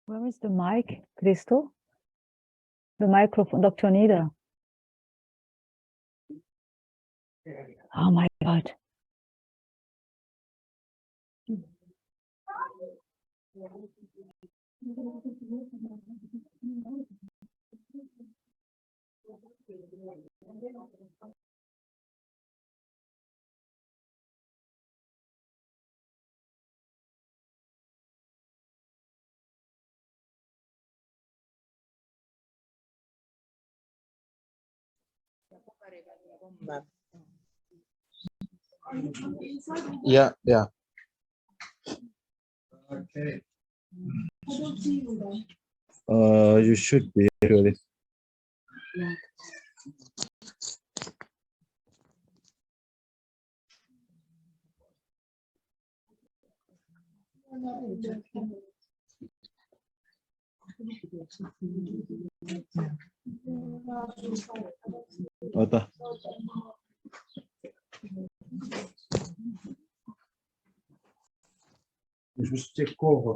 Where is the mic, Cristo? The microphone, Dr. Nida. Oh my God. Yeah, yeah. Okay. You should be really. Ota. Жестякова.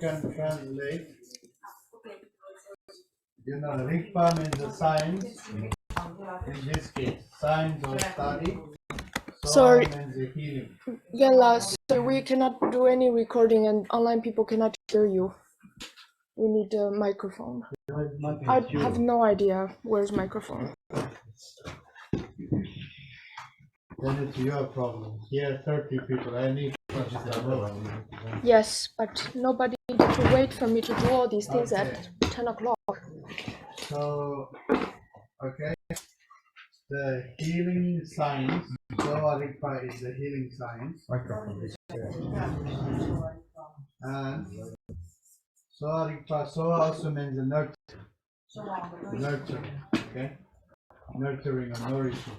Can translate. You know, Rigpa means the science. In this case, science or study. Sorry. Means the healing. Yella, so we cannot do any recording and online people cannot hear you. We need a microphone. I have no idea where's microphone. Then it's your problem. Here 30 people. I need Yes, but nobody needed to wait for me to do all these things at 10 o'clock. So, okay. The healing science. Soa Rigpa is the healing science. And Soa Rigpa, Soa also means the nurture. Nurture, okay? Nurturing or nourishing.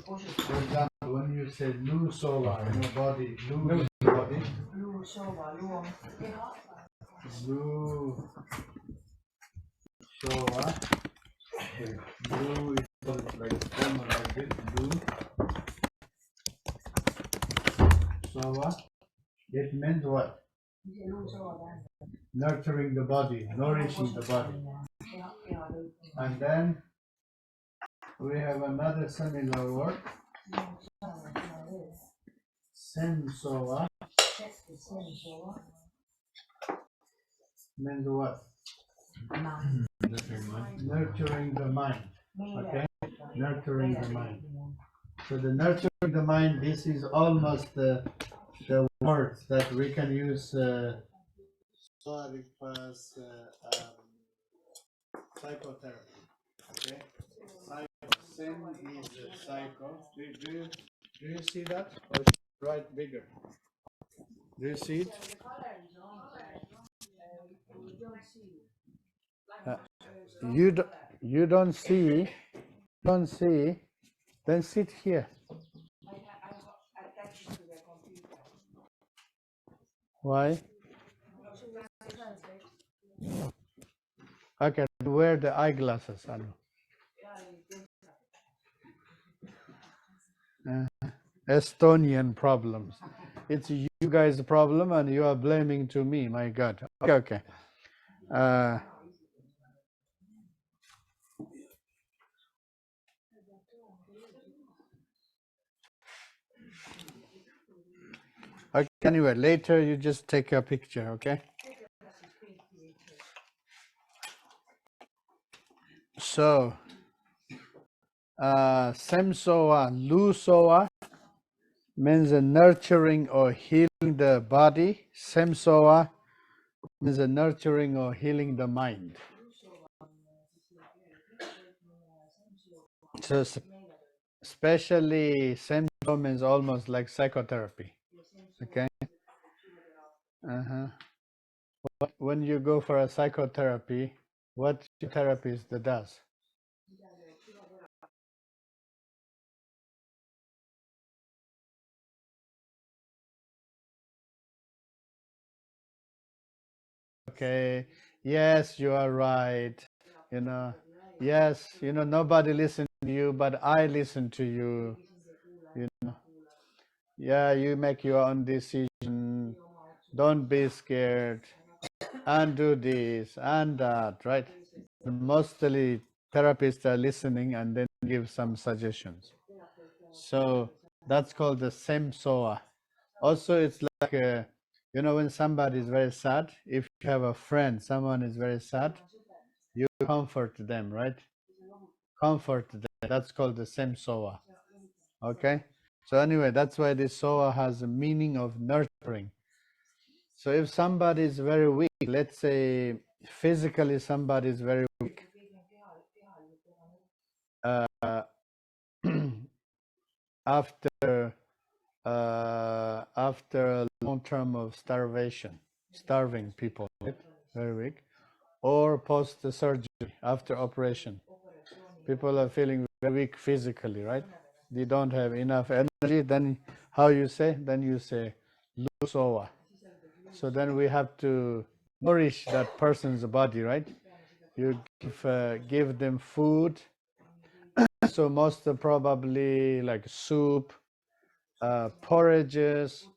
For example, when you say Lu Sowa, body, Lu means body. Lu Sowa. Lu is like stem like this. Lu Sowa. It means what? Nurturing the body, nourishing the body. And then we have another similar word. Sensoa means what? Nurturing the mind. Okay? Nurturing the mind. So the nurturing the mind, this is almost the words that we can use psychotherapy. Okay? Sen is psycho. Do you see that? Or should I write bigger? Do you see it? You don't see. Don't see. Then sit here. Why? Okay, wear the eyeglasses, Anu. Estonian problems. It's you guys' problem and you are blaming to me, my God. Okay. Okay, anyway, later you just take a picture, okay? So, Semsoa, Lusoa means nurturing or healing the body. Semsoa means nurturing or healing the mind. So, especially Semso means almost like psychotherapy. Okay? When you go for a psychotherapy, what therapist does? Okay, yes, you are right. Yes, nobody listens to you, but I listen to you. Yeah, you make your own decision. Don't be scared. And do this and that, right? Mostly therapists are listening and then give some suggestions. So that's called the Semsoa. Also, it's like, when somebody is very sad, if you have a friend, someone is very sad, you comfort them, right? Comfort them. That's called the Semsoa. Okay? So anyway, that's why this Soa has a meaning of nurturing. So if somebody is very weak, let's say physically somebody is very weak, after a long term of starving people, right? Very weak, or post surgery, after operation, people are feeling very weak physically, right? They don't have enough energy. Then how you say? Then you say lusowa. So then we have to nourish that person's body, right? You give them food. So most probably like soup, porridges,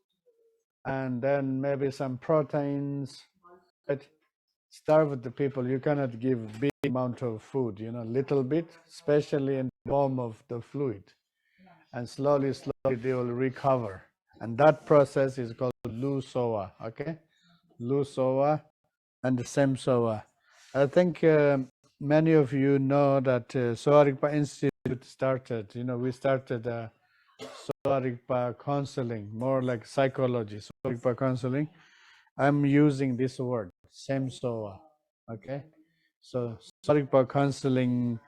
and then maybe some proteins. But starve the people. You cannot give big amount of food, little bit, especially in the form of the fluid. And slowly they will recover. And that process is called lusowa, okay? Lusowa and the Semsoa. I think many of you know that Sowa Rigpa Institute started, we started Sowa Rigpa counseling, more like psychology, Sowa Rigpa counseling. I'm using this word, Semsoa, okay? So Sowa Rigpa counseling,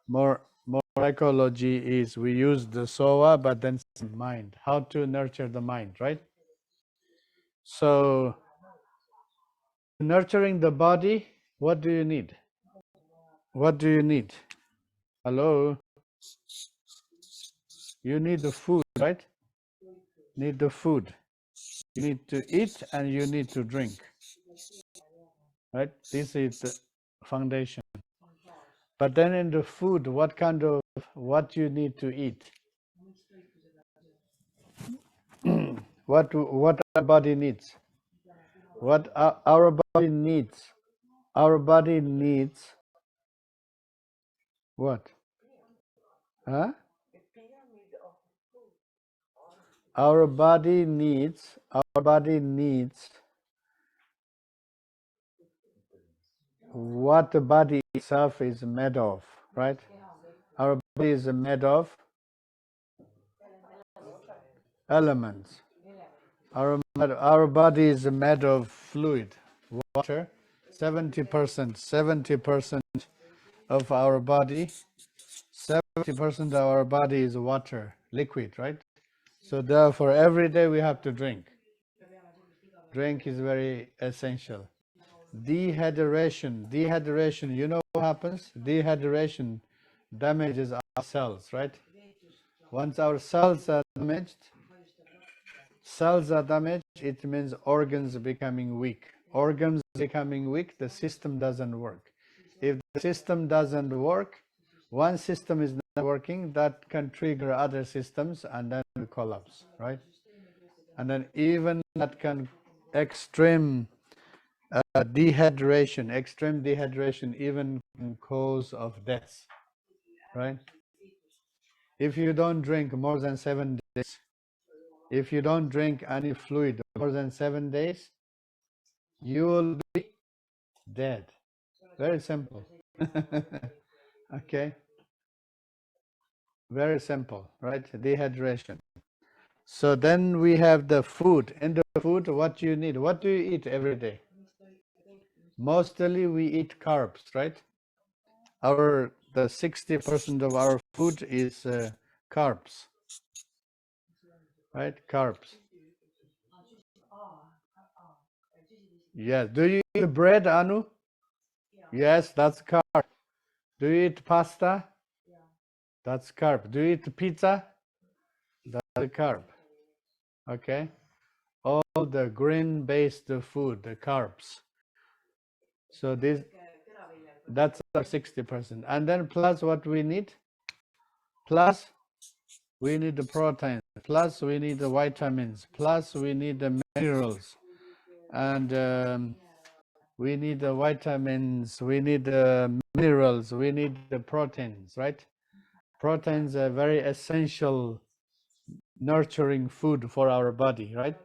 more psychology is we use the Sowa, but then mind, how to nurture the mind, right? So nurturing the body, what do you need? What do you need? Hello? You need the food, right? Need the food. You need to eat and you need to drink. Right? This is the foundation. But then in the food, what you need to eat? what our body needs? What our body needs? Our body needs what? Huh? Our body needs what the body itself is made of, right? Our body is made of elements. Our body is made of fluid, water. 70% of our body, 70% of our body is water, liquid, right? So therefore, every day we have to drink. Drink is very essential. Dehydration, you know what happens? Dehydration damages our cells, right? Once our cells are damaged, it means organs becoming weak. Organs becoming weak, the system doesn't work. If the system doesn't work, one system is not working, that can trigger other systems and then we collapse, right? And then even that can extreme dehydration even can cause of death, right? If you don't drink more than 7 days, if you don't drink any fluid more than 7 days, you will be dead. Very simple. Okay, very simple, right? Dehydration. So then we have the food. In the food, what you need? What do you eat every day? Mostly we eat carbs, right? The 60% of our food is carbs, right? Carbs. Yes. Do you eat bread, Anu? Yes, that's carb. Do you eat pasta? That's carb. Do you eat pizza? That's a carb. Okay. All the grain-based food, the carbs. So that's our 60%. And then plus what we need? Plus we need the protein. Plus we need the vitamins. Plus we need the minerals. And we need the vitamins, we need the minerals, we need the proteins, right? Proteins are very essential nurturing food for our body, right?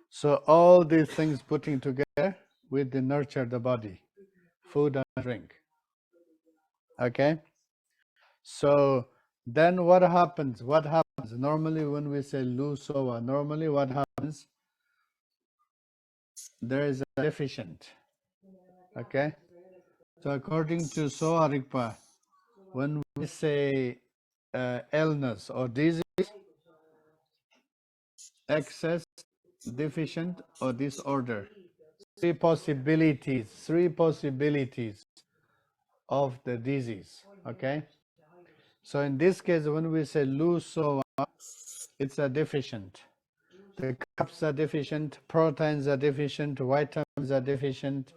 So all these things putting together with the nurture the body, food and drink. Okay? So then what happens? Normally when we say Lusowa, normally what happens? There is a deficient. Okay? So according to Soa Rigpa, when we say illness or disease, excess, deficient, or disorder, three possibilities of the disease. Okay? So in this case, when we say Lusowa, it's a deficient. The carbs are deficient, proteins are deficient, vitamins are deficient,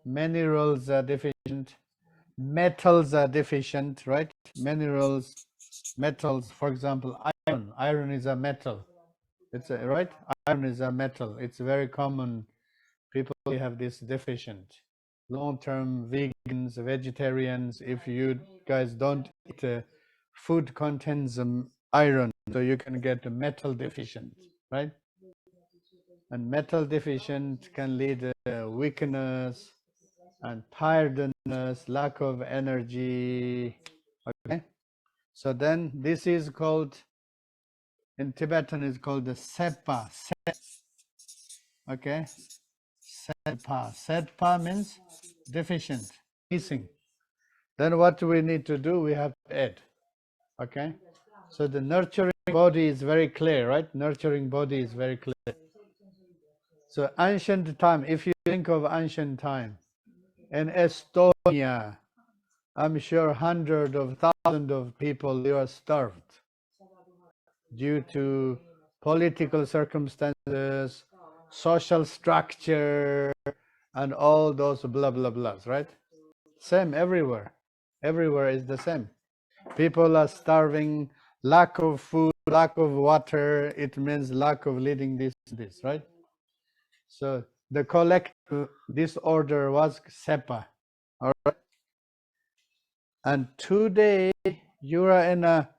minerals are deficient, metals are deficient, right? Minerals, metals, for example, iron. Iron is a metal. Right? Iron is a metal. It's very common. People have this deficient. Long-term vegans, vegetarians, if you guys don't eat food contains iron, so you can get a metal deficient, right? And metal deficient can lead to weakness and tiredness, lack of energy. Okay, so then this is called, in Tibetan is called the sepa. Okay, sepa means deficient, missing. Then what do we need to do? We have to add. Okay, so the nurturing body is very clear, right? Nurturing body is very clear. So ancient time, if you think of ancient time, in Estonia, I'm sure hundreds of thousands of people, they are starved. due to political circumstances, social structure, and all those blah blah blahs, right? Same everywhere. Everywhere is the same. People are starving, lack of food, lack of water. It means lack of leading this, right? So the collective disorder was SEPA. All right. And today you are in a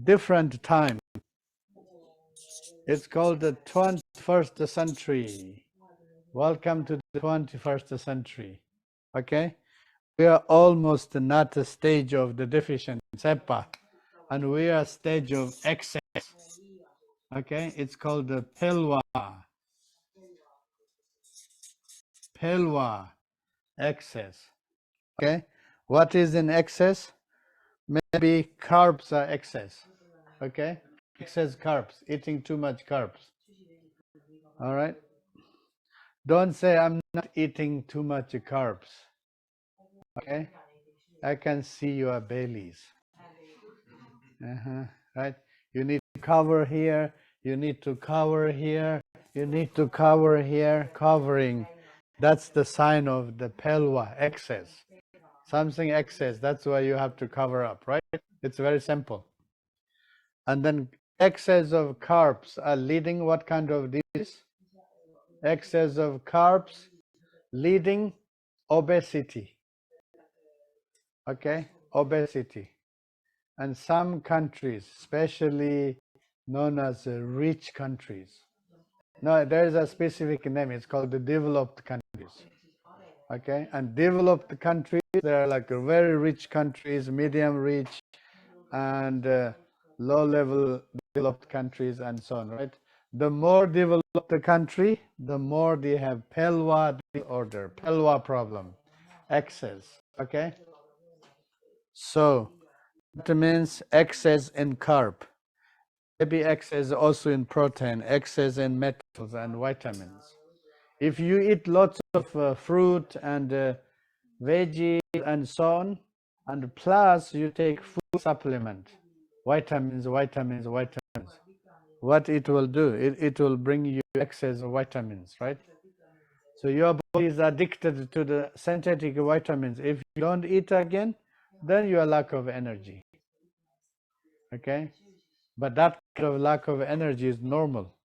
different time. It's called the 21st century. Welcome to the 21st century. Okay? We are almost not a stage of the deficient, SEPA, and we are a stage of excess. Okay? It's called the Pelwa. Pelwa, excess. Okay? What is in excess? Maybe carbs are excess. Okay? Excess carbs, eating too much carbs. All right? Don't say I'm not eating too much carbs. Okay? I can see your bellies. Right? You need to cover here, you need to cover here, you need to cover here, covering. That's the sign of the pelwa, excess. Something excess, that's why you have to cover up, right? It's very simple. And then excess of carbs are leading what kind of disease? Excess of carbs leading obesity. Okay, obesity. And some countries, especially known as rich countries. No, there is a specific name. It's called the developed countries. Okay, and developed countries, there are like very rich countries, medium rich, and low-level developed countries, and so on. Right. The more developed the country, the more they have pelwa disorder, pelwa problem, excess. Okay. So that means excess in carb, maybe excess also in protein, excess in metals and vitamins. If you eat lots of fruit and veggies and so on, and plus you take food supplement, vitamins, what it will do? It will bring you excess of vitamins, right? So your body is addicted to the synthetic vitamins. If you don't eat again, then you are lack of energy. Okay? But that kind of lack of energy is normal.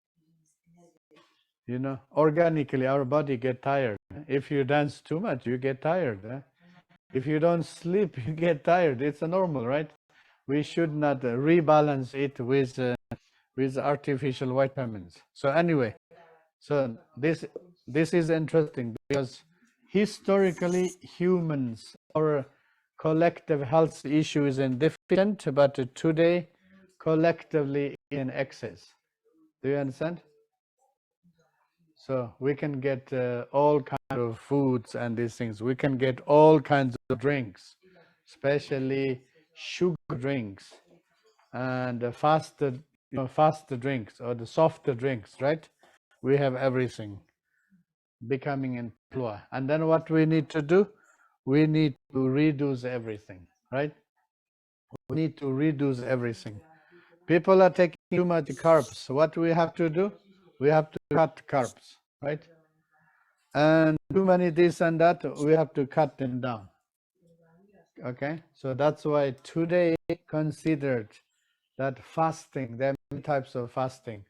You know, organically our body get tired. If you dance too much, you get tired. If you don't sleep, you get tired. It's a normal, right? We should not rebalance it with artificial vitamins. So anyway, so this is interesting because historically humans, our collective health issue is in deficient, but today collectively in excess. Do you understand? So we can get all kinds of foods and these things. We can get all kinds of drinks, especially sugar drinks and faster drinks or the softer drinks, right? We have everything becoming in plua. And then what we need to do? We need to reduce everything, right? We need to reduce everything. People are taking too much carbs. So what we have to do? We have to cut carbs, right? And too many this and that, we have to cut them down. Okay, so that's why today considered that fasting, there are many types of fasting.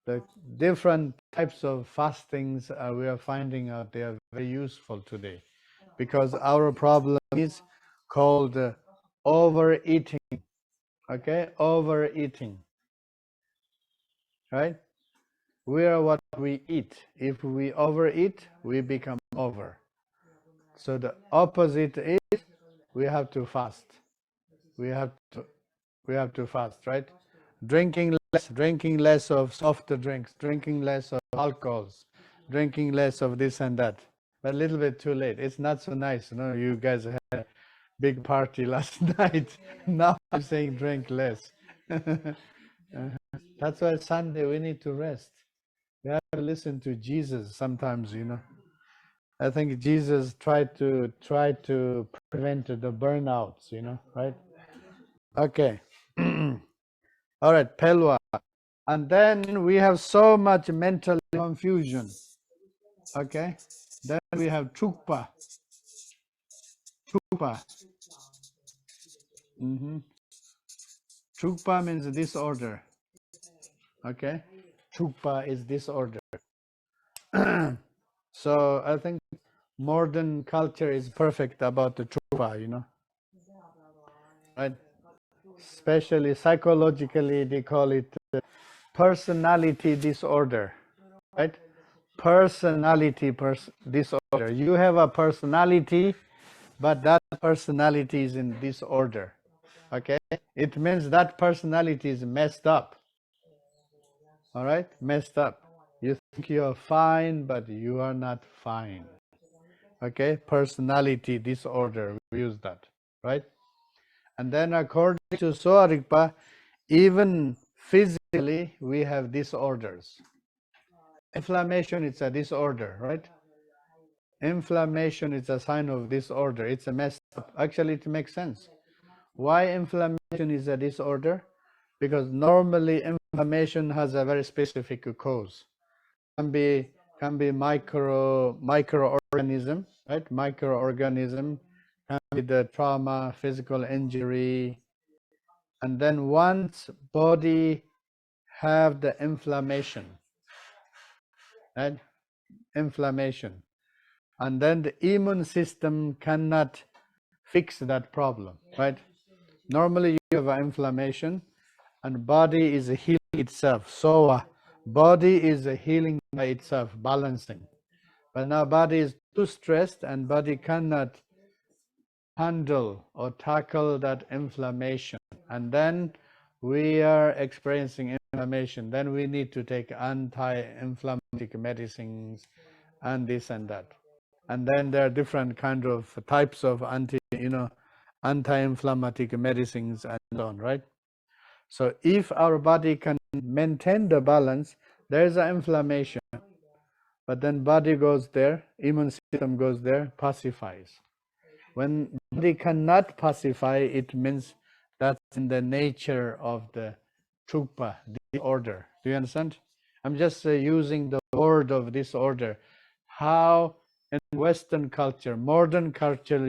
The different types of fastings we are finding out they are very useful today, because our problem is called overeating. Okay, overeating, right? We are what we eat. If we overeat, we become over. So the opposite is we have to fast. We have to fast, right? Drinking less of softer drinks, drinking less of alcohols, drinking less of this and that. But a little bit too late. It's not so nice. You know, you guys had a big party last night. Now I'm saying drink less. That's why Sunday we need to rest. We have to listen to Jesus sometimes, you know. I think Jesus tried to prevent the burnouts, you know, right? Okay. All right, pelwa. And then we have so much mental confusion. Okay? Then we have Trukpa. Trukpa. Trukpa means disorder. Okay? Trukpa is disorder. So I think modern culture is perfect about the Trukpa, you know. Right? Especially psychologically, they call it personality disorder. Right? Personality disorder. You have a personality, but that personality is in disorder. Okay? It means that personality is messed up. All right? Messed up. You think you're fine, but you are not fine. Okay? Personality disorder. We use that. Right? And then according to Sowa Rigpa, even physically we have disorders. Inflammation is a disorder, right? Inflammation is a sign of disorder. It's a mess up. Actually, it makes sense. Why inflammation is a disorder? Because normally inflammation has a very specific cause. Can be microorganism, right? Microorganism can be the trauma, physical injury, and then once body have the inflammation, right? Inflammation, and then the immune system cannot fix that problem, right? Normally you have an inflammation and body is healing itself. So body is healing by itself, balancing. But now body is too stressed and body cannot handle or tackle that inflammation. And then we are experiencing inflammation. Then we need to take anti-inflammatory medicines and this and that. And then there are different kind of types of anti-inflammatory medicines and so on, right? So if our body can maintain the balance, there is an inflammation, but then body goes there, immune system goes there, pacifies. When body cannot pacify, it means that's in the nature of the trukpa, disorder. Do you understand? I'm just using the word of disorder. How in Western culture, modern culture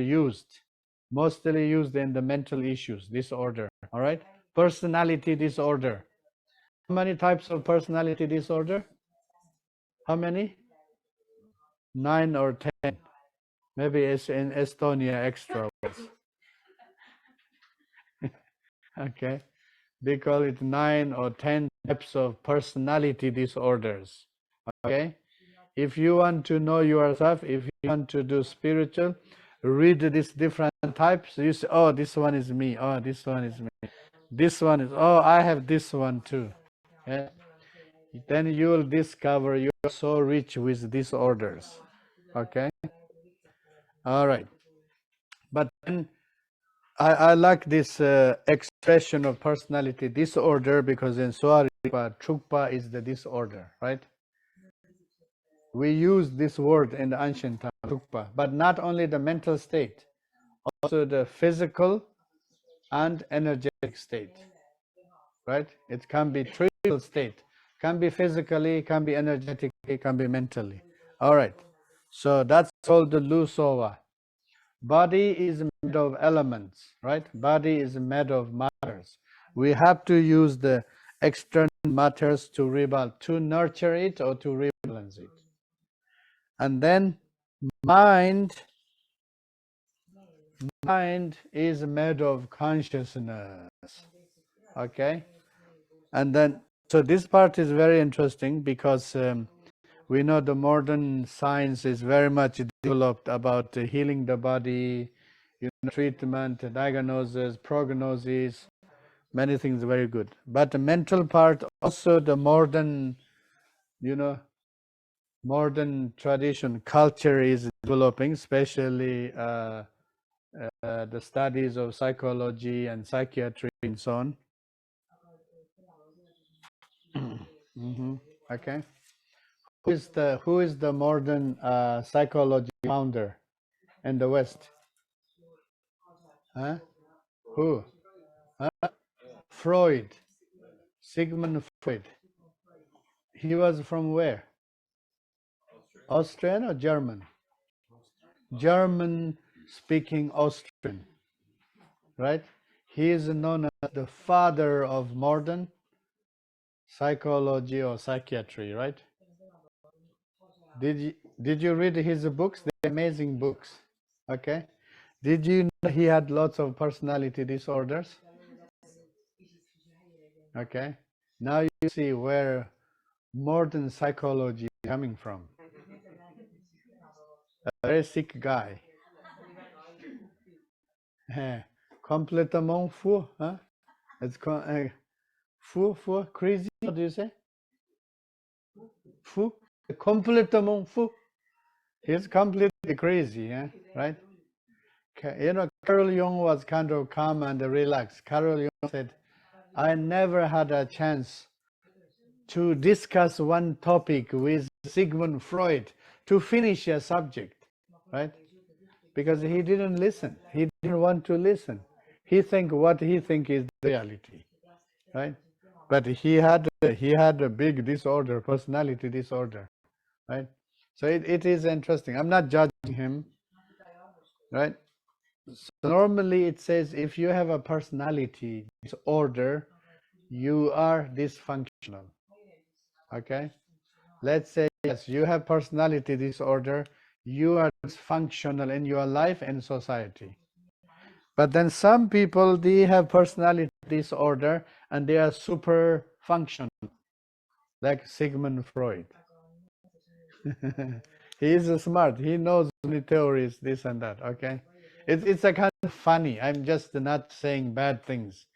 mostly used in the mental issues, disorder, all right? Personality disorder. How many types of personality disorder? How many? 9 or 10. Maybe it's in Estonia extra. Okay. They call it 9 or 10 types of personality disorders. Okay. If you want to know yourself, if you want to do spiritual, read these different types. You say, oh, this one is me. Oh, this one is me. This one is, oh, I have this one too. Okay? Then you will discover you are so rich with disorders. Okay. All right. But then I like this expression of personality disorder because in Swaripa, Trukpa is the disorder, right? We use this word in the ancient time, Trukpa, but not only the mental state, also the physical and energetic state, right? It can be triple state, can be physically, can be energetically, can be mentally. All right, so that's called the Lusova. Body is made of elements, right? Body is made of matters. We have to use the external matters to nurture it or to rebalance it. And then mind is made of consciousness. Okay? And then, so this part is very interesting because we know the modern science is very much developed about healing the body, treatment, diagnosis, prognosis, many things very good. But the mental part, also the modern, modern tradition, culture is developing, especially the studies of psychology and psychiatry and so on. Okay. Who is the modern psychology founder in the West? Huh? Who? Huh? Freud. Sigmund Freud. He was from where? Austrian or German? German speaking Austrian, right? He is known as the father of modern psychology or psychiatry, right? Did you read his books? They're amazing books. Okay. Did you know he had lots of personality disorders? Okay. Now you see where modern psychology is coming from. A very sick guy. Complètement fou, huh? It's fou, crazy. What do you say? Fou, complètement fou. He's completely crazy, yeah, right? You know, Carol Jung was kind of calm and relaxed. Carol Jung said, I never had a chance to discuss one topic with Sigmund Freud to finish a subject, right? Because he didn't listen. He didn't want to listen. He think what he think is the reality, right? But he had a big disorder, personality disorder, right? So it is interesting. I'm not judging him, right? So normally it says if you have a personality disorder, you are dysfunctional. Okay? Let's say yes, you have personality disorder, you are dysfunctional in your life and society. But then some people, they have personality disorder and they are super functional, like Sigmund Freud. He is smart. He knows many theories, this and that. Okay, it's a kind of funny. I'm just not saying bad things.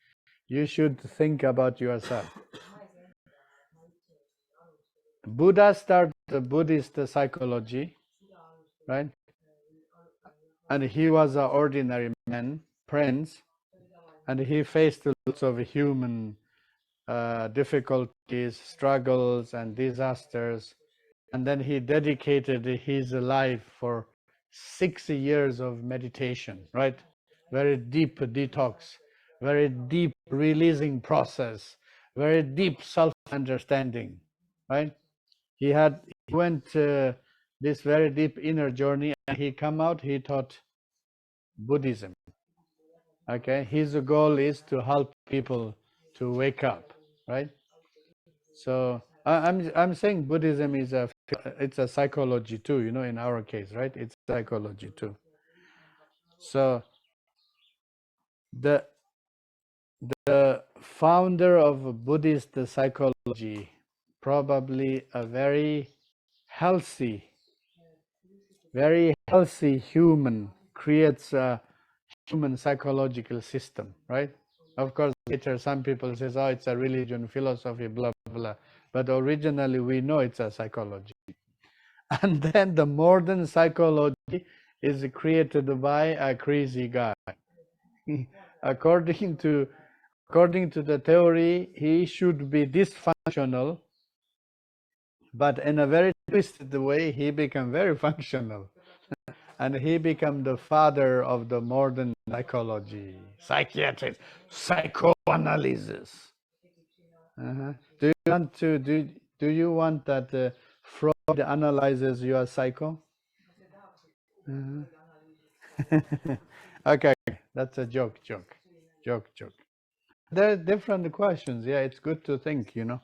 You should think about yourself. Buddha started the Buddhist psychology, right? And he was an ordinary man, prince, and he faced lots of human difficulties, struggles, and disasters. And then he dedicated his life for 6 years of meditation, right? Very deep detox, very deep releasing process, very deep self-understanding, right? He went this very deep inner journey, and he come out, he taught Buddhism. Okay, his goal is to help people to wake up, right? So I'm saying Buddhism is it's a psychology too, you know, in our case, right? It's psychology too. So the founder of Buddhist psychology, probably a very healthy human, creates a human psychological system, right? Of course, later some people says, oh, it's a religion, philosophy, blah, blah, blah. But originally we know it's a psychology. And then the modern psychology is created by a crazy guy. According to the theory, he should be dysfunctional, but in a very twisted way, he became very functional. And he became the father of the modern psychology, psychiatric, psychoanalysis. Do you want that Freud analyzes your psycho? Okay, that's a joke. There are different questions. Yeah, it's good to think, you know.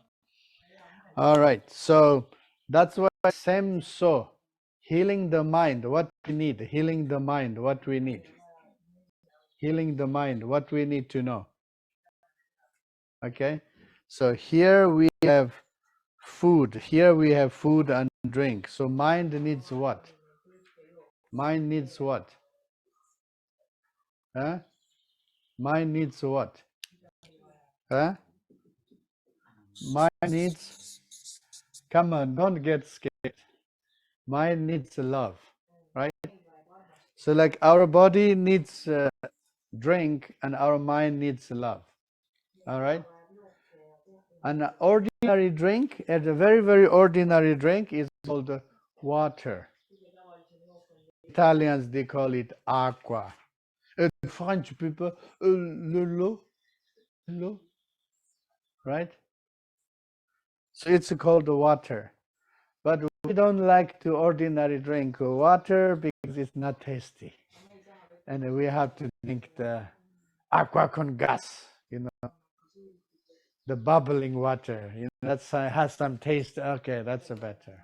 All right, so that's why same so. Healing the mind, what we need. Healing the mind, what we need. Healing the mind, what we need to know. Okay, so here we have food. Here we have food and drink. So mind needs what? Mind needs what? Huh? Mind needs what? Huh? Mind needs, come on, don't get scared. Mind needs love, right? So like our body needs drink and our mind needs love. All right? An ordinary drink, a very, very ordinary drink is called water. Italians, they call it aqua. French people, l'eau, right? So it's called water. But we don't like to ordinary drink water because it's not tasty. And we have to drink the aqua con gas, the bubbling water. That's has some taste. Okay, that's better.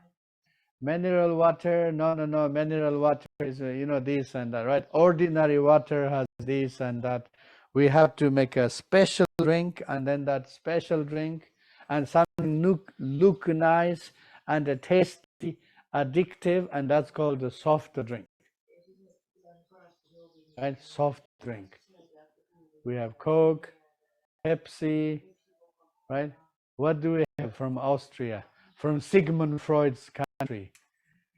Mineral water, no. Mineral water is, this and that, right? Ordinary water has this and that. We have to make a special drink, and then that special drink, and something look nice and tasty, addictive, and that's called the soft drink. Right? Soft drink. We have Coke, Pepsi, right? What do we have from Austria? From Sigmund Freud's country,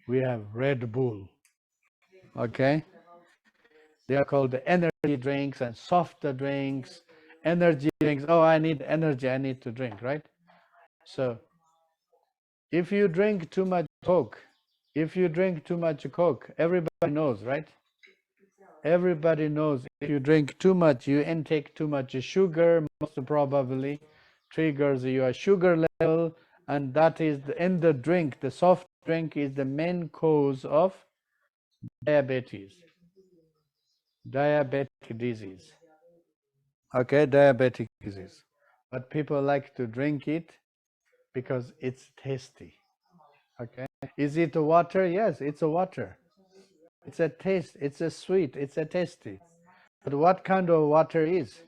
we have Red Bull. Okay? They are called the energy drinks and softer drinks, energy drinks. Oh, I need energy, I need to drink, right? So if you drink too much Coke, everybody knows, right? Everybody knows if you drink too much, you intake too much sugar, most probably triggers your sugar level, and that is in the drink. The soft drink is the main cause of diabetes, diabetic disease. Okay, diabetic disease. But people like to drink it because it's tasty. Okay, is it a water? Yes, it's a water. It's a taste, it's a sweet, it's a tasty. But what kind of water is?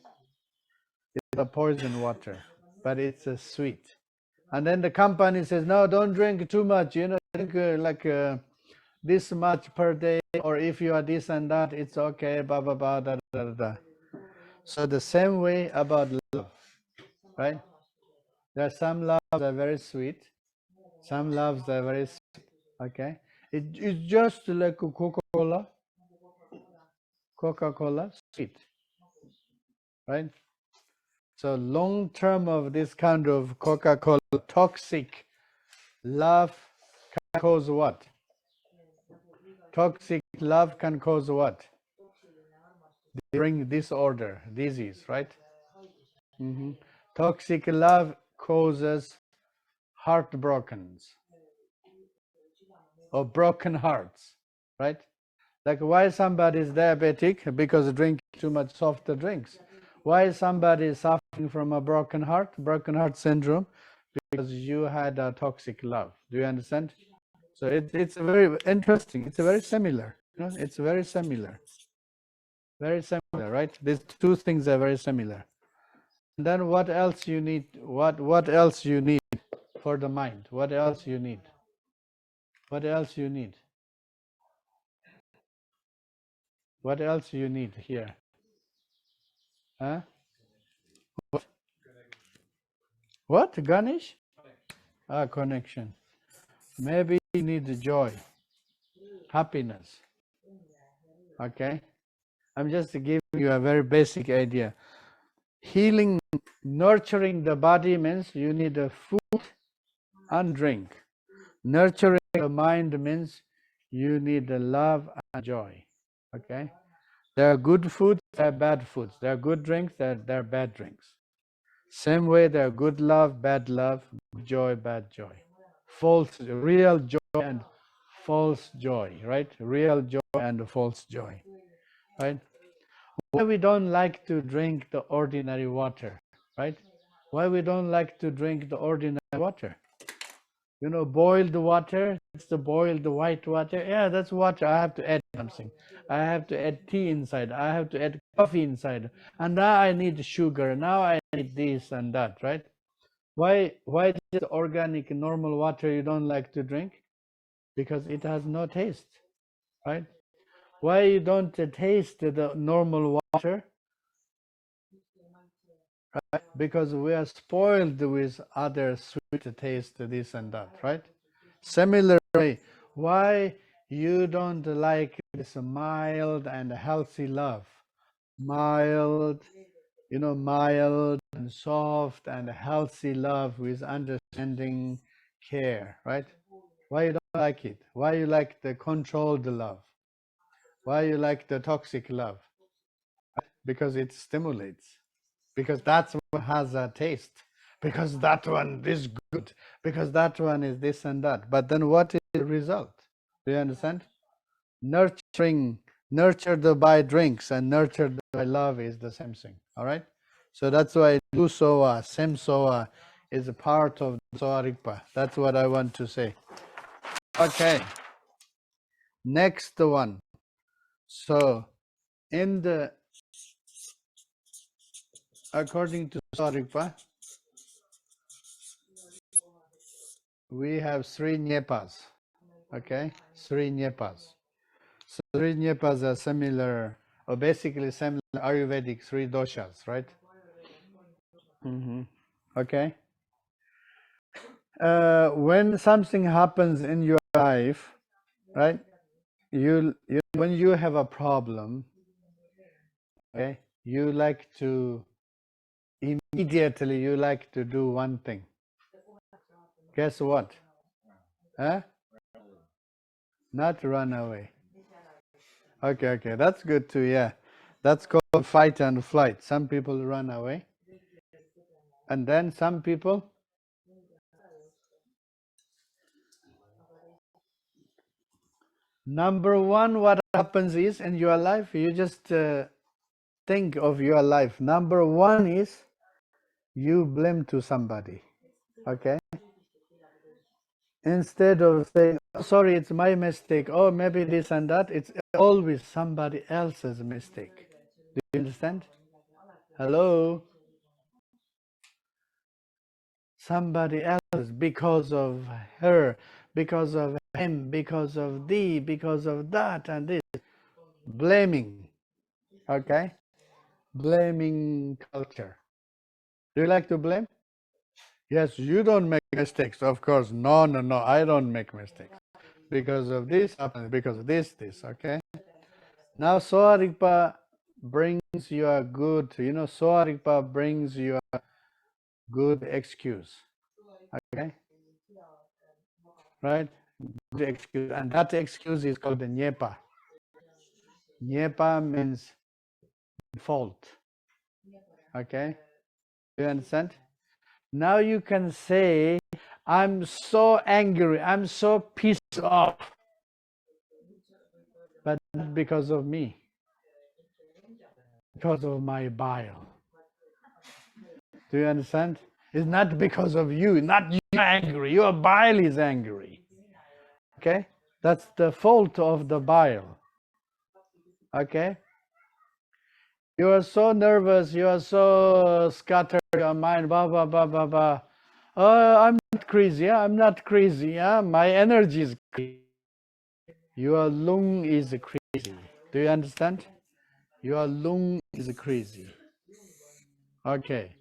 It's a poison water, but it's a sweet. And then the company says, no, don't drink too much, drink this much per day, or if you are this and that, it's okay, blah, blah, blah, da, da, da, da. So the same way about love, right? There are some loves that are very sweet, some loves that are very sweet, okay? It's just like Coca-Cola, sweet, right? So long term of this kind of Coca-Cola toxic love can cause what? Toxic love can cause what? Bring disorder, disease, right? Toxic love causes heartbrokens or broken hearts, right? Like why somebody is diabetic? Because drink too much softer drinks. Why somebody is suffering from a broken heart syndrome? Because you had a toxic love. Do you understand? So it's very interesting. It's very similar. It's very similar. Very similar, right? These two things are very similar. And then what else you need? What else you need for the mind? What else you need? What else you need? What else you need here? Huh? What? Ganesh? Connection. Maybe you need joy, happiness. Okay? I'm just giving you a very basic idea. Healing, nurturing the body means you need a food and drink. Nurturing the mind means you need a love and joy. Okay? There are good foods, there are bad foods. There are good drinks, there are bad drinks. Same way there are good love, good joy, bad joy. Real joy and false joy, right? Real joy and false joy, right? Why we don't like to drink the ordinary water, right? Why we don't like to drink the ordinary water? Boiled water, it's the boiled white water. Yeah, that's water. I have to add something. I have to add tea inside. I have to add coffee inside. And now I need sugar. Now I need this and that, right? Why is organic normal water you don't like to drink? Because it has no taste, right? Why you don't taste the normal water? Right? Because we are spoiled with other sweet taste, this and that, right? Similarly, why you don't like this mild and healthy love? Mild, mild and soft and healthy love with understanding, care, right? Why you don't like it? Why you like the controlled love? Why you like the toxic love? Because it stimulates. Because that's what has a taste. because that one is good, because that one is this and that. But then what is the result? Do you understand? Nurtured by drinks and nurtured by love is the same thing. All right. So that's why do soa, sem soa is a part of soa rigpa. That's what I want to say. Okay. Next one. So according to soa rigpa, we have three nyepas. Okay, three nyepas. So three nyepas are similar, or basically similar Ayurvedic three doshas, right? Okay. When something happens in your life, right? When you have a problem, okay, you like to immediately do one thing. Guess what? Huh? Not run away. Okay, that's good too. Yeah, that's called fight and flight. Some people run away, and then some people. Number one, what happens is in your life, you just think of your life. Number one is you blame to somebody, okay? Instead of saying, oh, sorry, it's my mistake, oh, maybe this and that, it's always somebody else's mistake. Do you understand? Hello? Somebody else, because of her, because of him, because of thee, because of that and this. Blaming, okay? Blaming culture. Do you like to blame? Yes, you don't make mistakes, of course. No, I don't make mistakes. Because of this happens, because of this, okay? Now Soa Rigpa brings you a good, Soa Rigpa brings you a good excuse, okay? Right? Good excuse, and that excuse is called the Nyepa. Nyepa means fault, okay? Do you understand? Now you can say, I'm so angry, I'm so pissed off, but not because of me, because of my bile. Do you understand? It's not because of you, not you angry, your bile is angry. Okay? That's the fault of the bile. Okay? You are so nervous, you are so scattered, your mind, blah, blah, blah, blah, blah. Oh, I'm not crazy, yeah? I'm not crazy, yeah? My energy is crazy. Your lung is crazy. Do you understand? Your lung is crazy. Okay.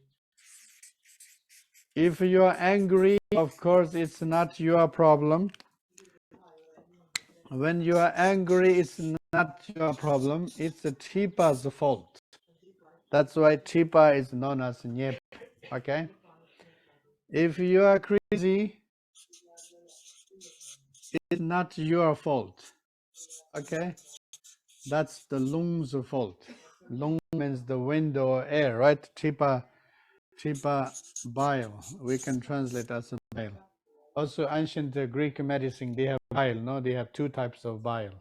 If you are angry, of course, it's not your problem. When you are angry, it's not your problem. It's the Tipa's fault. That's why Tipa is known as Nyep. Okay? If you are crazy, it's not your fault. Okay? That's the lung's fault. Lung means the wind or air, right? Tipa bile. We can translate as a bile. Also, ancient Greek medicine, they have bile, no? They have two types of bile.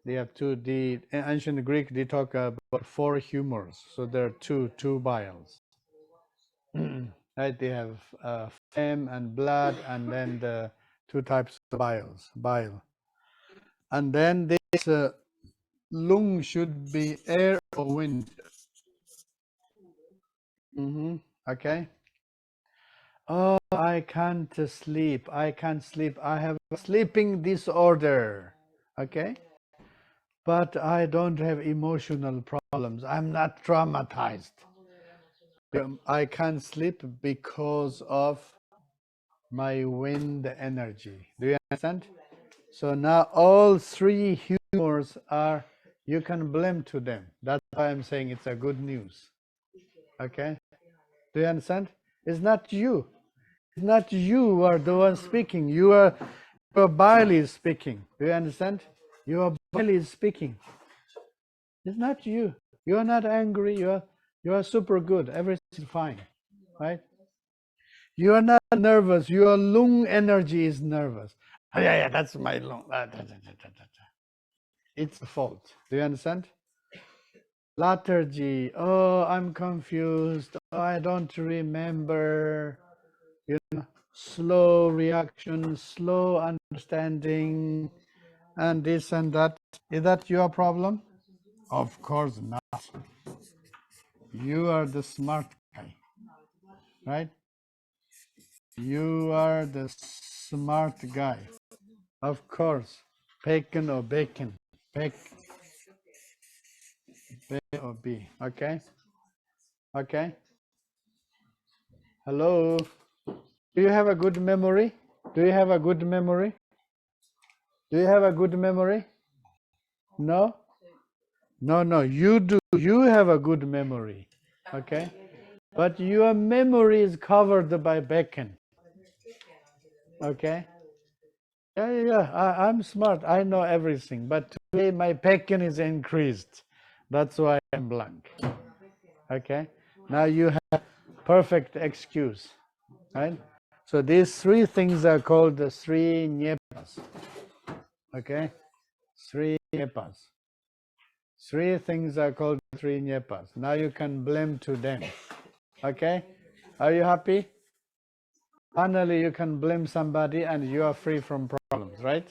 They have two. In ancient Greek, they talk about four humors. So there are two biles. Right? They have phlegm and blood, and then the two types of bile. And then this lung should be air or wind. Okay. Oh, I can't sleep. I can't sleep. I have a sleeping disorder. Okay. But I don't have emotional problems. I'm not traumatized. I can't sleep because of my wind energy. Do you understand? So now all three humors are, you can blame to them. That's why I'm saying it's a good news. Okay? Do you understand? It's not you. It's not you who are the one speaking. Your bile is speaking. Do you understand? Your bile is speaking. It's not you. You are not angry. You are super good. Everything's fine, right? You are not nervous. Your lung energy is nervous. Oh, yeah, that's my lung. It's a fault. Do you understand? Lethargy. Oh, I'm confused. Oh, I don't remember. You know, slow reaction, slow understanding, and this and that. Is that your problem? Of course not. You are the smart guy, right? You are the smart guy. Of course. Bacon or bacon. Bake, B or B. Okay? Okay? Hello? Do you have a good memory? Do you have a good memory? Do you have a good memory? No? No, you do. You have a good memory. Okay? But your memory is covered by bacon. Okay? Yeah, I'm smart. I know everything. But today my bacon is increased. That's why I'm blank. Okay? Now you have perfect excuse. Right? So these three things are called the three nyepas. Okay? Three nyepas. Three things are called three nyepas. Now you can blame to them. Okay? Are you happy? Finally, you can blame somebody and you are free from problems, right?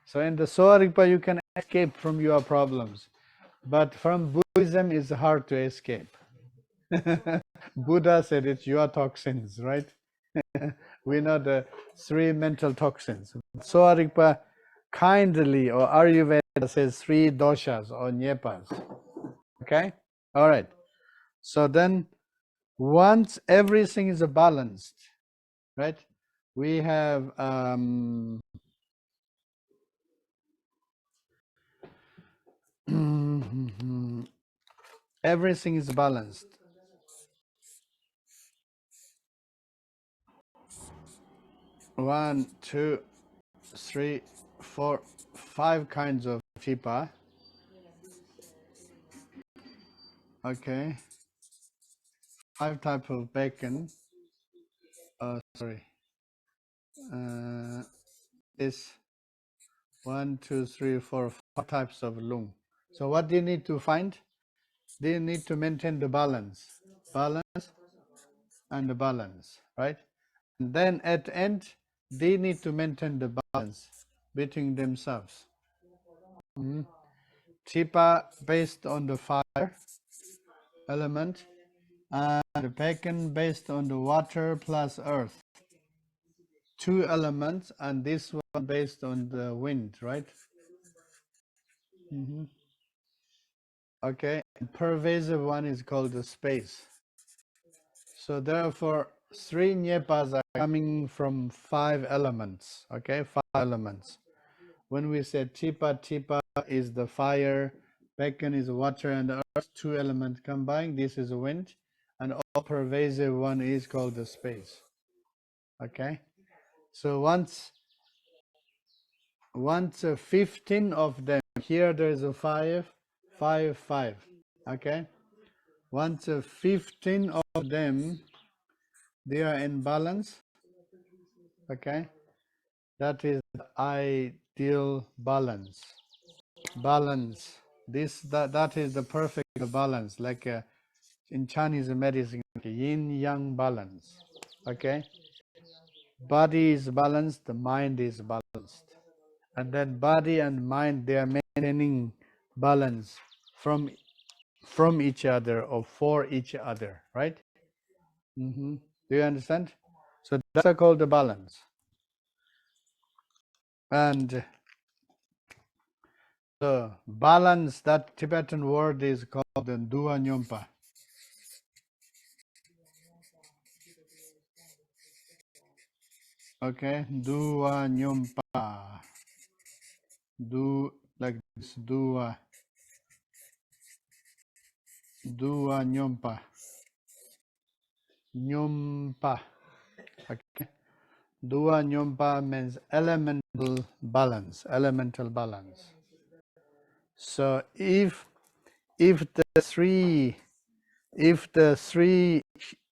So in the Soaripa, you can escape from your problems. But from Buddhism, it's hard to escape. Buddha said it's your toxins, right? We know the three mental toxins. Soaripa kindly, or Ayurveda says three doshas or nyepas. Okay? All right. So then, once everything is balanced, right? We have everything is balanced. One, two, three, four, five kinds of chipa. Okay. Five types of bacon. Sorry. Is 1, 2, 3, 4, 5 types of lung. So what do you need to find? They need to maintain the balance and the balance, right? And then at the end, they need to maintain the balance between themselves. Chipa based on the fire element, and the bacon based on the water plus earth. Two elements, and this one based on the wind, right? Okay, pervasive one is called the space. So therefore, three nyepas are coming from five elements. Okay, five elements. When we say tipa is the fire, bacon is water and earth, two elements combined, this is wind, and all pervasive one is called the space. Okay, so once 15 of them, here there is a 5, 5, 5. Okay, once 15 of them, they are in balance. Okay, that is the ideal balance. That is the perfect balance, like in Chinese medicine, yin yang balance. Okay, body is balanced, the mind is balanced, and then body and mind, they are maintaining balance from each other or for each other, right? Do you understand? So that's called the balance. And the balance, that Tibetan word is called the Dua Nyompa. Okay, Dua Nyompa. Do like this, Dua Nyompa. Nyompa. Okay. Dua Nyompa means elemental balance. So if the three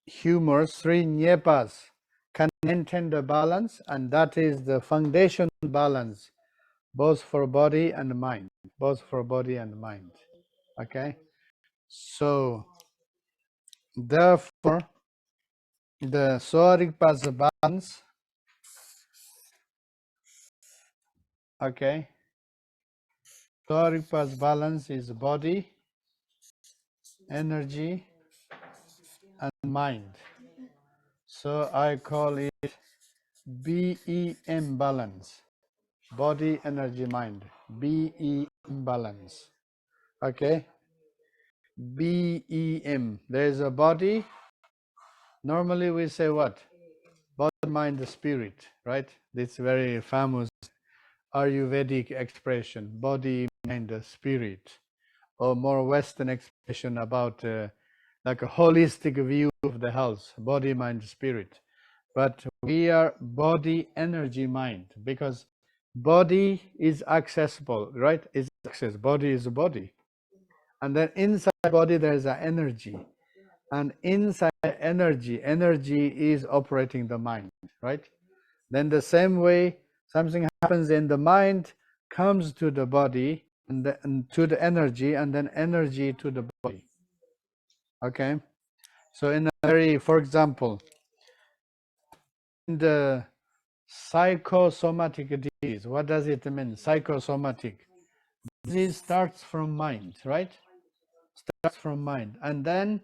humors, three nyepas can maintain the balance, and that is the foundation balance, both for body and mind, both for body and mind. Okay, so therefore the Soarikpa's balance, okay, Soarikpa's balance is body, energy, and mind. So I call it BEM balance, body, energy, mind, BEM balance. Okay, BEM, there is a body. Normally we say what? Body, mind, spirit, right? This very famous Ayurvedic expression, body, mind, spirit, or more Western expression about like a holistic view of the health, body, mind, spirit. But we are body, energy, mind, because body is accessible, right? Is access. Body is a body. And then inside body there is an energy. And inside energy, energy is operating the mind, right? Then the same way something happens in the mind comes to the body and to the energy, and then energy to the body. Okay? So in a very, for example, in the psychosomatic disease, what does it mean? Psychosomatic disease starts from mind, right? Starts from mind, and then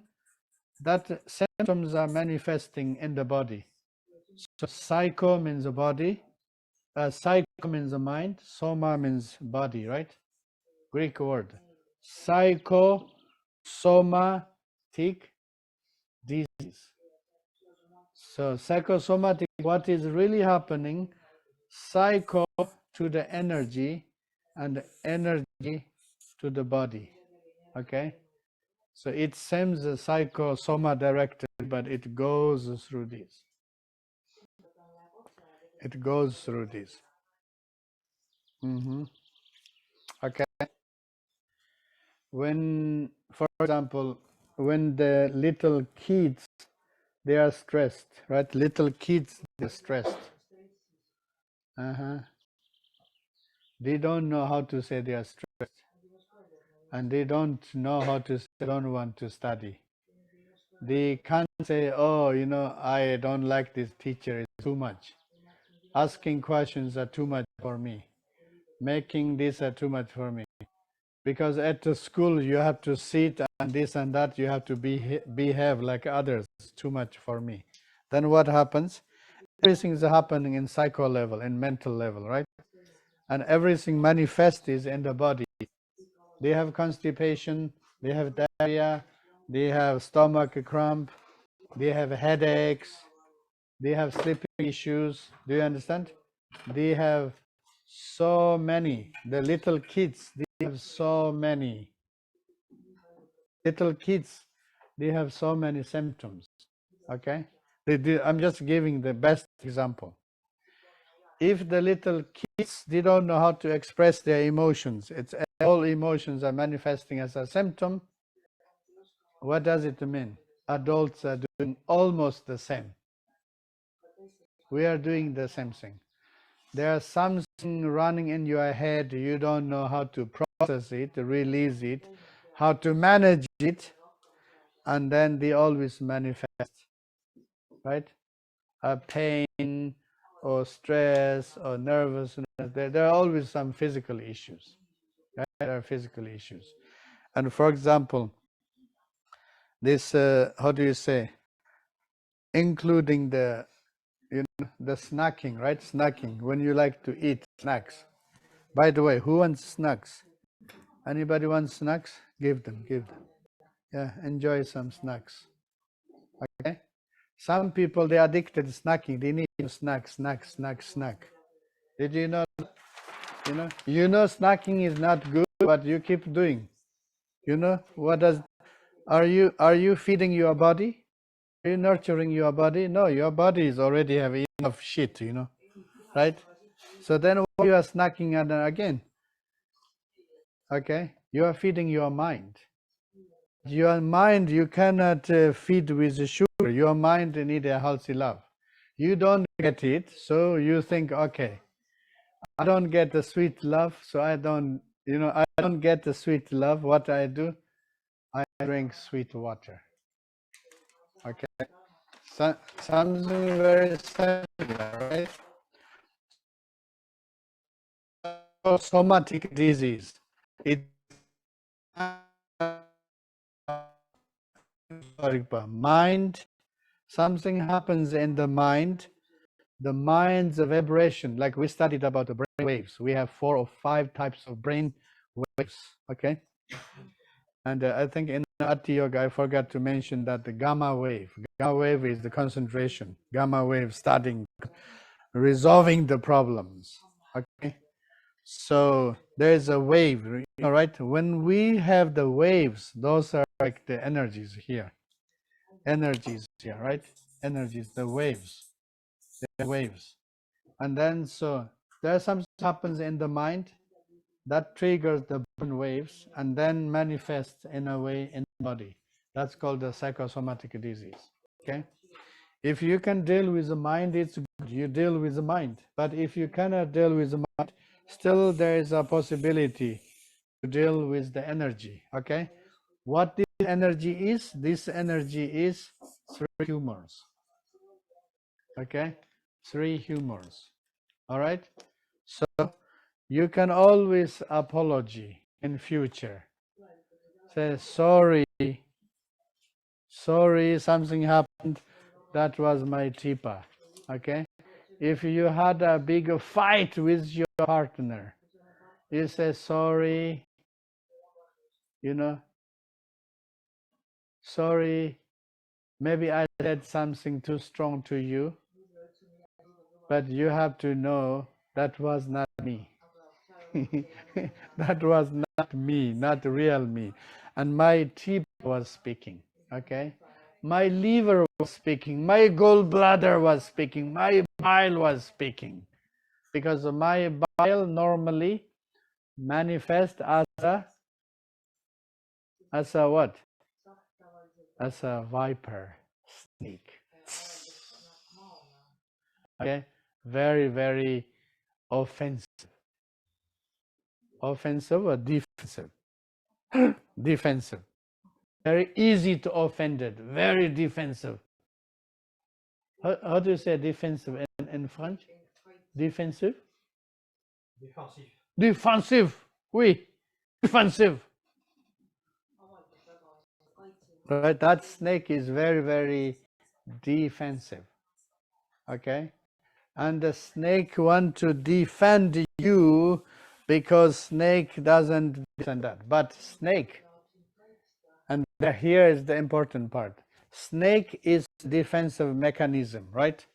that symptoms are manifesting in the body. So psycho means the body, psycho means the mind, soma means body, right? Greek word. Psychosomatic disease. So psychosomatic, what is really happening? Psycho to the energy and energy to the body. Okay? So it seems the psychosoma directed, but it goes through this. It goes through this. Okay. When, for example, when the little kids, they are stressed, right? Little kids, they're stressed. They don't know how to say they are stressed. And they don't know how to say they don't want to study. They can't say, oh, you know, I don't like this teacher, it's too much. Asking questions are too much for me. Making this are too much for me. Because at the school you have to sit and this and that, you have to behave like others. It's too much for me. Then what happens? Everything is happening in psycho level, in mental level, right? And everything manifests in the body. They have constipation, they have diarrhea, they have stomach cramp, they have headaches, they have sleeping issues. Do you understand? They have so many. The little kids, they have so many. Little kids, they have so many symptoms. Okay? I'm just giving the best example. If the little kids, they don't know how to express their emotions, it's all emotions are manifesting as a symptom. What does it mean? Adults are doing almost the same. We are doing the same thing. There's something running in your head, you don't know how to process it, release it, how to manage it, and then they always manifest, right? A pain or stress or nervousness, there are always some physical issues, right? There are physical issues. And for example, this, how do you say, including the, you know, the snacking, right? Snacking, when you like to eat snacks. By the way, who wants snacks? Anybody wants snacks? Give them, give them. Yeah, enjoy some snacks. Okay? Some people, they're addicted to snacking. They need snack. Did you know? You know snacking is not good, but you keep doing. You know, what does, are you feeding your body? Are you nurturing your body? No, your body is already have enough shit, you know, right? So then why you are snacking again? Okay, you are feeding your mind. Your mind, you cannot feed with sugar. Your mind needs a healthy love. You don't get it, so you think, okay, I don't get the sweet love, so I don't get the sweet love. What I do, I drink sweet water. Okay, something very similar, right? Somatic disease. It mind. Something happens in the mind. The mind's a vibration. Like we studied about the brain waves. We have 4 or 5 types of brain waves. Okay. And I think in Ati Yoga, I forgot to mention that the gamma wave. Gamma wave is the concentration. Gamma wave starting resolving the problems. Okay. So there's a wave, all right? When we have the waves, those are like the energies here. Energies here, right? Energies, the waves. The waves. And then so there's something happens in the mind that triggers the brain waves and then manifests in a way in the body. That's called the psychosomatic disease. Okay? If you can deal with the mind, it's good. You deal with the mind. But if you cannot deal with the mind, still there is a possibility to deal with the energy. Okay? What this energy is? This energy is 3 humors. Okay? 3 humors. All right? So you can always apology in future. Say sorry, something happened. That was my tipa. Okay? If you had a big fight with your partner, you say sorry, sorry, maybe I said something too strong to you, but you have to know that was not me. That was not me, not real me. And my tip was speaking, okay? My liver was speaking, my gallbladder was speaking, my bile was speaking. Because my bile normally manifests as a what? As a viper, snake. Okay? Very, very offensive. Offensive or defensive? Defensive. Very easy to offend it. Very defensive. How do you say defensive in French? Defensive? Défensif. Defensive. Oui. Defensive. Right? That snake is very, very defensive. Okay? And the snake want to defend you because snake doesn't defend that. But snake, and here is the important part. Snake is defensive mechanism, right?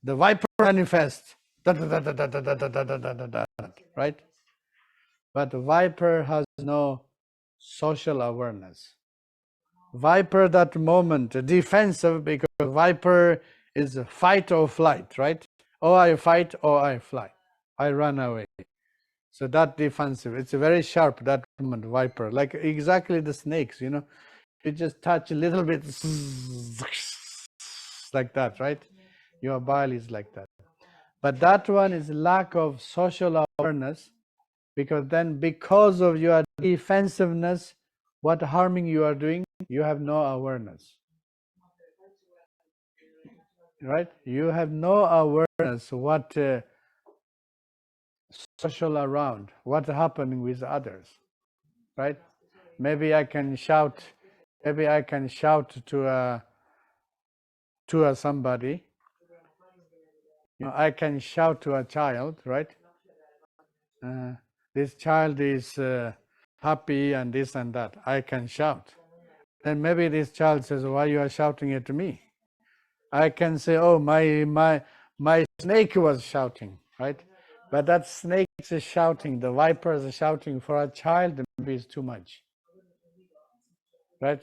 The viper manifests, right? But viper has no social awareness. Viper that moment, defensive, because viper is fight or flight, right? Or I fight or I fly. I run away. So that defensive, it's very sharp, that moment, viper. Like exactly the snakes, you just touch a little bit like that, right? Your bile is like that. But that one is lack of social awareness, because then because of your defensiveness, what harming you are doing, you have no awareness. Right? You have no awareness what social around, what's happening with others. Right? Maybe I can shout to somebody. I can shout to a child, right? This child is happy and this and that. I can shout. Then maybe this child says, "Why you are shouting at me?" I can say, "Oh, my snake was shouting," right? But that snake is shouting, the viper is shouting. For a child, maybe it's too much, right?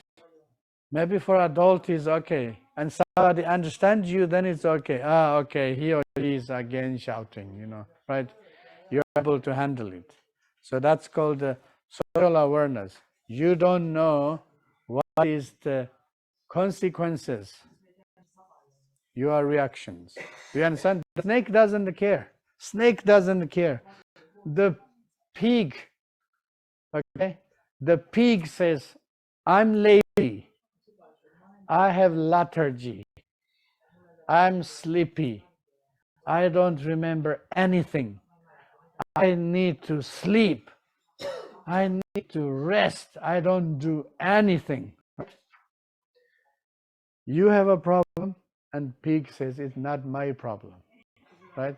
Maybe for adult is okay, and somebody understands you, then it's okay. Okay, he or she is again shouting, right? You're able to handle it. So that's called the social awareness. You don't know what is the consequences your reactions. Do you understand? The snake doesn't care. Snake doesn't care. The pig, okay? The pig says, I'm lazy. I have lethargy. I'm sleepy. I don't remember anything. I need to sleep. I need to rest. I don't do anything. You have a problem, and pig says, it's not my problem, right?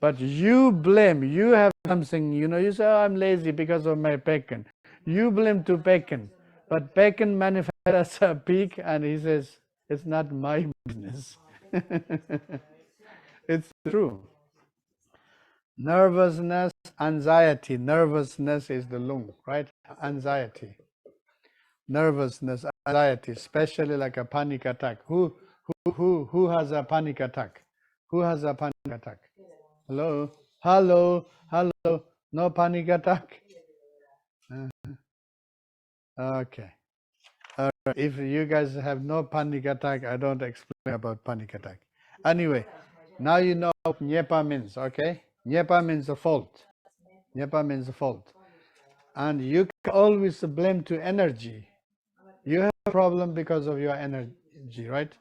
But you blame, you have something, you say, oh, I'm lazy because of my pecan. You blame to pecan, but pecan manifests as a pig, and he says, it's not my business. It's true. Nervousness, anxiety. Nervousness is the lung, right? Anxiety. Nervousness, anxiety, especially like a panic attack. Who has a panic attack? Who has a panic attack? Hello? Hello? Hello? No panic attack? Okay. All right. If you guys have no panic attack, I don't explain about panic attack. Anyway, now you know what Nyepa means, okay? Nyepa means a fault. Nyepa means a fault. And you can always blame to energy. You have a problem because of your energy, right?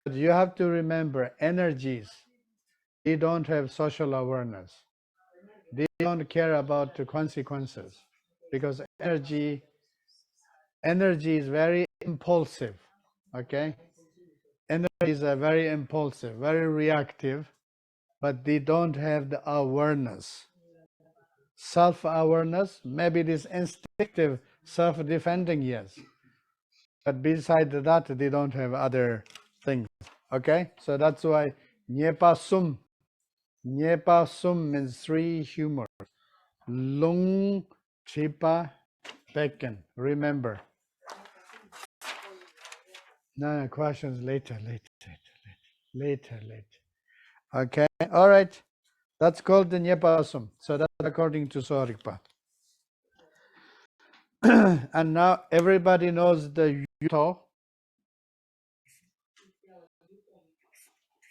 But you have to remember, energies, they don't have social awareness. They don't care about the consequences, because energy is very impulsive, okay? Energies are very impulsive, very reactive, but they don't have the awareness. Self-awareness, maybe it is instinctive self-defending, yes. But besides that, they don't have other things, okay? So that's why Nyepa Sum means three humor. Lung, Chipa, Pekin. Remember. No, questions later. Okay, all right. That's called the Nyepa Sum. So that's according to Sorikpa. And now everybody knows the Yuto,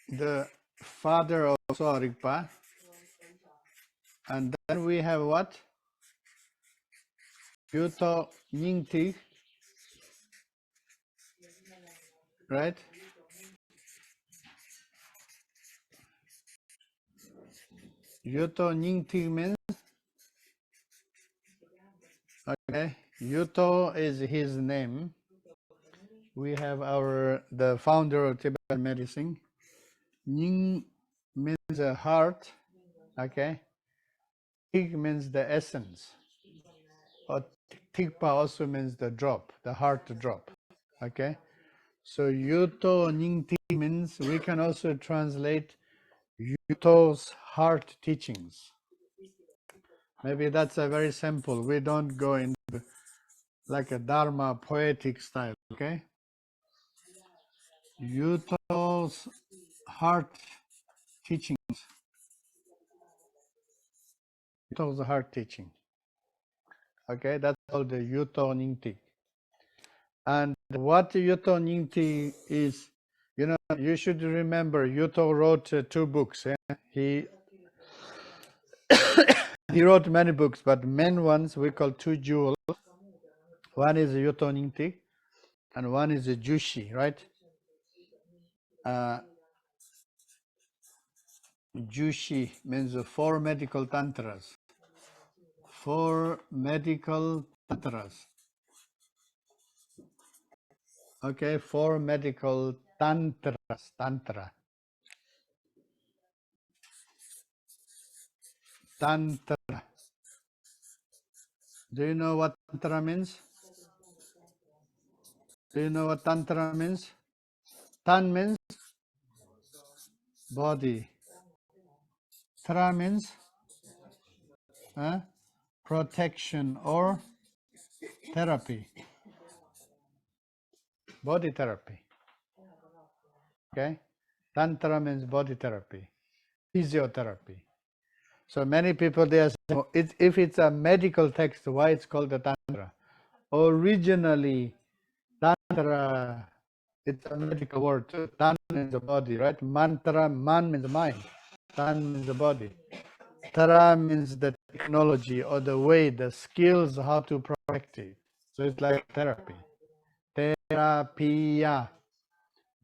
the father of Sorikpa. And then we have what? Yuto Nyingti, right? Yuto Nyingti means, okay, Yuto is his name. We have the founder of Tibetan medicine. Nying means a heart, okay? Tig means the essence. Or Tigpa also means the drop, the heart drop, okay? So Yuto Nyingti means, we can also translate Yuto's heart teachings. Maybe that's a very simple. We don't go into like a Dharma poetic style, okay? Yuto's heart teachings. Yuto's heart teaching. Okay, that's called the Yuto Nyingti. And what Yuto Nyingti is, you should remember, Yuto wrote 2 books. He wrote many books, but main ones we call 2 jewels. One is Yuto Nyingti, and one is a Jushi, right? Jushi means 4 medical tantras. 4 medical tantras. Okay, 4 medical tantras. Tantra. Do you know what tantra means? Do you know what tantra means? Tan means body. Tra means protection or therapy. Body therapy. Okay? Tantra means body therapy. Physiotherapy. So many people, they are saying, if it's a medical text, why it's called the Tantra? Originally, Tantra It's a medical word too. Tan means the body, right? Mantra, man means the mind. Tan means the body. Tara means the technology or the way, the skills how to practice. So it's like therapy. Therapia.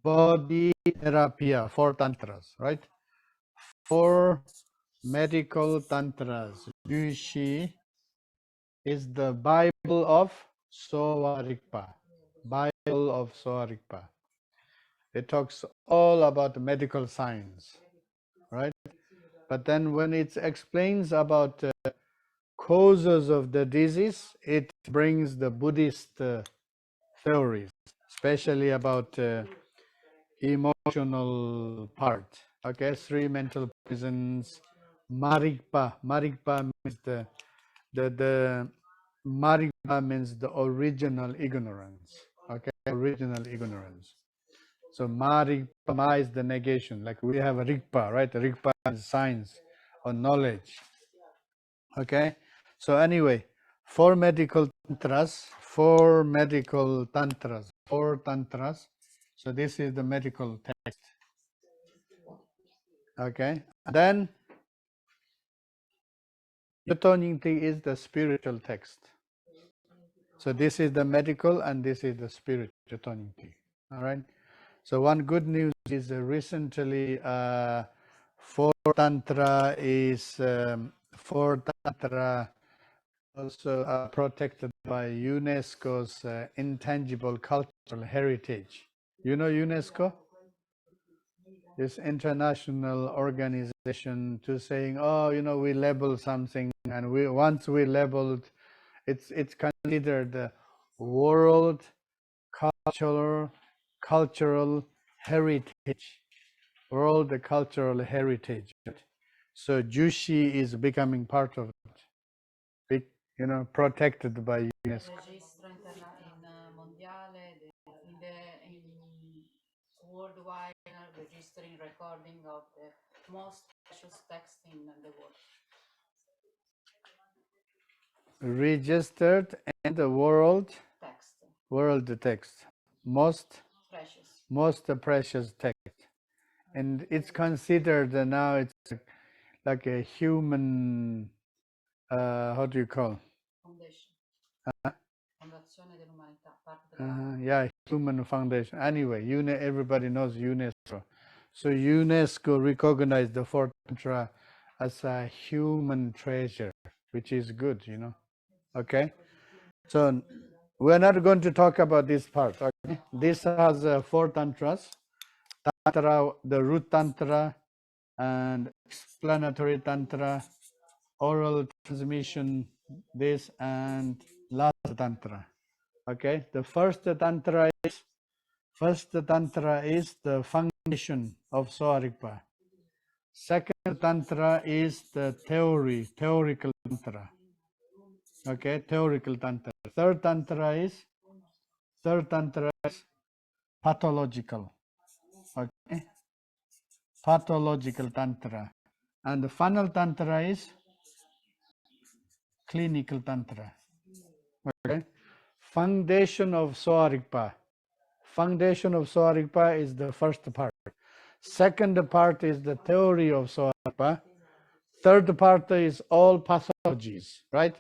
Body therapia. 4 tantras, right? 4 medical tantras. Yushi is the Bible of Soarikpa. Bible of Soarikpa. It talks all about medical science, right? But then when it explains about causes of the disease, it brings the Buddhist theories, especially about emotional part. Okay, 3 mental prisons. Marikpa. Marikpa means the Marikpa means the original ignorance. Okay, original ignorance. So Marikpa Ma is the negation. Like we have a Rigpa, right? Rigpa is science or knowledge. Okay. So anyway, 4 medical tantras, 4 medical tantras, 4 tantras. So this is the medical text. Okay. Then Youthok is the spiritual text. So this is the medical and this is the spiritual Youthok. All right. So one good news is recently 4 tantra is 4 tantra also protected by UNESCO's intangible cultural heritage. You know UNESCO? This international organization to saying, oh, you know, we label something, and once we labeled, it's considered the world cultural heritage. World cultural heritage. So Jushi is becoming part of it, you know, protected by UNESCO. Registro mondiale in worldwide registering recording of the most precious text in the world. Registered in the world text, most precious text, and it's considered now it's like a human how do you call Fondazione dell'umanità, parte della yeah, human foundation. Anyway, everybody knows UNESCO. So UNESCO recognized the 4 tantra as a human treasure, which is good, you know. Okay, so we're not going to talk about this part. Okay, this has 4 tantras: tantra, the root tantra, and explanatory tantra, oral transmission, this, and last tantra. Okay, the first tantra is the foundation of Soarikpa. Second tantra is the theoretical tantra. Okay, theoretical tantra. Third tantra is pathological. Okay, pathological tantra. And the final tantra is clinical tantra. Okay, foundation of Soarikpa. Foundation of Soarikpa is the first part. Second part is the theory of Soarikpa. Third part is all pathologies, right?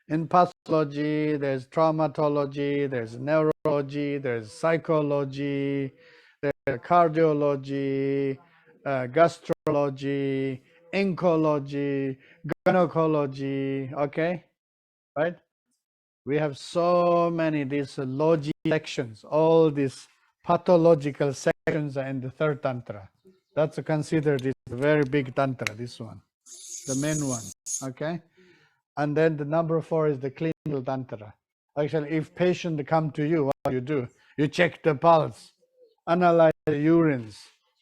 In pathology, there's traumatology, there's neurology, there's psychology, there's cardiology, gastrology, oncology, gynecology, okay? Right? We have so many these logi sections, all these pathological sections are in the 3rd tantra. That's considered this very big tantra, this one, the main one, okay? And then the number 4 is the clinical tantra. Actually, if patient come to you, what do? You check the pulse, analyze the urines,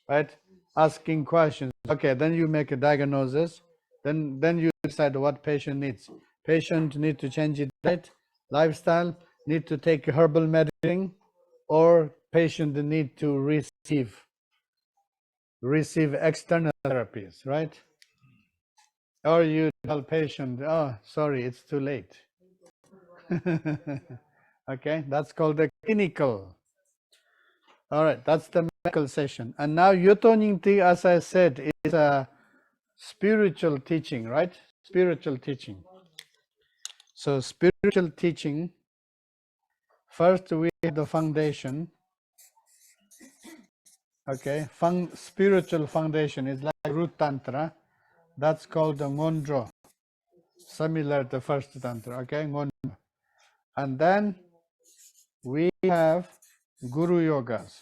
right? Asking questions. Okay, then you make a diagnosis. Then you decide what patient needs. Patient need to change his diet, lifestyle, need to take herbal medicine, or patient need to receive external therapies, right? Or you tell patient, oh, sorry, it's too late. Okay, that's called the clinical. All right, that's the medical session. And now Yutoningti, as I said, is a spiritual teaching, right? Spiritual teaching. So spiritual teaching, first we have the foundation. Okay, spiritual foundation is like root tantra. That's called the ngondro, similar to the first tantra. Okay, ngondro. And then we have guru yogas.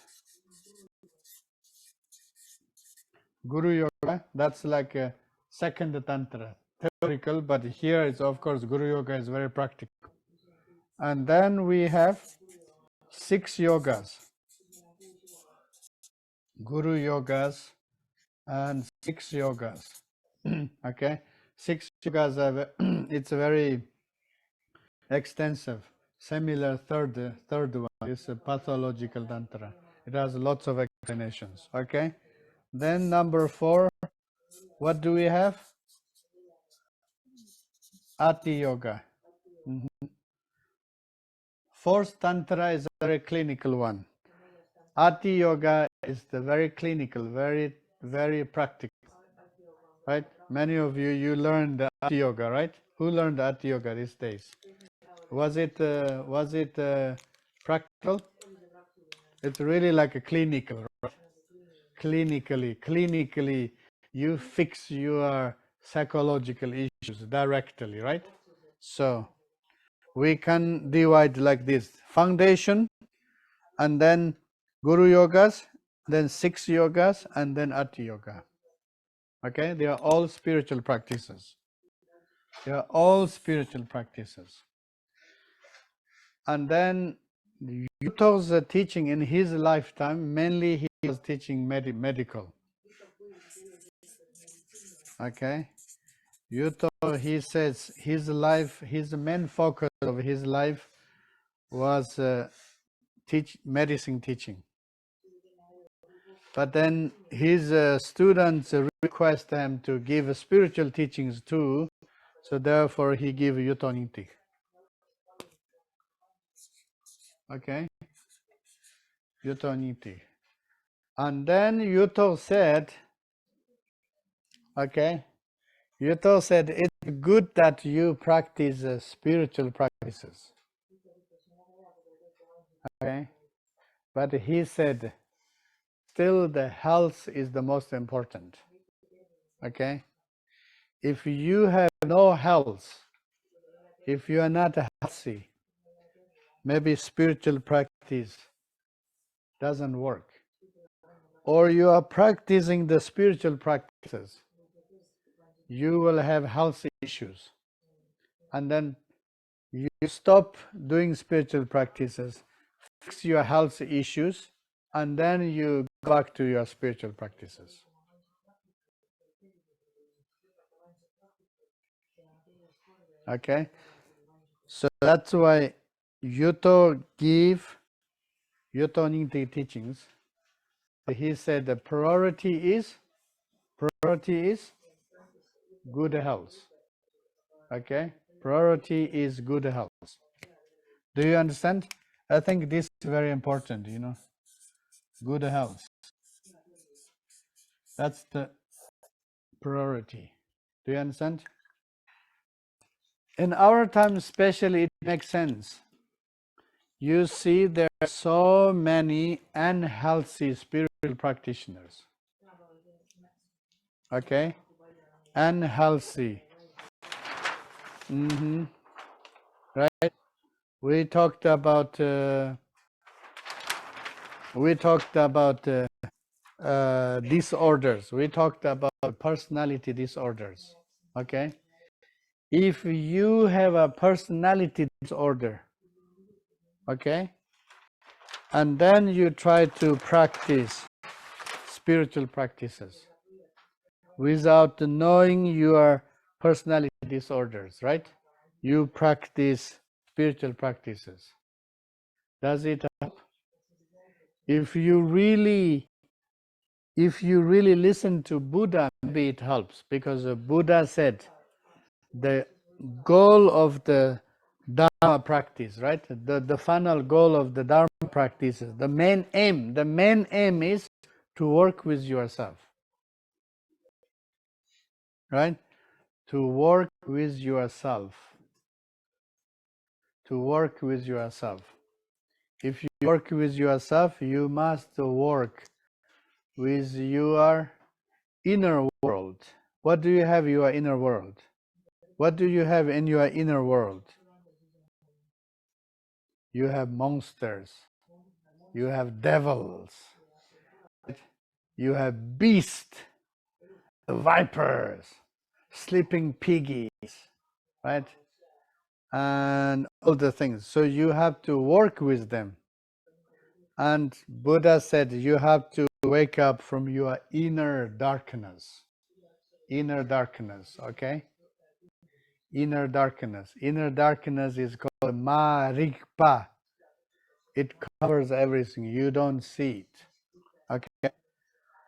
Guru yoga, that's like a second tantra, theoretical, but here it's of course guru yoga is very practical. And then we have 6 yogas, guru yogas and 6 yogas. Okay, 6 yogas are it's very extensive. Similar third one is a pathological tantra. It has lots of explanations. Okay, then number 4, what do we have? Ati yoga. Fourth tantra is a very clinical one. Ati yoga is the very clinical, very practical. Right? Many of you learned Ati yoga, right? Who learned Ati yoga these days? Was it practical? It's really like a clinical, right? Clinically, you fix your psychological issues directly, right? So we can divide like this: foundation, and then guru yogas, then 6 yogas, and then Ati yoga. Okay, they are all spiritual practices. They are all spiritual practices. And then Yuthok's teaching in his lifetime, mainly he was teaching medical. Okay, Youthok, he says his main focus of his life was medicine teaching. But then his students request him to give spiritual teachings too, so therefore he gave Yutoniti. Okay, Yutoniti. And then Yuthok said, okay, Yuthok said it's good that you practice spiritual practices. Okay, but he said, still the health is the most important. Okay, if you have no health, if you are not healthy, maybe spiritual practice doesn't work. Or you are practicing the spiritual practices, you will have health issues. And then you stop doing spiritual practices, fix your health issues, and then you go back to your spiritual practices. Okay? So that's why Yuthok gave Yutoningti teachings. He said the priority is good health. Okay? Priority is good health. Do you understand? I think this is very important, you know. Good health. That's the priority. Do you understand? In our time especially, it makes sense. You see, there are so many unhealthy spiritual practitioners. Okay? Unhealthy. Right? We talked about disorders. We talked about personality disorders. Okay? If you have a personality disorder, okay, and then you try to practice spiritual practices without knowing your personality disorders, right? You practice spiritual practices. Does it help? If you really listen to Buddha, maybe it helps, because Buddha said the goal of the Dharma practice, right? The final goal of the Dharma practice is the main aim is to work with yourself, right? To work with yourself. To work with yourself. If you work with yourself, you must work with your inner world. What do you have in your inner world? What do you have in your inner world? You have monsters. You have devils. You have beasts, vipers, sleeping piggies, right? And all the things. So you have to work with them. And Buddha said you have to wake up from your inner darkness. Inner darkness, okay? Inner darkness. Inner darkness is called Marikpa. It covers everything. You don't see it. Okay?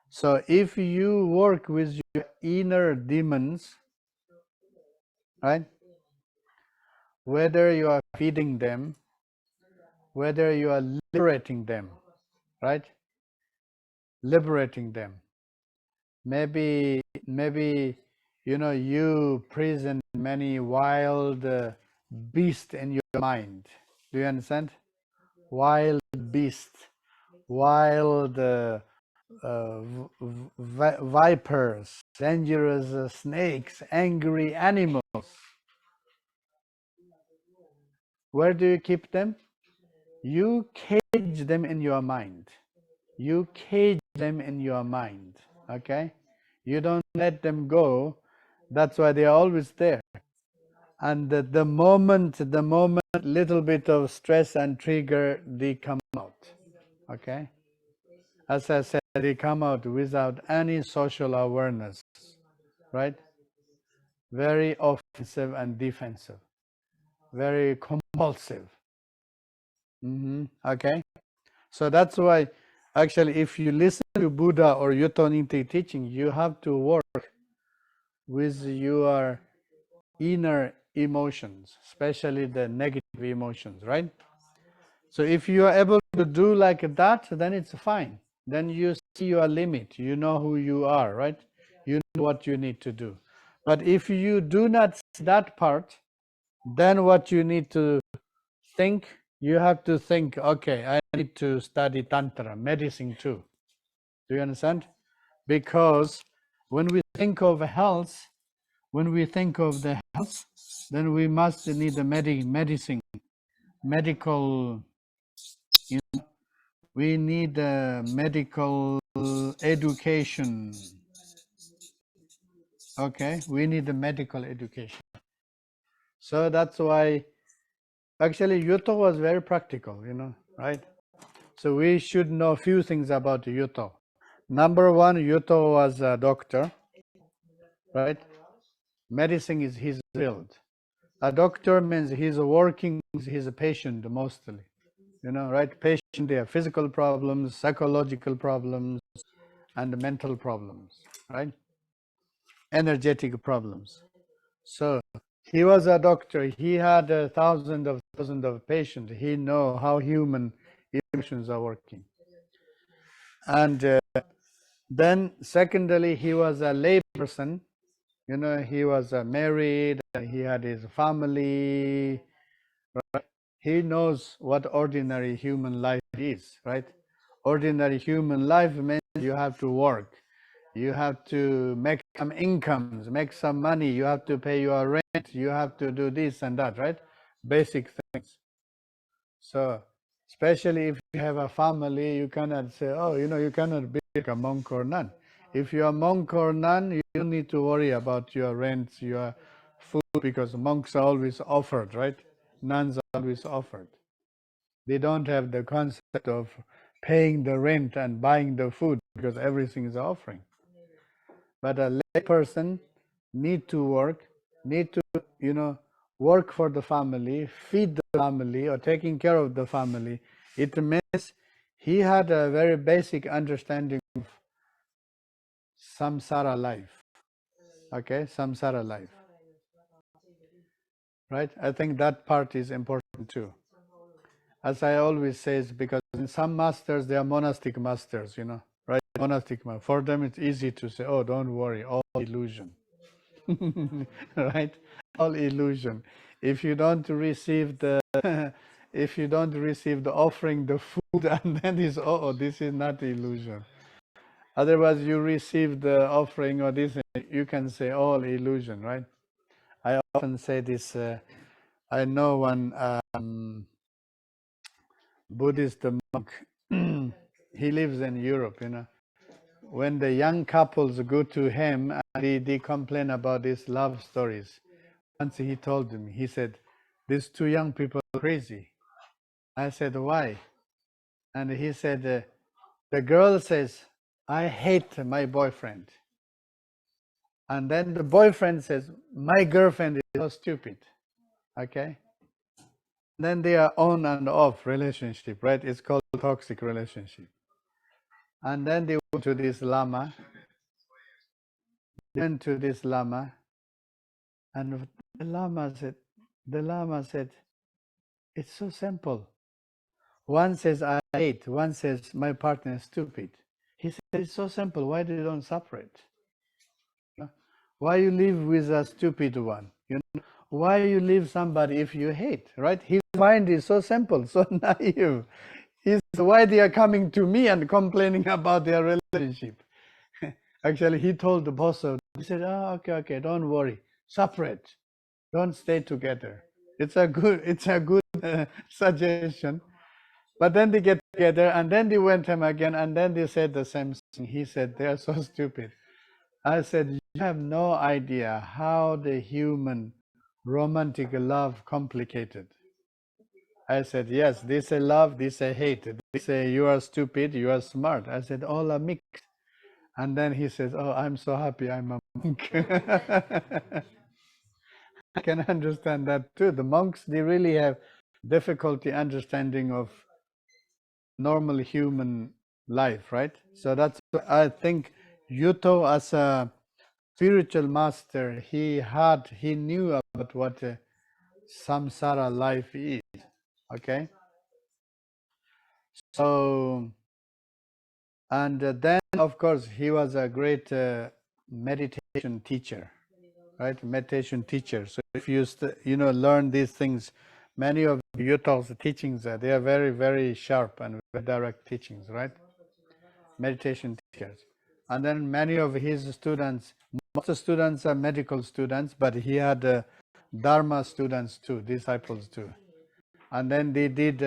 So if you work with your inner demons, right? Whether you are feeding them, whether you are liberating them, right? Liberating them. Maybe you present many wild beasts in your mind. Do you understand? Wild beasts, wild vipers, dangerous snakes, angry animals. Where do you keep them? You cage them in your mind. You cage them in your mind, okay? You don't let them go. That's why they are always there. And the moment little bit of stress and trigger, they come out, okay? As I said, they come out without any social awareness, right? Very offensive and defensive, very compulsive. Okay? So that's why, actually, if you listen to Buddha or Youthok teaching, you have to work with your inner emotions, especially the negative emotions, right? So if you are able to do like that, then it's fine. Then you see your limit. You know who you are, right? You know what you need to do. But if you do not see that part, then what you need to think, you have to think, okay, I need to study Tantra, medicine too. Do you understand? Because when we think of health, when we think of the health, then we must need the medicine, medical, we need medical education. Okay, we need the medical education. So that's why, actually, Youthok was very practical, right? So we should know a few things about Youthok. Number one, Youthok was a doctor, right? Medicine is his field. A doctor means he's working with his patient mostly, right? Patient, they have physical problems, psychological problems, and mental problems, right? Energetic problems. So he was a doctor. He had thousands of patients. He know how human emotions are working. And then secondly, he was a lay person. He was married. He had his family. Right? He knows what ordinary human life is, right? Ordinary human life means you have to work. You have to make some incomes, make some money. You have to pay your rent. You have to do this and that, right? Basic things. So, especially if you have a family, you cannot say, oh, you cannot be like a monk or nun. If you're a monk or nun, you don't need to worry about your rent, your food, because monks are always offered, right? Nuns are always offered. They don't have the concept of paying the rent and buying the food because everything is offering. But a lay person need to work, need to, work for the family, feed the family, or taking care of the family. It means he had a very basic understanding of samsara life. Okay, samsara life. right? I think that part is important too. As I always say, because in some masters, they are monastic masters, right? Monastic master. For them, it's easy to say, oh, don't worry, all illusion, right? All illusion. If you don't receive the, if you don't receive the offering, the food, and then it's, oh, this is not illusion. Otherwise, you receive the offering or this, you can say all illusion, right? I often say this. I know one Buddhist monk. He lives in Europe. When the young couples go to him and they complain about these love stories, once he told me, he said, "These two young people are crazy." I said, "Why?" And he said, "The girl says, I hate my boyfriend." And then the boyfriend says, "My girlfriend is so stupid." Okay? Then they are on and off relationship, right? It's called toxic relationship. And then they went to this lama. And the lama said, "It's so simple. One says I hate, one says my partner is stupid." He said, "It's so simple. Why do you don't separate? Why you live with a stupid one? Why you leave somebody if you hate, right?" His mind is so simple, so naive. Why they are coming to me and complaining about their relationship? Actually, he told the boss, he said, "Oh, okay, don't worry, separate, don't stay together." It's a good suggestion. But then they get together, and then they went home again, and then they said the same thing. He said, "They are so stupid." I said, "You have no idea how the human romantic love complicated." I said, "Yes, they say love, they say hate. They say you are stupid, you are smart." I said, "All are mixed." And then he says, "Oh, I'm so happy I'm a monk." I can understand that too. The monks, they really have difficulty understanding of normal human life, right? So that's, I think, Yuto as a spiritual master, he knew about what samsara life is. Okay, so and then of course he was a great meditation teacher, right? Meditation teacher. So if you learn these things, many of Yuthok's teachings they are very, very sharp and very direct teachings, right? Meditation teachers. And then many of his students, most students are medical students, but he had Dharma students too, disciples too. And then they did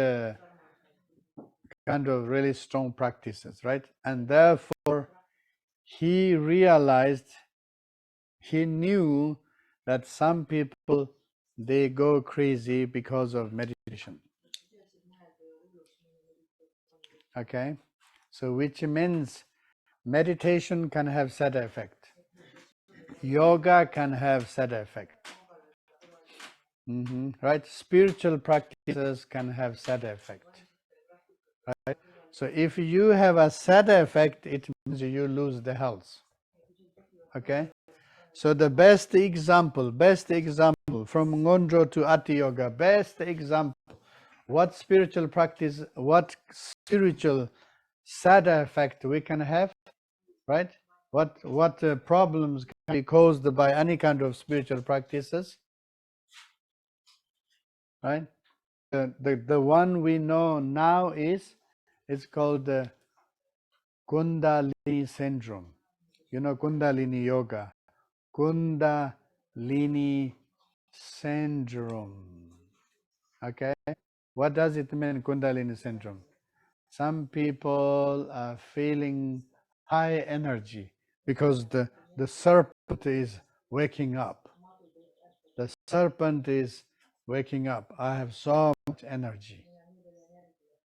kind of really strong practices, right? And therefore, he realized, he knew that some people, they go crazy because of meditation. Okay? So which means meditation can have side effect. Yoga can have side effect. Right? Spiritual practices can have side effect. Right? So if you have a side effect, it means you lose the health. Okay? So the best example from Ngondro to Ati Yoga, best example, what spiritual practice, what spiritual side effect we can have, right? What problems can be caused by any kind of spiritual practices, right? The one we know now it's called the Kundalini syndrome. You know Kundalini yoga. Kundalini syndrome. Okay? What does it mean, Kundalini syndrome? Some people are feeling high energy because the serpent is waking up. The serpent is waking up. I have so much energy.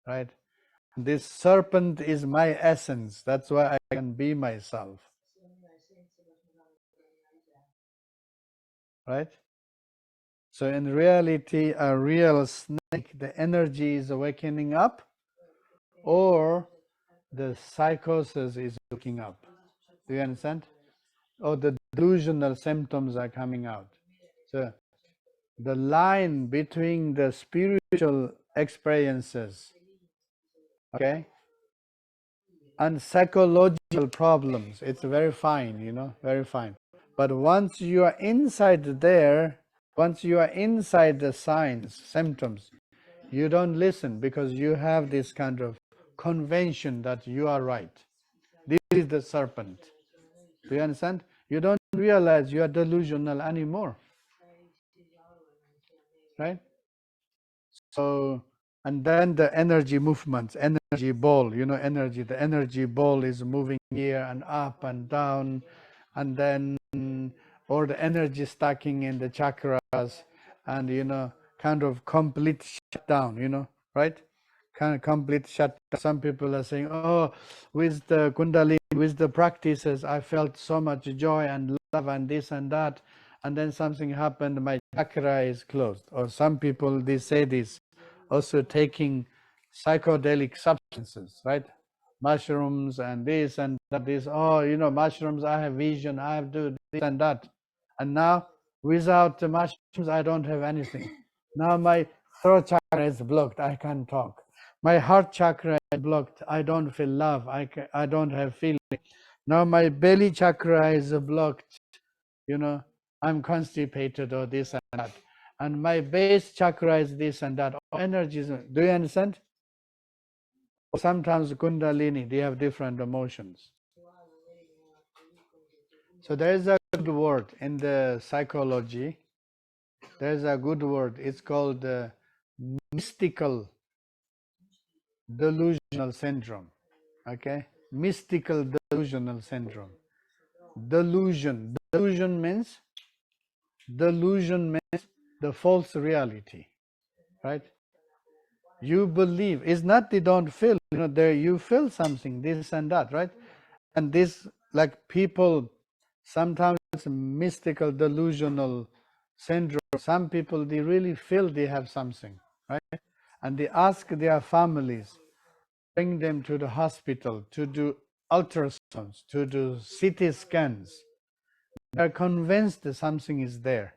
Right? This serpent is my essence. That's why I can be myself. Right? So in reality, a real snake, the energy is awakening up, or the psychosis is waking up. Do you understand? Or the delusional symptoms are coming out. So the line between the spiritual experiences, okay, and psychological problems, it's very fine, you know, very fine. But once you are inside there, once you are inside the signs, symptoms, you don't listen because you have this kind of convention that you are right. This is the serpent. Do you understand? You don't realize you are delusional anymore. Right? So, and then the energy movements, energy ball, you know, energy, the energy ball is moving here and up and down, and then, or the energy stacking in the chakras, and, you know, kind of complete shutdown, you know, right? Kind of complete shutdown. Some people are saying, oh, with the Kundalini, with the practices, I felt so much joy and love and this and that. And then something happened, my chakra is closed. Or some people, they say this, also taking psychedelic substances, right? Mushrooms and this and that, this, oh, you know, mushrooms, I have vision, I have do this and that. And now, without the mushrooms, I don't have anything. Now my throat chakra is blocked, I can't talk. My heart chakra is blocked, I don't feel love, I don't have feeling. Now my belly chakra is blocked, you know, I'm constipated or this and that. And my base chakra is this and that. Energies, do you understand? Sometimes Kundalini, they have different emotions. So there is a good word in the psychology. There is a good word. It's called mystical delusional syndrome. Okay? Mystical delusional syndrome. Delusion. Delusion means the false reality. Right? You believe. It's not they don't feel, you know, there you feel something, this and that, right? And this, like people, sometimes it's mystical delusional syndrome. Some people, they really feel they have something, right? And they ask their families, bring them to the hospital to do ultrasounds, to do CT scans. They're convinced that something is there.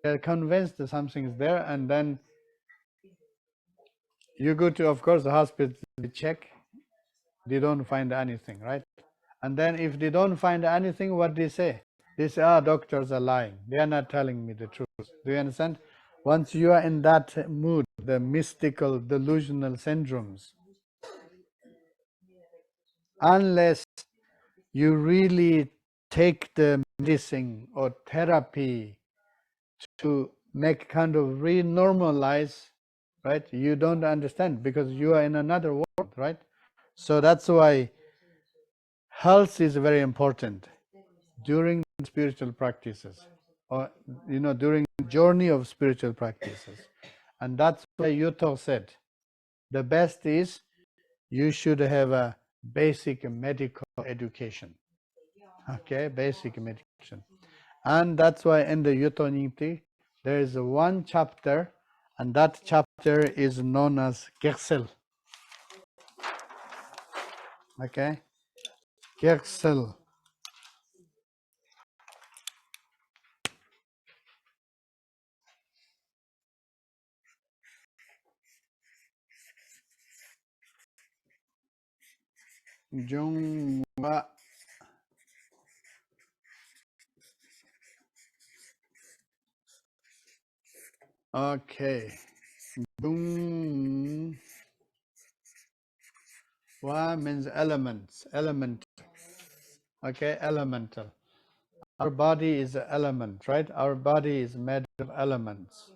They're convinced that something is there, and then you go to, of course, the hospital, they check, they don't find anything, right? And then if they don't find anything, what they say? They say, ah, doctors are lying. They are not telling me the truth. Do you understand? Once you are in that mood, the mystical, delusional syndromes, unless you really take the medicine or therapy to make kind of re-normalize, right? You don't understand because you are in another world, right? So that's why health is very important during spiritual practices, or, you know, during the journey of spiritual practices. And that's why Youthok said, the best is you should have a basic medical education. Okay, basic medication. And that's why in the Youthok there is one chapter, and that chapter is known as Kersel. Okay, Kersel. Jungwa. Okay. Jung. Wa means elements, element. Okay, elemental. Our body is an element, right? Our body is made of elements.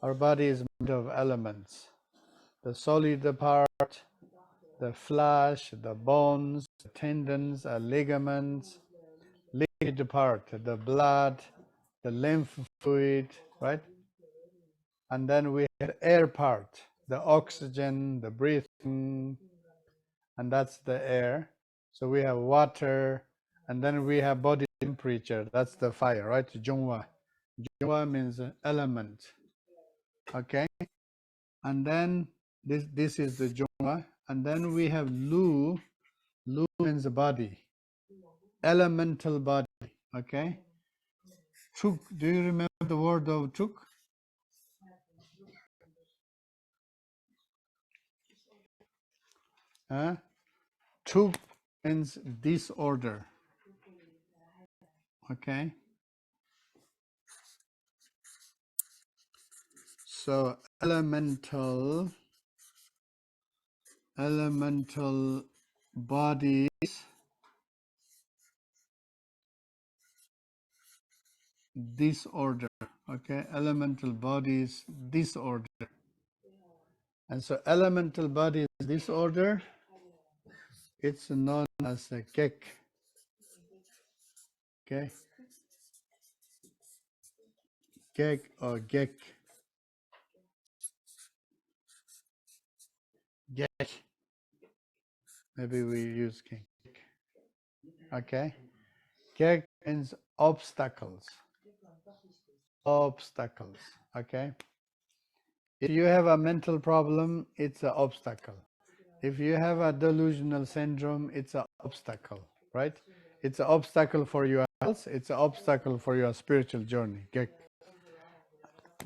Our body is made of elements. The solid part, the flesh, the bones, the tendons, ligaments, liquid part, the blood, the lymph fluid, right? And then we have air part, the oxygen, the breathing, and that's the air. So we have water, and then we have body temperature, that's the fire, right? Jungwa. Jungwa means element. Okay? And then this is the Jungwa. And then we have Lu. Lu means body. Elemental body. Okay? Tuk. Do you remember the word of tuk? Huh? Tuk means disorder. Okay. So elemental bodies disorder. Okay, elemental bodies disorder. And so elemental bodies disorder, it's known as a kek. Okay, kek or gek. Gek. Maybe we use kek. Okay, kek means obstacles. Obstacles. Okay. If you have a mental problem, it's an obstacle. If you have a delusional syndrome, it's an obstacle, right? It's an obstacle for your health. It's an obstacle for your spiritual journey. Gek.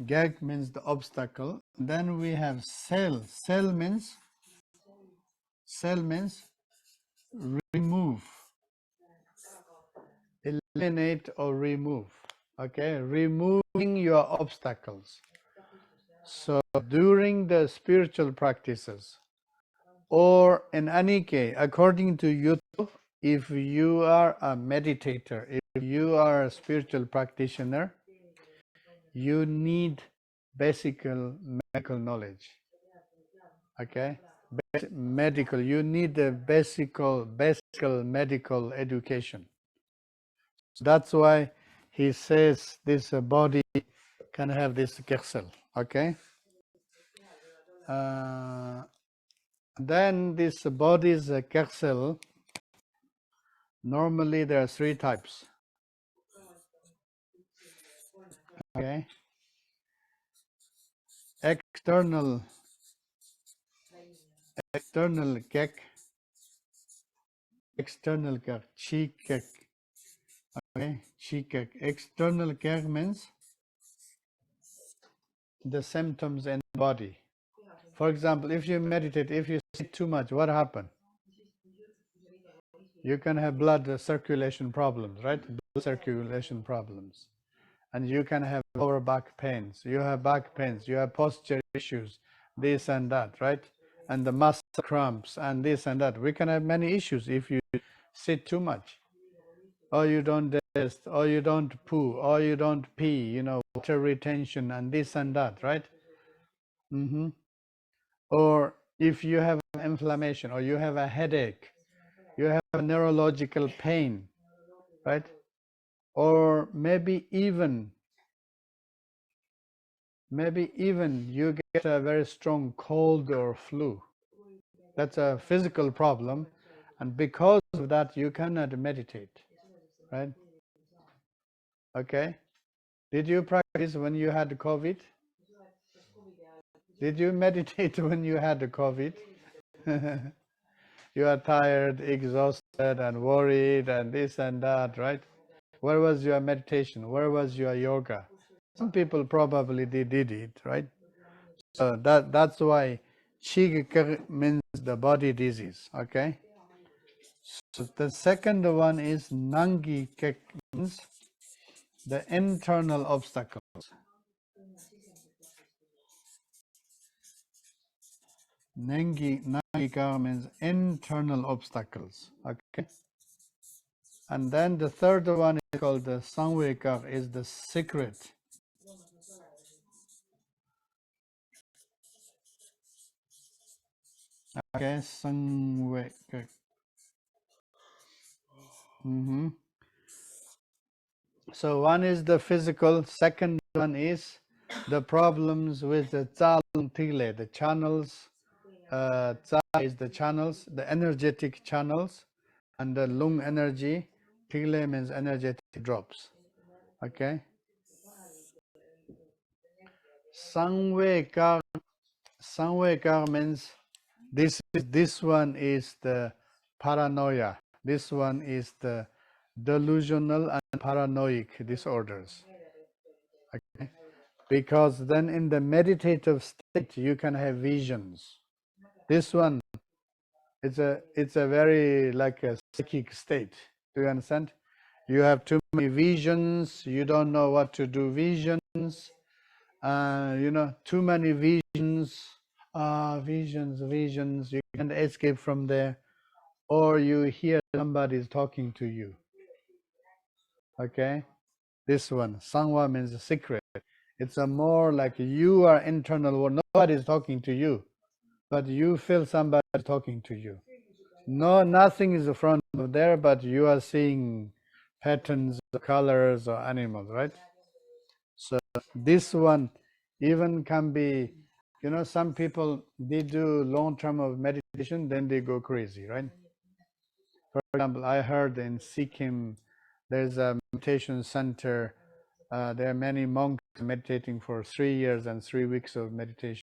Gek means the obstacle. Then we have sel. Sel means remove, eliminate or remove. Okay, removing your obstacles. So during the spiritual practices, or in any case, according to Youthok, if you are a meditator, if you are a spiritual practitioner, you need basic medical knowledge. Okay, medical. You need the basic medical education. That's why he says this body can have this kersel. Okay. Then this body's kersel. Normally there are 3 types. Okay. External kek, chi kek. Okay, chi kek. External kek means the symptoms in the body. For example, if you meditate, if you sit too much, what happens? You can have blood circulation problems, right? Blood circulation problems. And you can have lower back pains. You have back pains. You have posture issues, this and that, right? And the muscle cramps and this and that. We can have many issues if you sit too much, or you don't digest, or you don't poo, or you don't pee, water retention and this and that, right? Or if you have inflammation, or you have a headache, you have a neurological pain, right? Or maybe even you get a very strong cold or flu. That's a physical problem, and because of that you cannot meditate, right? Okay. Did you practice when you had COVID? Did you meditate when you had the COVID? You are tired, exhausted, and worried, and this and that, right? Where was your meditation? Where was your yoga? Some people probably did it, right? So that's why Qi means the body disease, okay? So the second one is Nangi Kek, means the internal obstacles. Nangi Kek means internal obstacles, okay? And then the third one is called the Sangwe Kek, is the secret. Okay, Sangwe Kek. So one is the physical, second one is the problems with the Zalung Tile, the channels. Za is the channels, the energetic channels, and the lung energy. Tile means energetic drops. Okay. Sangwe Kar means this one is the paranoia. This one is the delusional and paranoid disorders. Okay? Because then in the meditative state you can have visions. This one, it's a very like a psychic state. Do you understand? You have too many visions, you don't know what to do visions, too many visions, visions, you can't escape from there, or you hear somebody is talking to you. Okay? This one, Sangwa means secret. It's a more like you are internal world. Nobody is talking to you, but you feel somebody talking to you. No, nothing is in front of there, but you are seeing patterns, colors, or animals, right? So this one even can be, some people, they do long term of meditation, then they go crazy, right? For example, I heard in Sikkim, there's a meditation center. There are many monks meditating for 3 years and 3 weeks of meditation.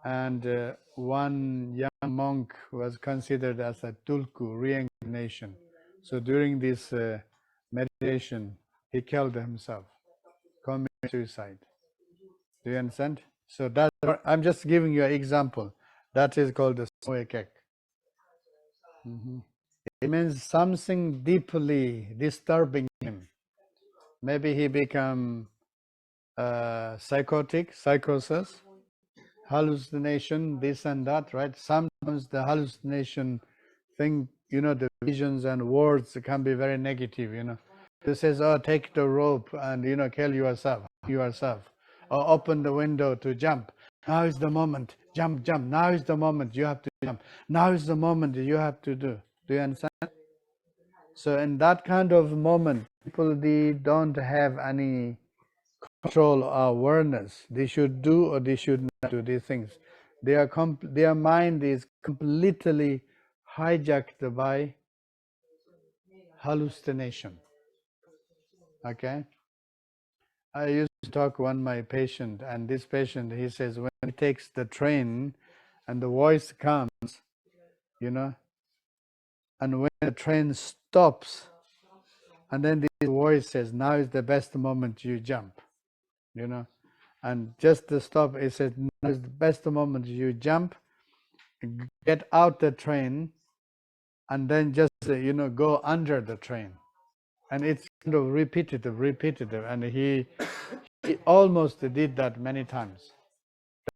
And one young monk was considered as a tulku, reincarnation. So during this meditation, he killed himself, committed suicide. Do you understand? So that I'm just giving you an example. That is called the Soekek. It means something deeply disturbing him. Maybe he become psychotic, psychosis, hallucination, this and that, right? Sometimes the hallucination thing, the visions and words can be very negative, He says, oh, take the rope and, kill yourself, or open the window to jump. Now is the moment, jump, jump. Now is the moment you have to jump. Now is the moment you have to do. Do you understand? So in that kind of moment, people, they don't have any control or awareness. They should do or they should not do these things. Their mind is completely hijacked by hallucination. Okay? I used to talk one my patient, and this patient, he says when he takes the train and the voice comes, and when the train stops, and then this voice says, now is the best moment you jump, and just to stop, it says, now is the best moment you jump, get out the train, and then just, go under the train. And it's kind of repetitive, and he almost did that many times.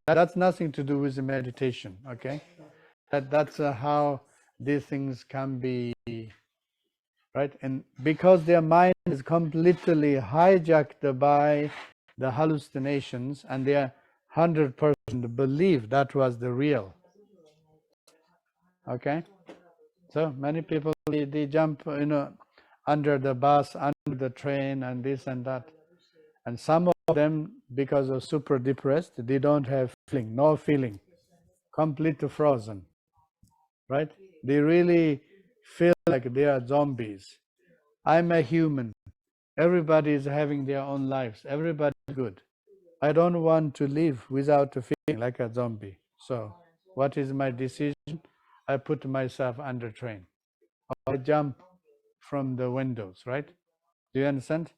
That's nothing to do with the meditation, okay? That's how these things can be, right? And because their mind is completely hijacked by the hallucinations, and they are 100% believe that was the real, okay? So many people, they jump, under the bus, under the train, and this and that. And some of them, because of super depressed, they don't have feeling, no feeling, completely frozen, right? They really feel like they are zombies. I'm a human. Everybody is having their own lives. Everybody's good. I don't want to live without a feeling like a zombie. So what is my decision? I put myself under train. I jump from the windows, right? Do you understand?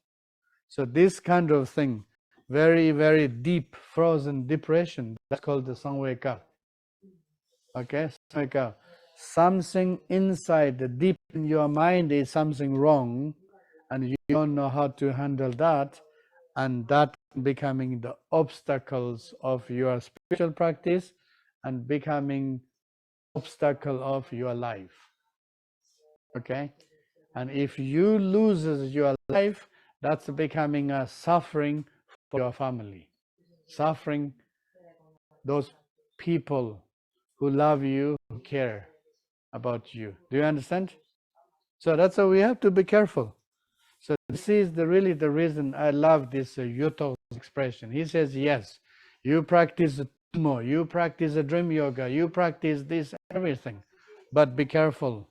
So this kind of thing, very, very deep frozen depression, that's called the Samveka. Okay, Samveka. Something inside, deep in your mind is something wrong, and you don't know how to handle that, and that becoming the obstacles of your spiritual practice and becoming obstacle of your life. Okay, and if you loses your life, that's becoming a suffering for your family, suffering those people who love you, who care about you. Do you understand? So that's why we have to be careful. So this is really the reason I love this Youthok expression. He says, yes, you practice Tumo, you practice dream yoga, you practice this, everything, but be careful.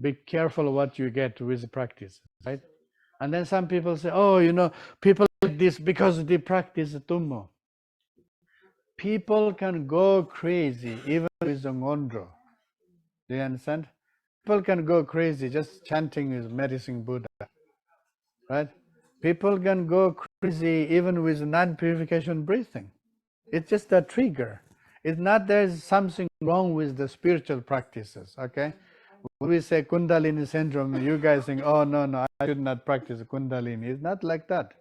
Be careful what you get with practice, right? And then some people say, oh, people like this because they practice Tummo. People can go crazy even with the Ngondro. Do you understand? People can go crazy just chanting is medicine Buddha, right? People can go crazy even with non-purification breathing. It's just a trigger. It's not there's something wrong with the spiritual practices, okay? When we say Kundalini syndrome, you guys think, oh, no, I should not practice Kundalini. It's not like that.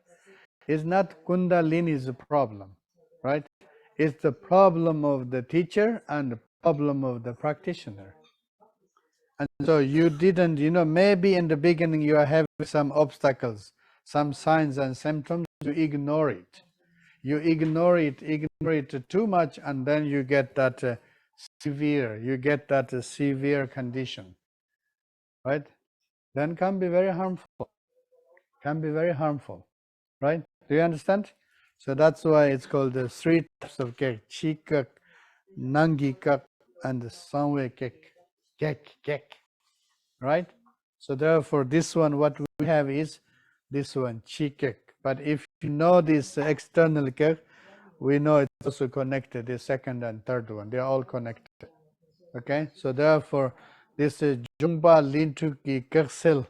It's not Kundalini's problem, right? It's the problem of the teacher and the problem of the practitioner. And so you didn't, maybe in the beginning you are having some obstacles, some signs and symptoms, you ignore it. You ignore it too much, and then you get that severe condition, right? Then can be very harmful, right? Do you understand? So that's why it's called the 3 types of kek: chikak, nangikak, and sanwe kek, right? So therefore, this one, what we have is this one, chikek. But if you know this external kek, we know it's also connected, the second and third one, they're all connected. Okay, so therefore, this Jungpa Lintuki Kersel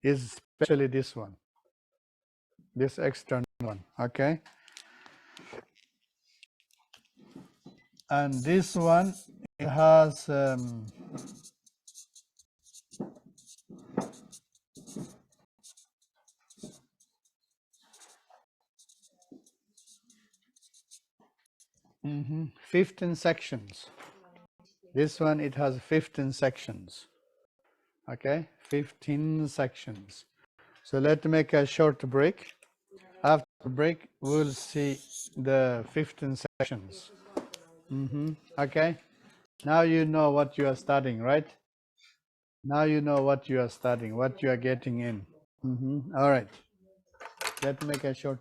is especially this one, this external one. Okay, and this one, it has mm-hmm, 15 sections. This one, it has 15 sections. Okay, 15 sections. So let's make a short break. After the break, we'll see the 15 sections. Okay, now you know what you are studying, right? Now you know what you are studying, what you are getting in. All right, let's make a short.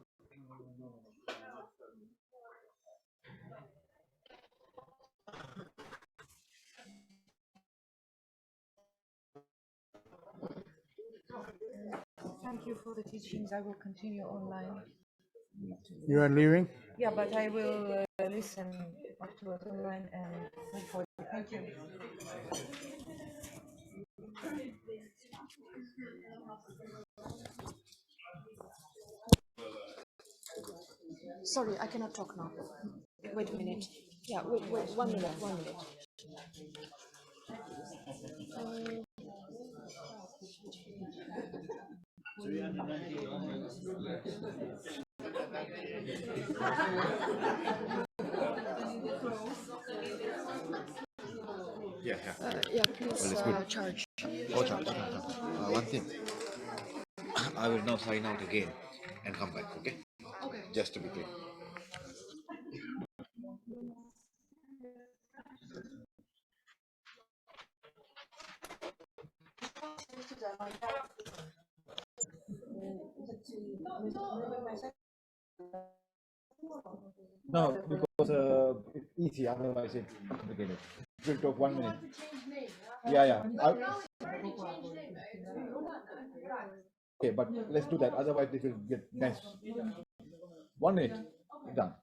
Thank you for the teachings. I will continue online. You are leaving? Yeah, but I will listen afterwards online and record. Thank you. Sorry, I cannot talk now. Wait a minute. Yeah, wait, 1 minute, 1 minute. Yeah. Yeah, please charge. Oh, charge. One thing. I will now sign out again and come back, okay? Okay. Just to be clear. No, because it's easy, otherwise it's complicated. It will take 1 minute. Yeah. Okay, but let's do that, otherwise it will get nice. 1 minute, done.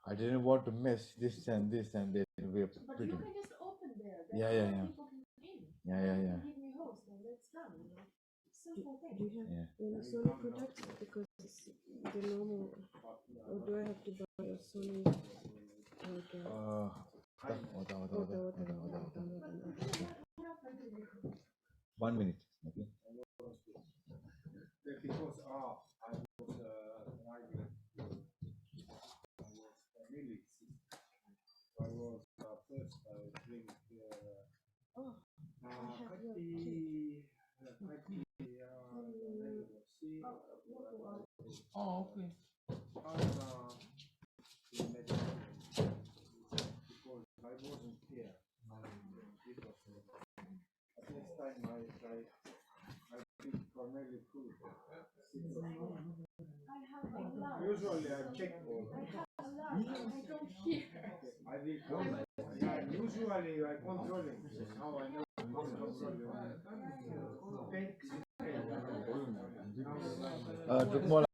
I didn't want to mess this and this and that. We're pretty. You can just open there. Yeah. Yeah. Give me host and it's done. Simple thing. Do you have any Sony products? Because it's the normal, or do I have to buy a Sony? 1 minute. Okay. Because I was really sick. I was first drink Oh, okay. Because I wasn't here. This time I drink primarily food. Usually I check all. I don't hear. I will usually I controlling. This is how I know I'm controlling. Good morning.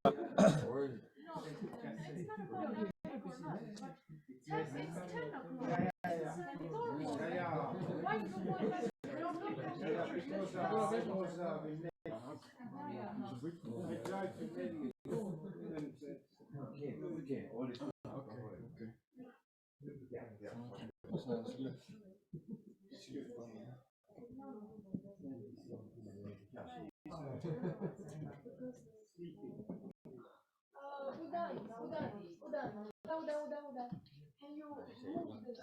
Udan. Can you move this?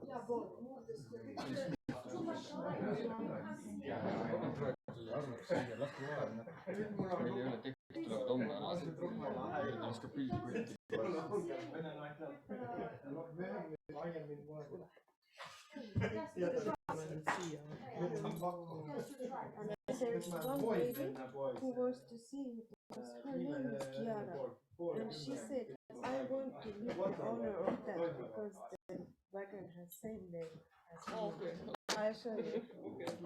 Yeah, board. Move this. Too much light. There's one lady who wants to see it because her name is Kiara, and she said, I want to live the honor of that because the wagon has same name as me. Okay. I show you. I won't get it.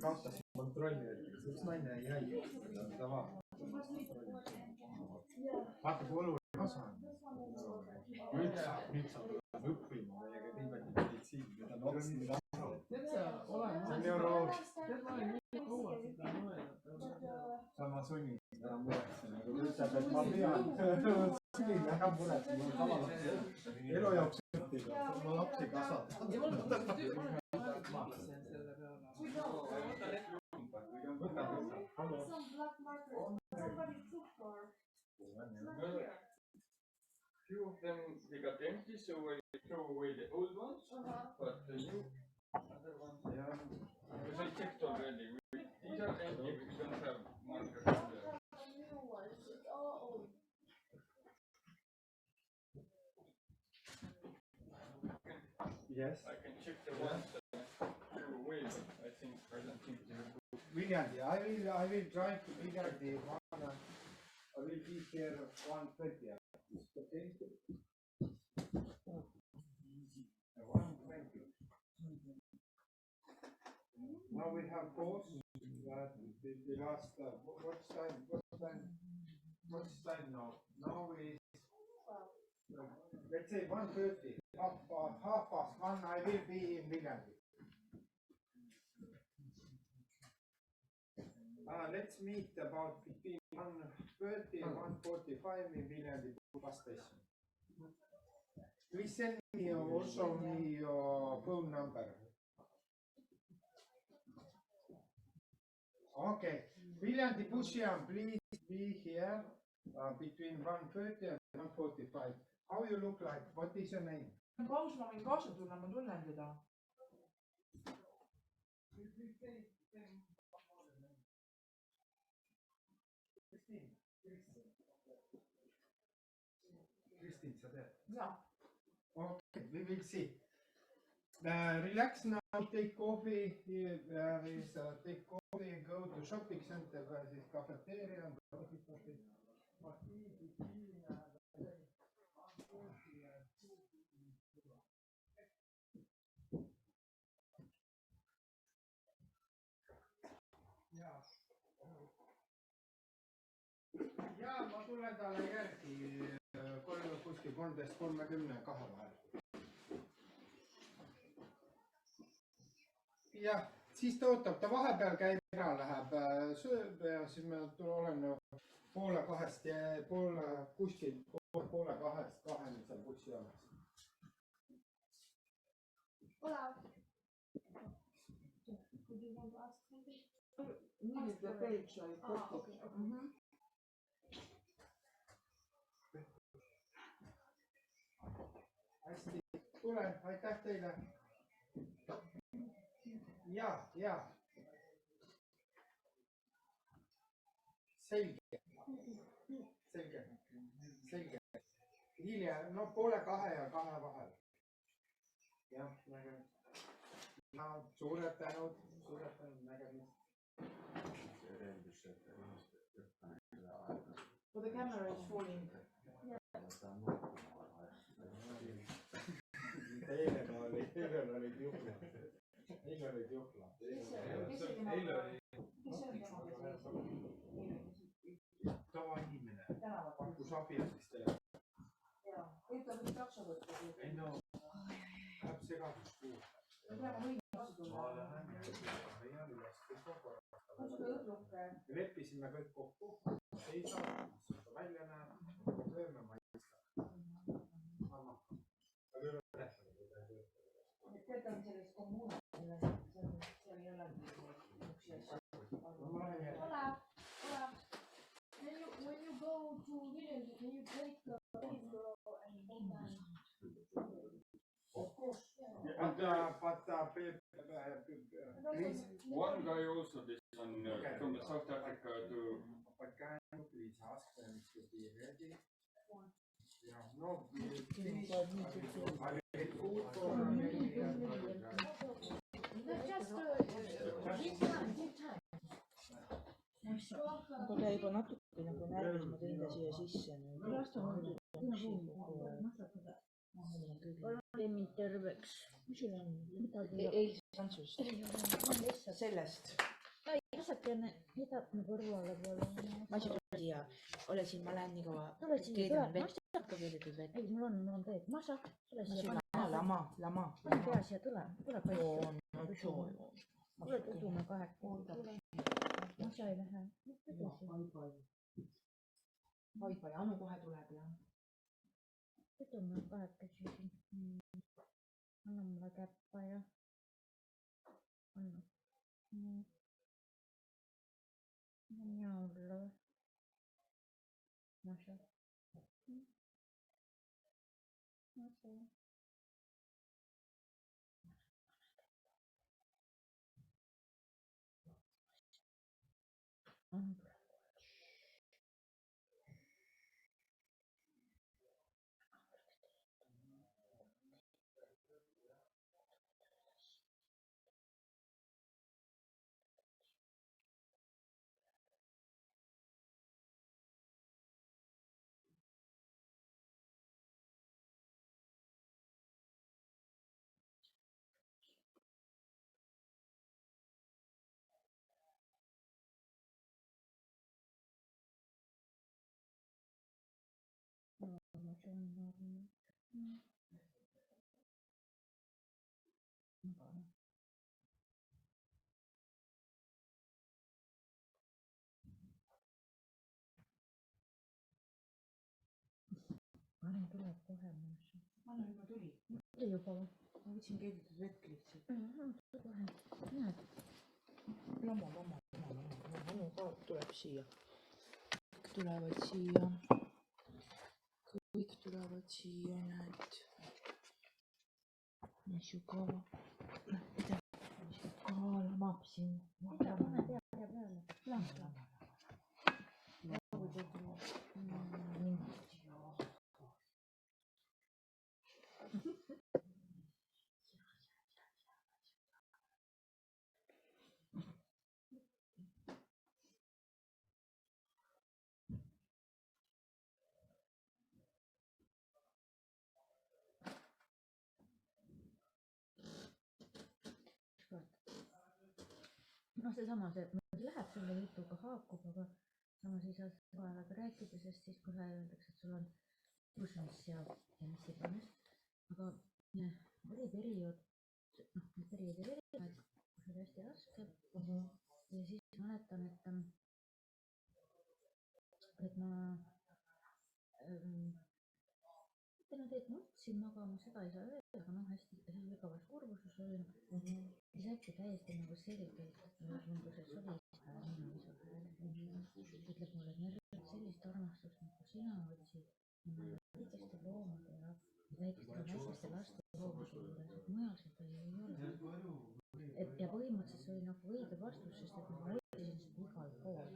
Kaotasin kontrolli, üks naine jäi, ta vaatab. Vaata, kui oluline osa on. Nüüd saab õppima meiega Tiibeti meditsiini, mida on ots, mida on. See on neuroloogia. Sama sunniks ära muretsema, kui ütleb, et ma pean sunnin ära muretsema, mul tavaliselt elu jaoks õppida, ma lapsi kasvatada. Few of them they got empty, so I throw away the old ones, but the new other ones, because I checked already. These are empty, we don't have markers there. Yes. I can check the ones that I threw away, but I don't think they're good. Viljandi, I will drive to Viljandi. I will be here 1:20. Okay. 1:20. Now we have pause. The last. What's time now? Now is let's say 1:30. Half past 1. I will be in Viljandi. Let's meet about between 1:30 and 1:45 in Viljandi bus station. Please send me also your phone number. Okay, Viljandi Bushian, please be here between 1:30 and 1:45. How you look like? What is your name? Paus, ma võin kaasa tulla, ma tunnen teda. Kristin, sa tead? Jaa. Okay, we will see. Relax now, take coffee, take coffee, go to shopping center, where is cafeteria and ja ma tulen talle järgi kuskil 13:32 vahel. jah, siis ta ootab, ta vahepeal käib ära läheb sööb ja siis ma olen 1:30 ja kuskil 1:30 seal bussi jaamas. Hola. Did you want to ask something? Needed the page I put it. Hästi, tulen, aitäh teile. Ja. Selge. Hiljem, no 1:30 ja 2 vahel. Jah, nägemist. Ja, suured tänud nägemist. Well, the camera is falling. Eile olid juhlad. Tavainimene. Kus abielust teeb. Ütleme, et takso võtta. Ei no, läheb segadus kuulda. Me peame võima vastu tulla. Me leppisime kõik kokku. Ei saa, mis ta välja näeb. Probleeme ma ei mõista. Aga ei ole tähtsad. Töötame selles kommuunis. Seal ei ole üksi asja. Hola. When you go to village, can you take the paper and boat? Of course. Please. One guy also this one from the South Africa to. But can you please ask them to be ready? Yeah, no, please. I will food for Aga ta juba natuke nagu närvis, ma tõin ta siia sisse. Tee mind terveks. Mis sul on? Ei, tantsust. Sellest. Osakene, mida me kõrvale pole. Ma siin siia. Ole siin, ma lähen nii kaua. Keegi on vett. Ei, mul on teed. Masa. Lama. Pane pea siia, tule paista. Tule tudume kahekesi. Masa ei lähe. Vai, Anu kohe tuleb, jah. Tudume kahekesi. Anna mulle käppa ja. Anna. Jaula. Masa. Anna tuleb kohe. Anna juba tuli. Tuli juba või? Ma võtsin keegitud vett lihtsalt. Kohe. Näed. Lama. Anu ka tuleb siia. Kõik tulevad siia, näed. Mis ju ka. Mida? Mis ju ka lamab siin. Pane pea peale. Lama. No seesama, läheb selle jutuga haakub, aga samas ei saa vahega rääkida, sest siis kohe öeldakse, et sul on kusmas ja mis iganes. Aga oli periood, perioodi erinevaid, kus oli hästi raske. ja siis mäletan, et ma ütlen, et nutsin magama, seda ei saa öelda, aga noh, hästi sügavas kurbuses olin. Siis äkki täiesti nagu selgelt mulle tundus, et see oli ninavisu hääl. Ütleb mulle, et Merle, sellist armastust nagu sina otsid väikeste loomade ja väikeste laste loomade juures, et mujal seda ju ei ole. Ja põhimõtteliselt see oli nagu õige vastus, sest et ma otsisin seda igal pool.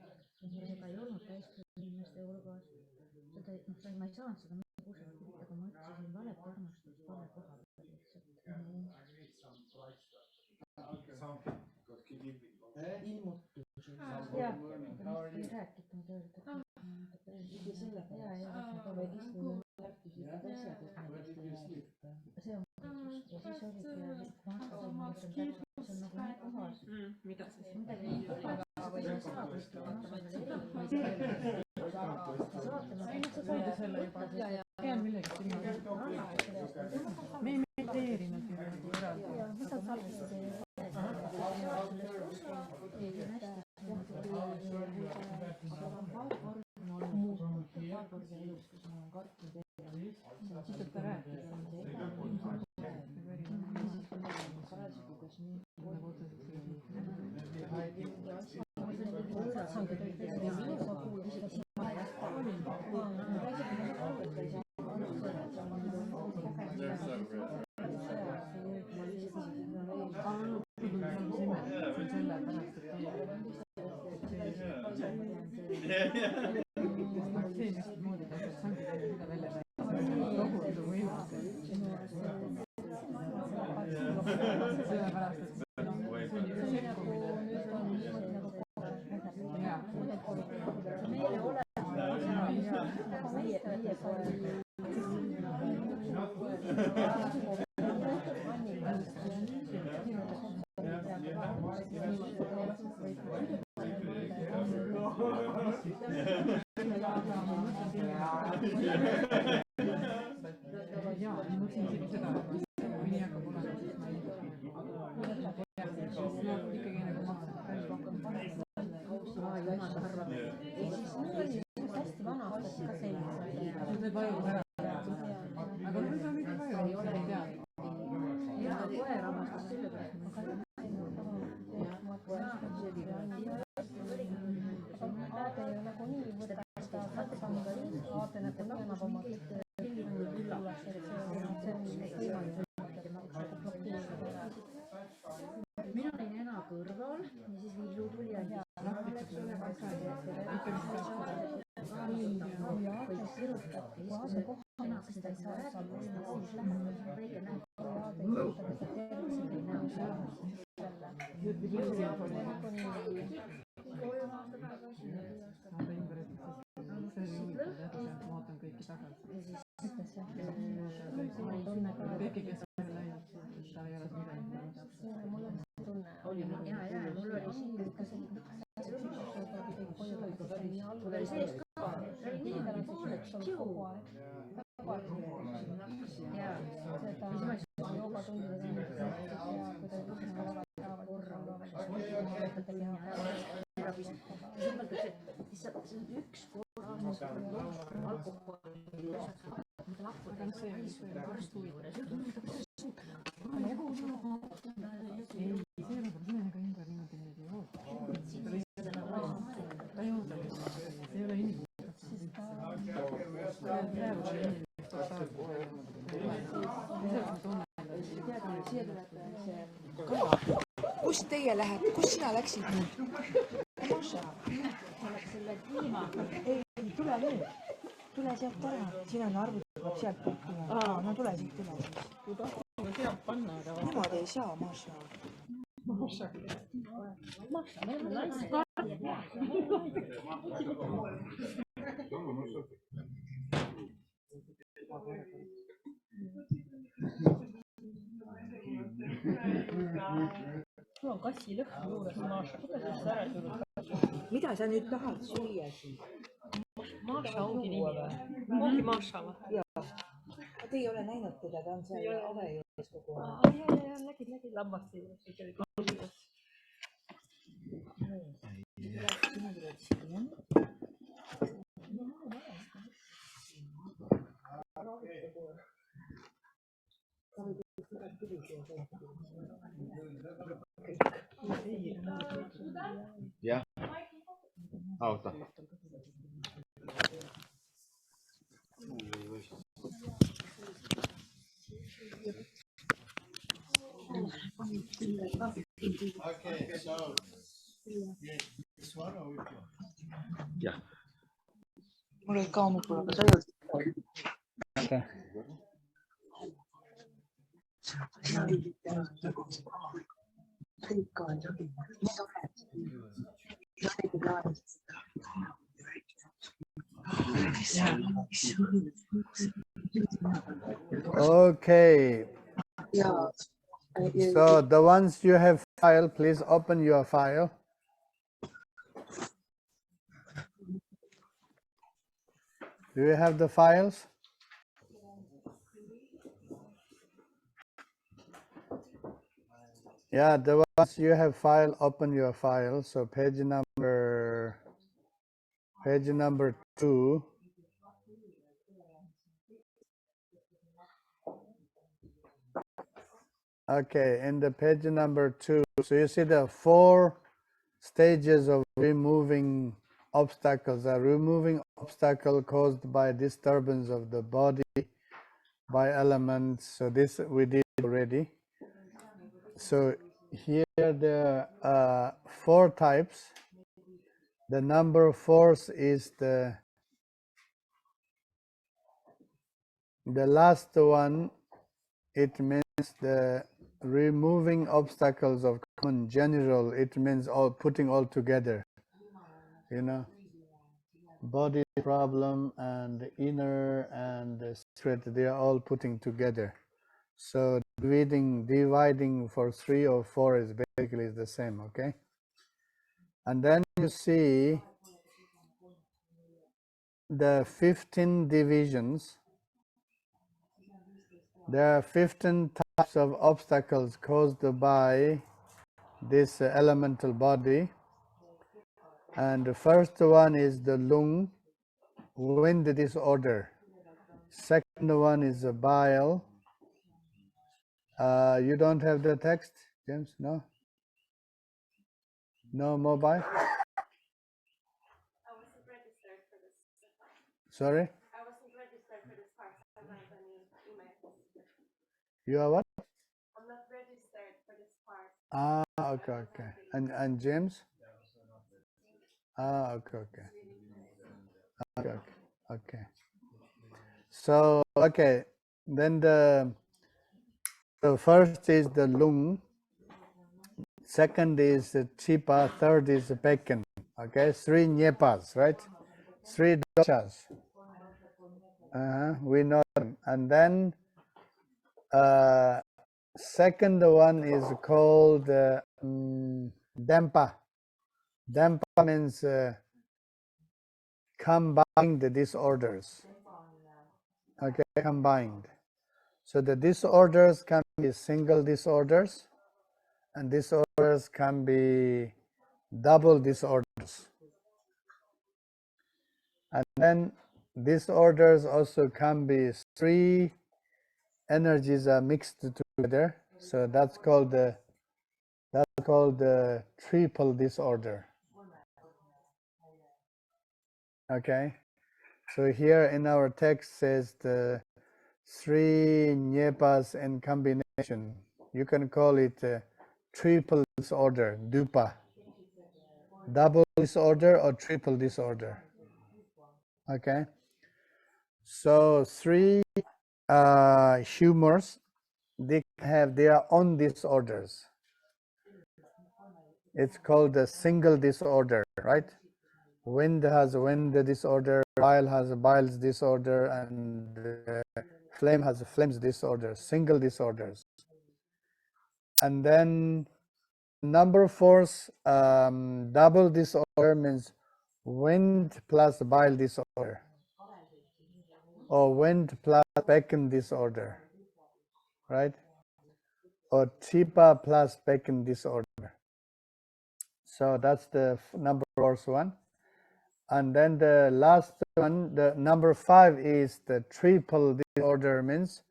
Seda ei olnud täiskõige inimeste hulgas. Ma ei saanud seda kuskilt, aga ma otsisin valet armastust vale koha peal lihtsalt. Ilmutus. Jah, aga ei rääkinud öelda. Pidi sellega. Ja see on kodus. Ja siis oligi, ma hakkasin, ma ütlen täpselt, see on nagu nii kohas. Mida siis? Midagi ei kohas. Või ei saa kuskil vaatama. Pean millegi sinna. Me ei mediteerinud ju eraldi. Ma saad salvestada. Mina olin ena kõrval ja siis Villu tuli andis Kus teie lähete? Kus sina läksid nüüd? Ei, tule nüüd. Tule sealt ära. Siin on arvuti, tuleb sealt puhkima. No tule siit üle siis. Kui tahtma sealt panna, aga... Niimoodi ei saa, Maša. Maša, me oleme naised. Sul on kassilõhn juures, Maša. Kuidas sa ära tulnud? Mida sa nüüd tahad süüa siin? Maša ongi nimi. Ongi Maša või? Jaa. Te ei ole näinud teda, ta on seal ave juures kogu aeg. Jaa, nägid lammast juures. Yeah. Auta. Okay, so this one or which one? Yeah. Okay. Okay. So the ones you have file, please open your file. Do you have the files? Yeah, the ones you have file, open your file. So page number 2. Okay, in the page number 2, so you see the 4 stages of removing obstacles. A removing obstacle caused by disturbance of the body by elements. So this we did already. So here there are 4 types. The number 4 is the last one. It means the removing obstacles of common general. It means all putting all together, you know, body problem and inner and the secret, they are all putting together. So dividing for 3 or 4 is basically the same, okay? And then you see the 15 divisions. There are 15 types of obstacles caused by this elemental body. And the first one is the lung, wind disorder. Second one is the bile. You don't have the text, James? No? No mobile? I wasn't registered for this. Sorry? I wasn't registered for this part. I don't have any emails. You are what? I'm not registered for this part. Okay. And James? Okay. So, okay. Then the first is the lung. Second is chipa. Third is pekin. Okay, 3 nyepas, right? 3 doshas. We know them. And then second one is called dampa. Dampa means combined disorders. Okay, combined. So the disorders can be single disorders, and disorders can be double disorders. And then disorders also can be 3 energies are mixed together. So that's called the triple disorder. Okay. So here in our text says the 3 nyepas in combination. You can call it triple disorder, dupa. Double disorder or triple disorder. Okay. So 3 humors, they have their own disorders. It's called a single disorder, right? Wind has wind disorder, bile has a bile disorder, and flame has a flames disorder, single disorders. And then number 4, double disorder means wind plus bile disorder, or wind plus Pekin disorder, right? Or Chipa plus Pekin disorder. So that's the number fourth one. And then the last one, the number 5 is the triple disorder, means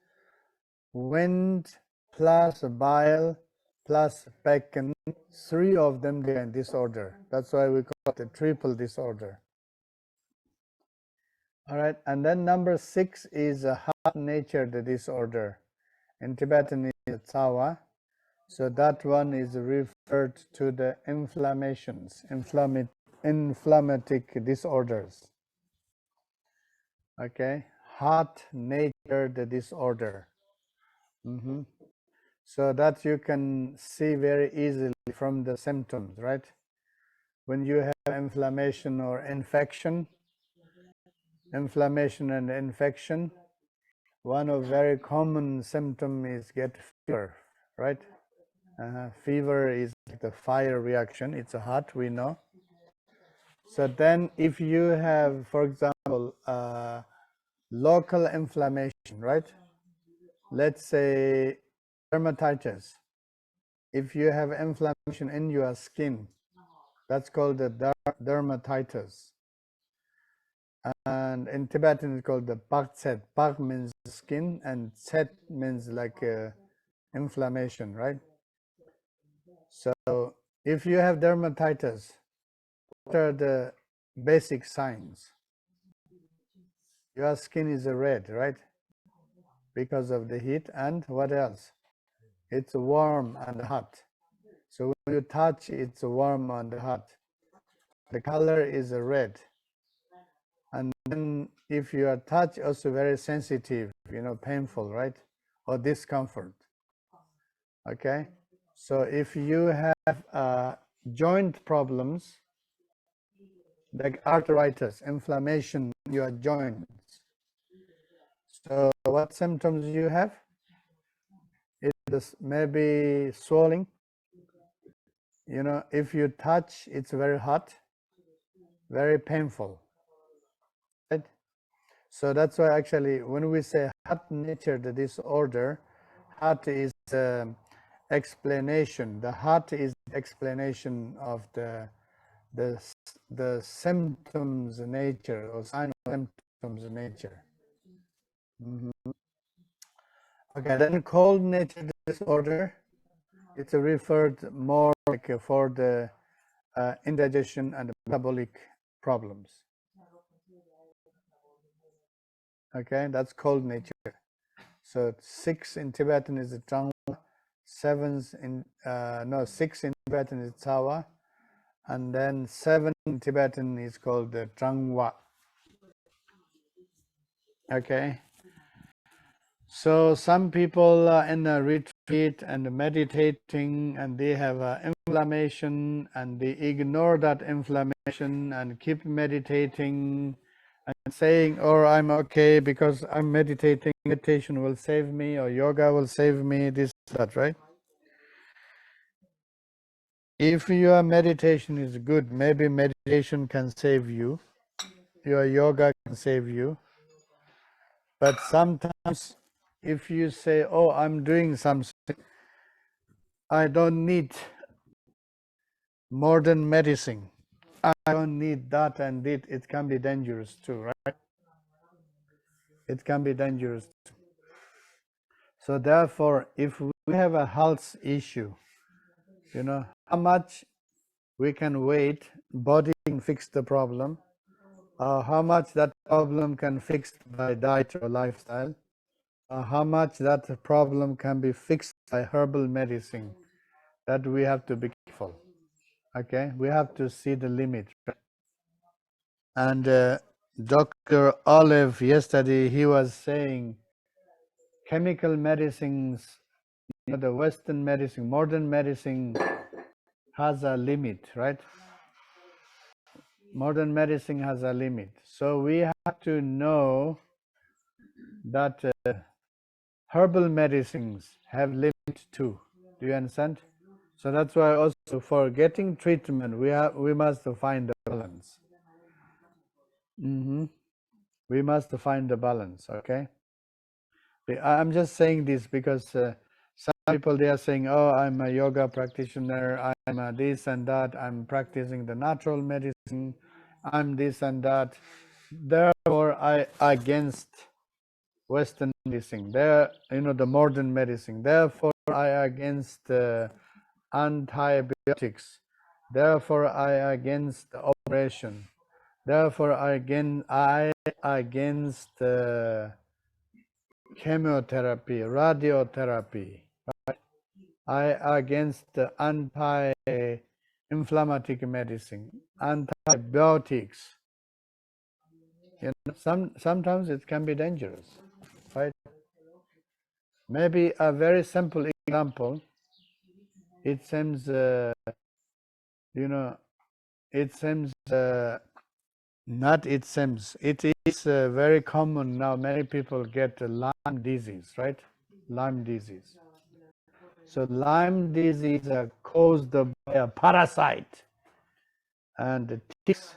wind plus bile plus Becken, 3 of them they are in disorder. That's why we call it the triple disorder. All right, and then number 6 is a hot-natured disorder. In Tibetan is Tsawa. So that one is referred to the inflammations, inflammatic disorders. Okay, hot-natured disorder. So that you can see very easily from the symptoms, right? When you have inflammation or infection, inflammation and infection, one of very common symptom is get fever, right? Fever is like the fire reaction. It's a hot, we know. So then if you have, for example, local inflammation, right? Let's say dermatitis. If you have inflammation in your skin, that's called the dermatitis. And in Tibetan, it's called the Pakset. Pak means skin, and Tset means like inflammation, right? So if you have dermatitis, what are the basic signs? Your skin is red, right? Because of the heat. And what else? It's warm and hot. So when you touch, it's warm and hot. The color is red. And then if your touch also very sensitive, painful, right? Or discomfort. Okay? So if you have joint problems, like arthritis, inflammation in your joints. So what symptoms you have? It's maybe swelling. If you touch, it's very hot, very painful, right? So that's why actually when we say hot-natured disorder, hot is explanation. The hot is explanation of the symptoms nature or sign of symptoms nature. Okay, then cold-natured disorder, it's referred more like for the indigestion and metabolic problems. Okay, that's cold nature. So 6 in Tibetan is Trangwa, 6 in Tibetan is Tsawa, and then 7 in Tibetan is called the Trangwa. Okay. So some people are in a retreat and meditating, and they have inflammation, and they ignore that inflammation and keep meditating and saying, "Oh, I'm okay because I'm meditating. Meditation will save me, or yoga will save me." This, that, right? If your meditation is good, maybe meditation can save you. Your yoga can save you. But sometimes if you say, "Oh, I'm doing something, I don't need modern medicine. I don't need that and it can be dangerous too, right? It can be dangerous too. So therefore, if we have a health issue, how much we can wait, body can fix the problem, how much that problem can fix by diet or lifestyle, how much that problem can be fixed by herbal medicine, that we have to be careful. Okay, we have to see the limit. And Dr. Olive yesterday, he was saying chemical medicines, the Western medicine, modern medicine has a limit, right? Modern medicine has a limit. So we have to know that herbal medicines have limit too. Do you understand? So that's why also for getting treatment, we must find the balance. We must find the balance, okay? I'm just saying this because Some people, they are saying, oh, I'm a yoga practitioner, I'm a this and that, I'm practicing the natural medicine, I'm this and that. Therefore, I against Western medicine, the modern medicine. Therefore, I against antibiotics. Therefore, I against operation. Therefore, I against chemotherapy, radiotherapy. Right? I against anti-inflammatory medicine, antibiotics. Sometimes it can be dangerous, right? Maybe a very simple example. It seems, it seems, not it seems, it is very common now. Many people get Lyme disease, right? Lyme disease. So Lyme disease is caused by a parasite and ticks,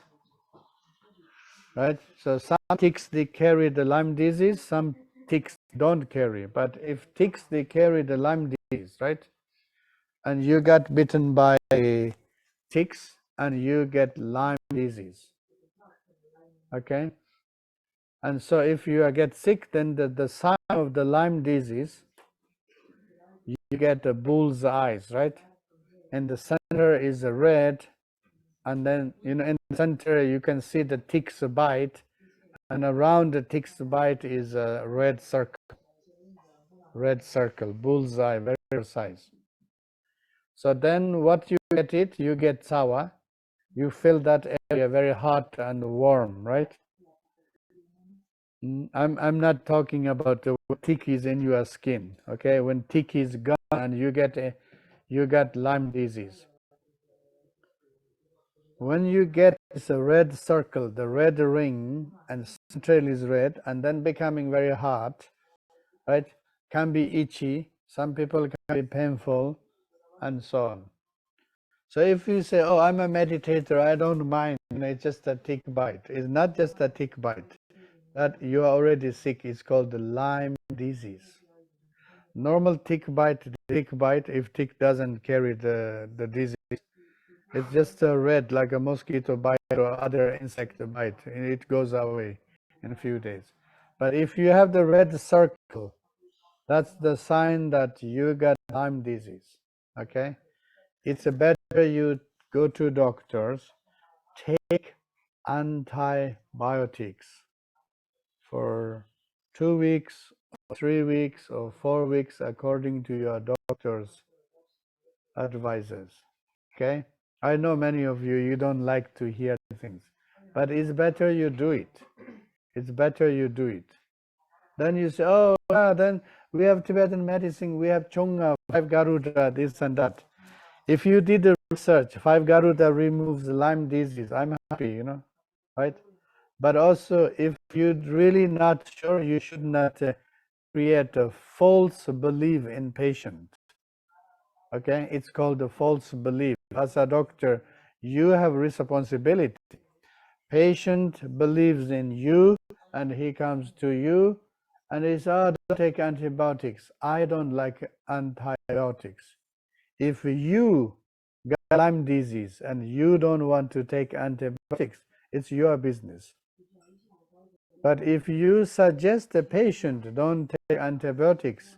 right? So some ticks, they carry the Lyme disease, some ticks don't carry. But if ticks, they carry the Lyme disease, right? And you got bitten by ticks and you get Lyme disease, okay? And so if you get sick, then the sign of the Lyme disease, you get a bull's eyes, right? In the center is a red, and then in the center you can see the tick's bite, and around the tick's bite is a red circle, bull's eye, very precise. So then what you get you get sour, you feel that area very hot and warm, right? I'm not talking about the tick is in your skin, okay? When tick is gone and you got Lyme disease. When you get this red circle, the red ring, and central is red, and then becoming very hot, right? Can be itchy. Some people can be painful, and so on. So if you say, "Oh, I'm a meditator, I don't mind," it's just a tick bite. It's not just a tick bite. That you are already sick. It's called the Lyme disease. Normal tick bite, if tick doesn't carry the disease, it's just a red, like a mosquito bite or other insect bite, and it goes away in a few days. But if you have the red circle, that's the sign that you got Lyme disease, okay? It's better you go to doctors, take antibiotics for 2 weeks, or 3 weeks, or 4 weeks, according to your doctor's advices. Okay? I know many of you don't like to hear things, but it's better you do it. It's better you do it. Then you say, oh, then we have Tibetan medicine, we have Chonga, 5 Garuda, this and that. If you did the research, 5 Garuda removes Lyme disease, I'm happy, right? But also, if you're really not sure, you should not create a false belief in patient. Okay, it's called a false belief. As a doctor, you have responsibility. Patient believes in you, and he comes to you, and he says, "Oh, don't take antibiotics. I don't like antibiotics." If you got Lyme disease and you don't want to take antibiotics, it's your business. But if you suggest the patient don't take antibiotics,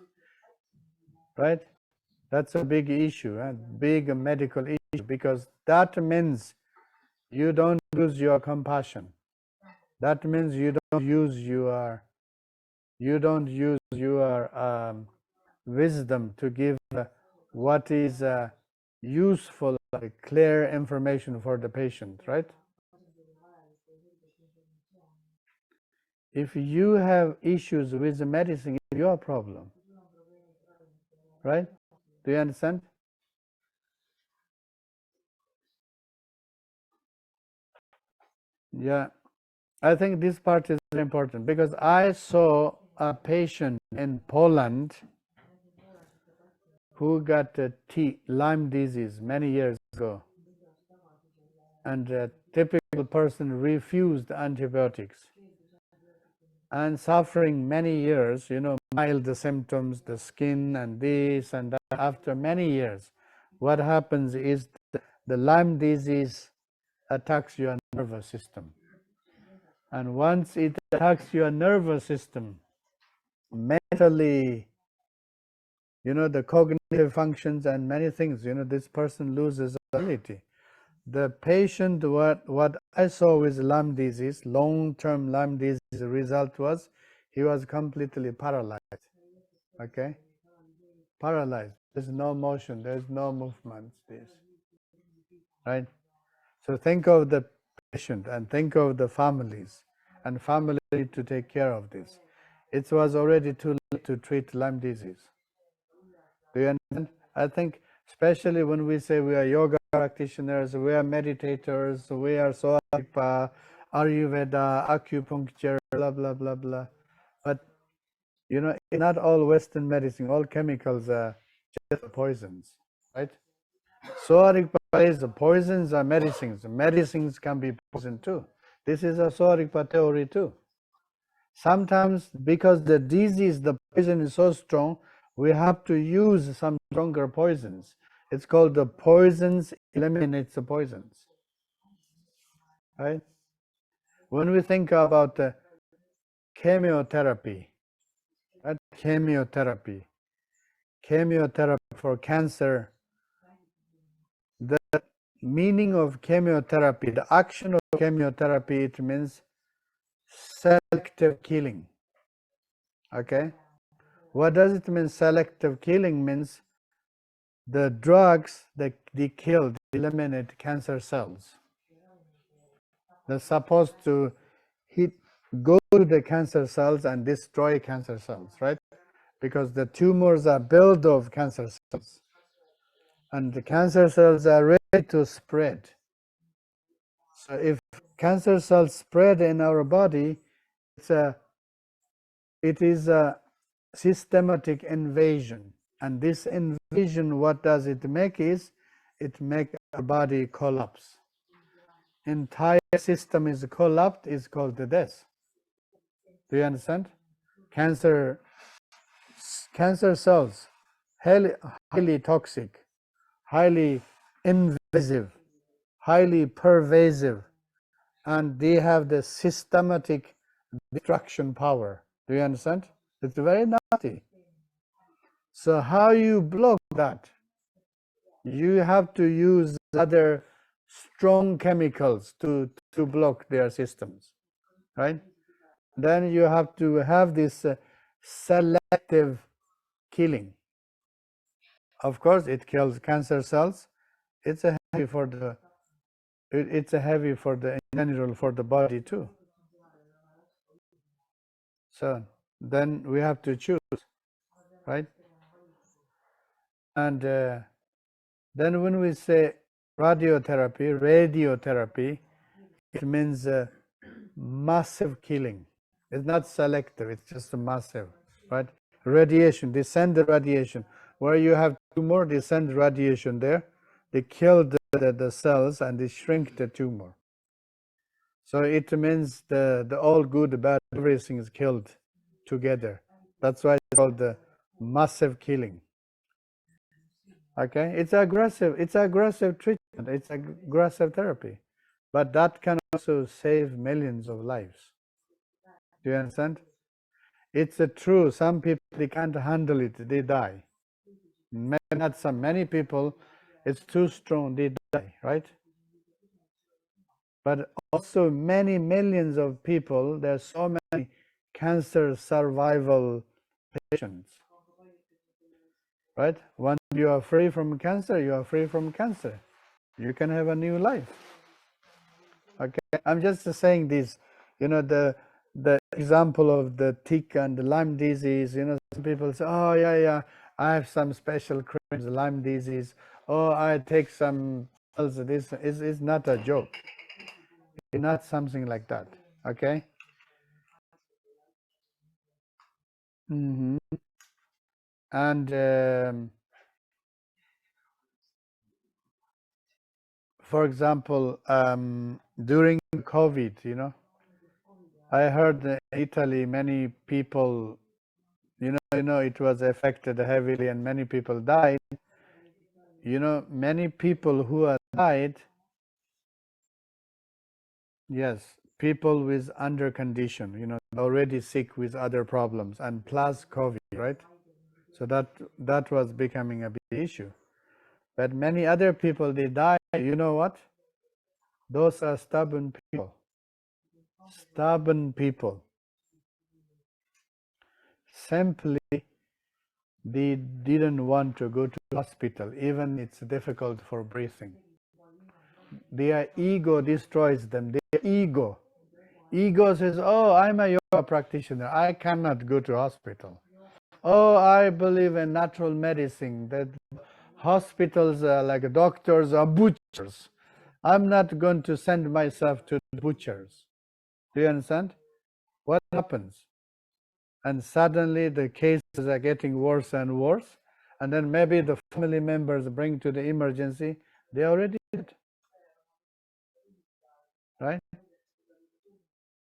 right? That's a big issue, a big medical issue, because that means you don't use your compassion. That means you don't use your wisdom to give what is useful, clear information for the patient, right? If you have issues with the medicine, it's your problem, right? Do you understand? Yeah, I think this part is very important, because I saw a patient in Poland who got Lyme disease many years ago, and a typical person refused antibiotics. and suffering many years, mild symptoms, the skin and this and that. After many years, what happens is the Lyme disease attacks your nervous system. And once it attacks your nervous system, mentally, the cognitive functions and many things, this person loses ability. The patient, what I saw with Lyme disease, long-term Lyme disease, the result was he was completely paralyzed. Okay? Paralyzed. There's no motion, there's no movement. Right? So think of the patient and think of the families, and family need to take care of this. It was already too late to treat Lyme disease. Do you understand? I think especially when we say we are yoga practitioners, we are meditators, we are Soaripa, Ayurveda, acupuncture, blah, blah, blah, blah. But, not all Western medicine, all chemicals are just poisons, right? Soaripa is poisons are medicines. Medicines can be poison too. This is a Soaripa theory too. Sometimes because the disease, the poison is so strong, we have to use some stronger poisons. It's called the poisons eliminates the poisons. Right? When we think about chemotherapy, right? Chemotherapy for cancer, the meaning of chemotherapy, the action of chemotherapy, it means selective killing. Okay? What does it mean? Selective killing means the drugs that they kill, they eliminate cancer cells. They're supposed to go to the cancer cells and destroy cancer cells, right? Because the tumors are built of cancer cells. And the cancer cells are ready to spread. So if cancer cells spread in our body, it is a systematic invasion. And this invasion, what does it make is, it makes our body collapse. Entire system is collapsed, is called the death. Do you understand? Cancer cells, highly toxic, highly invasive, highly pervasive, and they have the systematic destruction power. Do you understand? It's very nasty. So how you block that? You have to use other strong chemicals to block their systems, right? Then you have to have this selective killing. Of course, it kills cancer cells. It's a heavy for the in general for the body too. So then we have to choose, right? And then when we say radiotherapy, it means massive killing. It's not selective, it's just a massive, right? Radiation, they send the radiation. Where you have tumor, they send radiation there. They kill the cells and they shrink the tumor. So it means the all good, the bad, everything is killed together. That's why it's called the massive killing. Okay, it's aggressive treatment, it's aggressive therapy, but that can also save millions of lives. Do you understand? It's true, some people, they can't handle it, they die. Not some, many people, it's too strong, they die, right? But also many millions of people, there are so many cancer survival patients, right? Once you are free from cancer, you are free from cancer. You can have a new life. Okay, I'm just saying this, the example of the tick and the Lyme disease, some people say, oh yeah, I have some special creams, Lyme disease, oh, I take some pills. This is not a joke. It's not something like that, okay? And for example, during COVID, I heard in Italy many people, it was affected heavily and many people died. Many people who have died, yes, people with under condition, already sick with other problems and plus COVID, right? So that was becoming a big issue. But many other people, they die. You know what? Those are stubborn people. Stubborn people. Simply, they didn't want to go to hospital, even it's difficult for breathing. Their ego destroys them. Their ego. Ego says, oh, I'm a yoga practitioner. I cannot go to hospital. Oh, I believe in natural medicine, that hospitals are like doctors are butchers. I'm not going to send myself to the butchers. Do you understand? What happens? And suddenly the cases are getting worse and worse. And then maybe the family members bring to the emergency, they already dead. Right?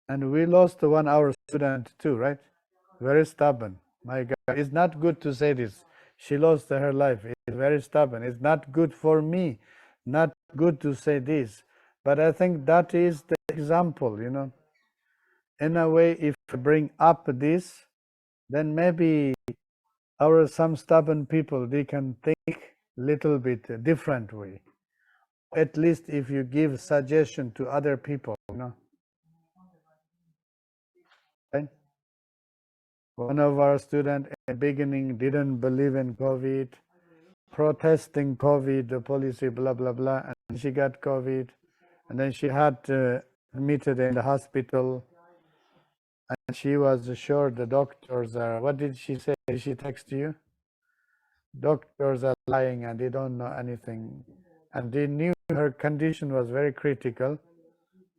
And we lost one our student too, right? Very stubborn. My God, it's not good to say this. She lost her life. It's very stubborn. It's not good for me. Not good to say this. But I think that is the example, In a way, if we bring up this, then maybe some stubborn people, they can think little bit a different way. At least if you give suggestion to other people, Right? One of our students in the beginning didn't believe in COVID, protesting COVID, the policy, blah, blah, blah, and she got COVID, and then she had admitted in the hospital, and she was sure the doctors are, what did she say? Did she text you? Doctors are lying and they don't know anything. And they knew her condition was very critical.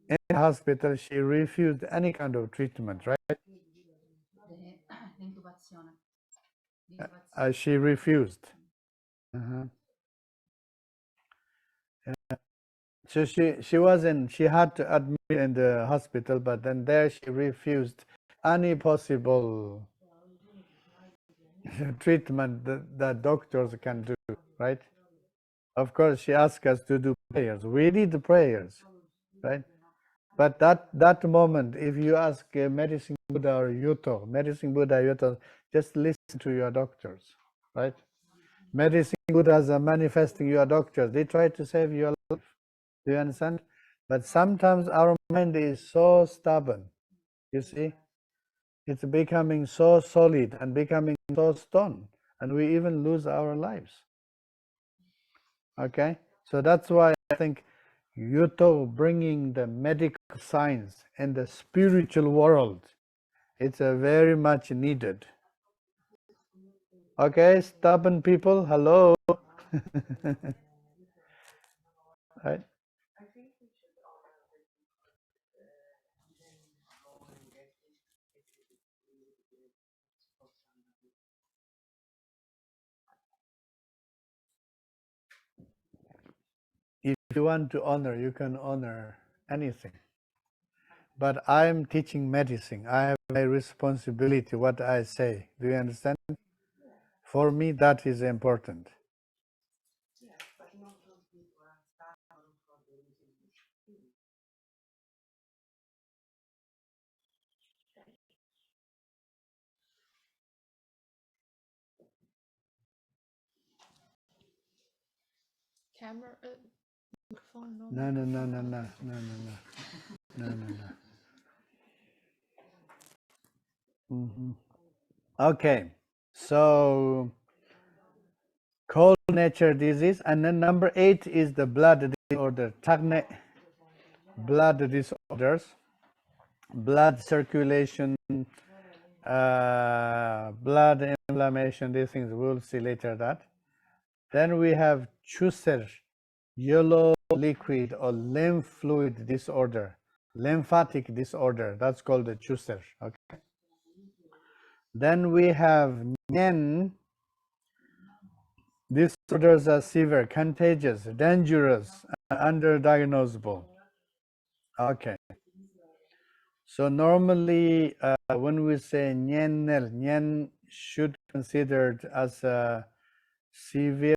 In the hospital, she refused any kind of treatment, right? She refused. So she had to admit in the hospital, but then there she refused any possible treatment that doctors can do, right? Of course, she asked us to do prayers. We did the prayers, right? But that moment, if you ask Medicine Buddha or Youthok, just listen to your doctors, right? Medicine Buddhas are manifesting your doctors. They try to save your life. Do you understand? But sometimes our mind is so stubborn, you see? It's becoming so solid and becoming so stone, and we even lose our lives. Okay? So that's why I think Youthok bringing the medical science in the spiritual world, it's a very much needed. Okay, stubborn people, hello. Right? If you want to honor, you can honor anything. But I am teaching medicine. I have my responsibility, what I say. Do you understand? For me, that is important. Camera, microphone, no. No. Okay, so cold nature disease, and then number 8 is the blood disorder, blood disorders, blood circulation, blood inflammation, these things, we'll see later that. Then we have chusser, yellow liquid or lymph fluid disorder, lymphatic disorder, that's called the chusser. Okay. Then we have men. Disorders are severe, contagious, dangerous, underdiagnosable. Okay. So normally when we say nyenel, nyen should considered as a severe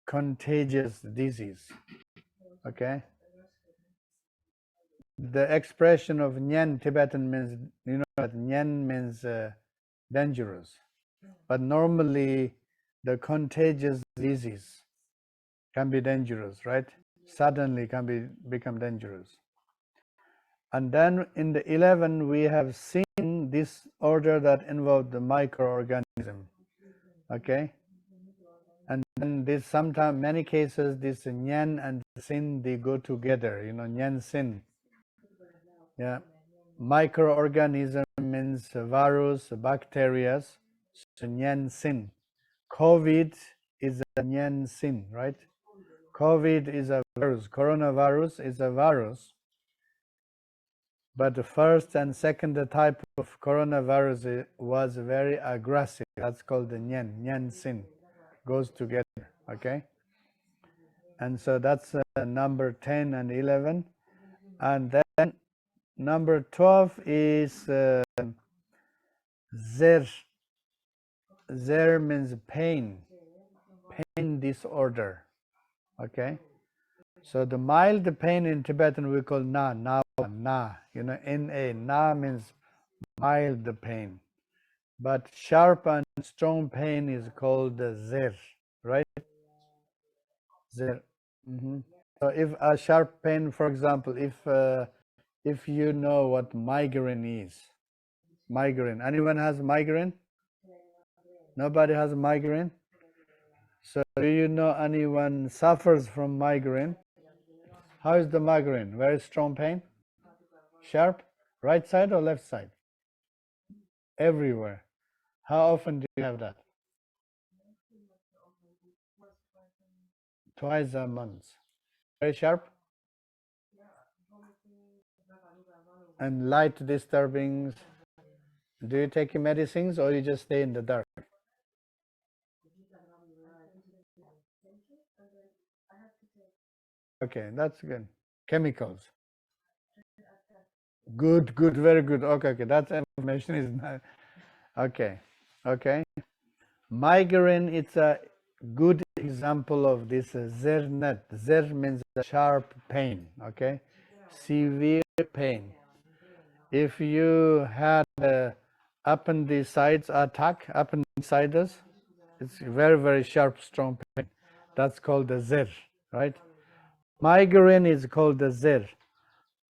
contagious disease. Okay. The expression of nyen Tibetan means, you know, that nyen means dangerous. But normally the contagious disease can be dangerous, right? Suddenly can become dangerous. And then in the 11 we have seen this order that involved the microorganism. Okay. And then this sometimes many cases this nyan and sin they go together, you know, nyan sin. Yeah. Microorganism means virus, bacteria, so nyan sin. COVID is a nyan sin, right? COVID is a virus. Coronavirus is a virus. But the first and second type of coronavirus was very aggressive. That's called the nyan sin. Goes together, okay? And so that's number 10 and 11. And then number 12 is zer. Zer means pain. Pain disorder, okay? So the mild pain in Tibetan we call na, you know, na. Na means mild pain. But sharp and strong pain is called zer, right? Zer. So if a sharp pain, for example, if you know what migraine is, migraine. Anyone has migraine? Nobody has migraine? So do you know anyone suffers from migraine? How is the migraine? Very strong pain? Sharp? Right side or left side? Everywhere. How often do you have that? Twice a month. Very sharp? And light disturbings. Do you take medicines or you just stay in the dark? Okay, that's good. Chemicals. Good, very good. Okay, that information is not. Okay, okay. Migraine, it's a good example of this zernet. Zer means sharp pain, okay? Severe pain. If you had appendicitis attack, appendicitis, it's very, very sharp, strong pain. That's called the zer, right? Migraine is called the zer.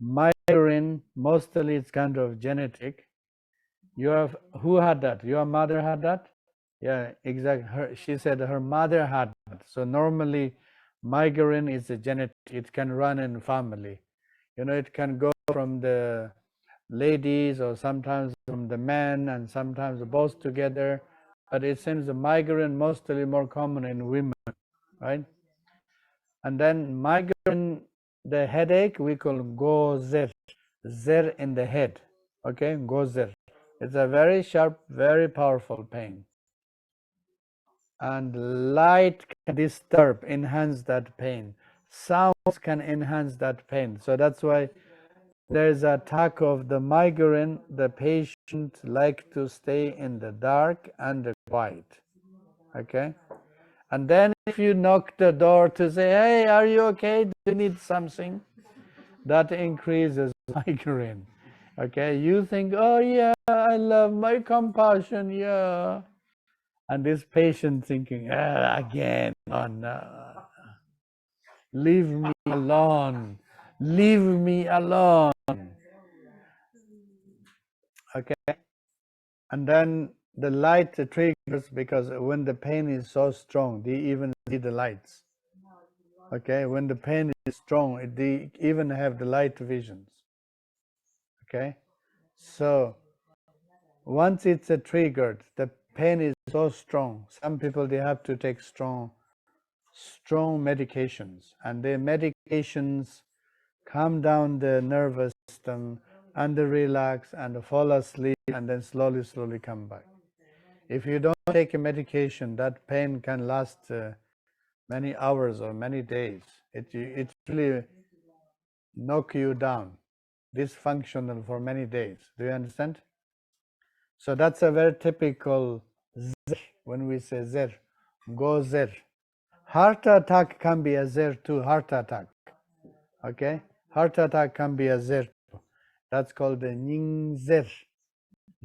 Migraine, mostly it's kind of genetic. Who had that? Your mother had that? Yeah, exactly. She said her mother had that. So normally migraine is a genetic, it can run in family. You know, it can go from the ladies or sometimes from the men and sometimes both together. But it seems the migraine mostly more common in women, right? And then migraine, the headache, we call gozer, zer in the head, okay, gozer. It's a very sharp, very powerful pain. And light can disturb, enhance that pain. Sounds can enhance that pain. So that's why there's an attack of the migraine. The patient like to stay in the dark and the quiet, okay? And then if you knock the door to say, hey, are you okay? Do you need something? That increases migraine. Okay, you think, oh yeah, I love my compassion, yeah. And this patient thinking, again, oh no. Leave me alone. Leave me alone. Okay. And then the light triggers because when the pain is so strong, they even see the lights. Okay, when the pain is strong, they even have the light visions. Okay, so once it's triggered, the pain is so strong. Some people they have to take strong medications, and the medications calm down the nervous system and they relax and fall asleep, and then slowly come back. If you don't take a medication, that pain can last many hours or many days. It really knock you down. dysfunctional for many days. Do you understand? So that's a very typical zer. When we say zer, go zer. Heart attack can be a zer too, heart attack. Okay? Heart attack can be a zer too. That's called the ning zer.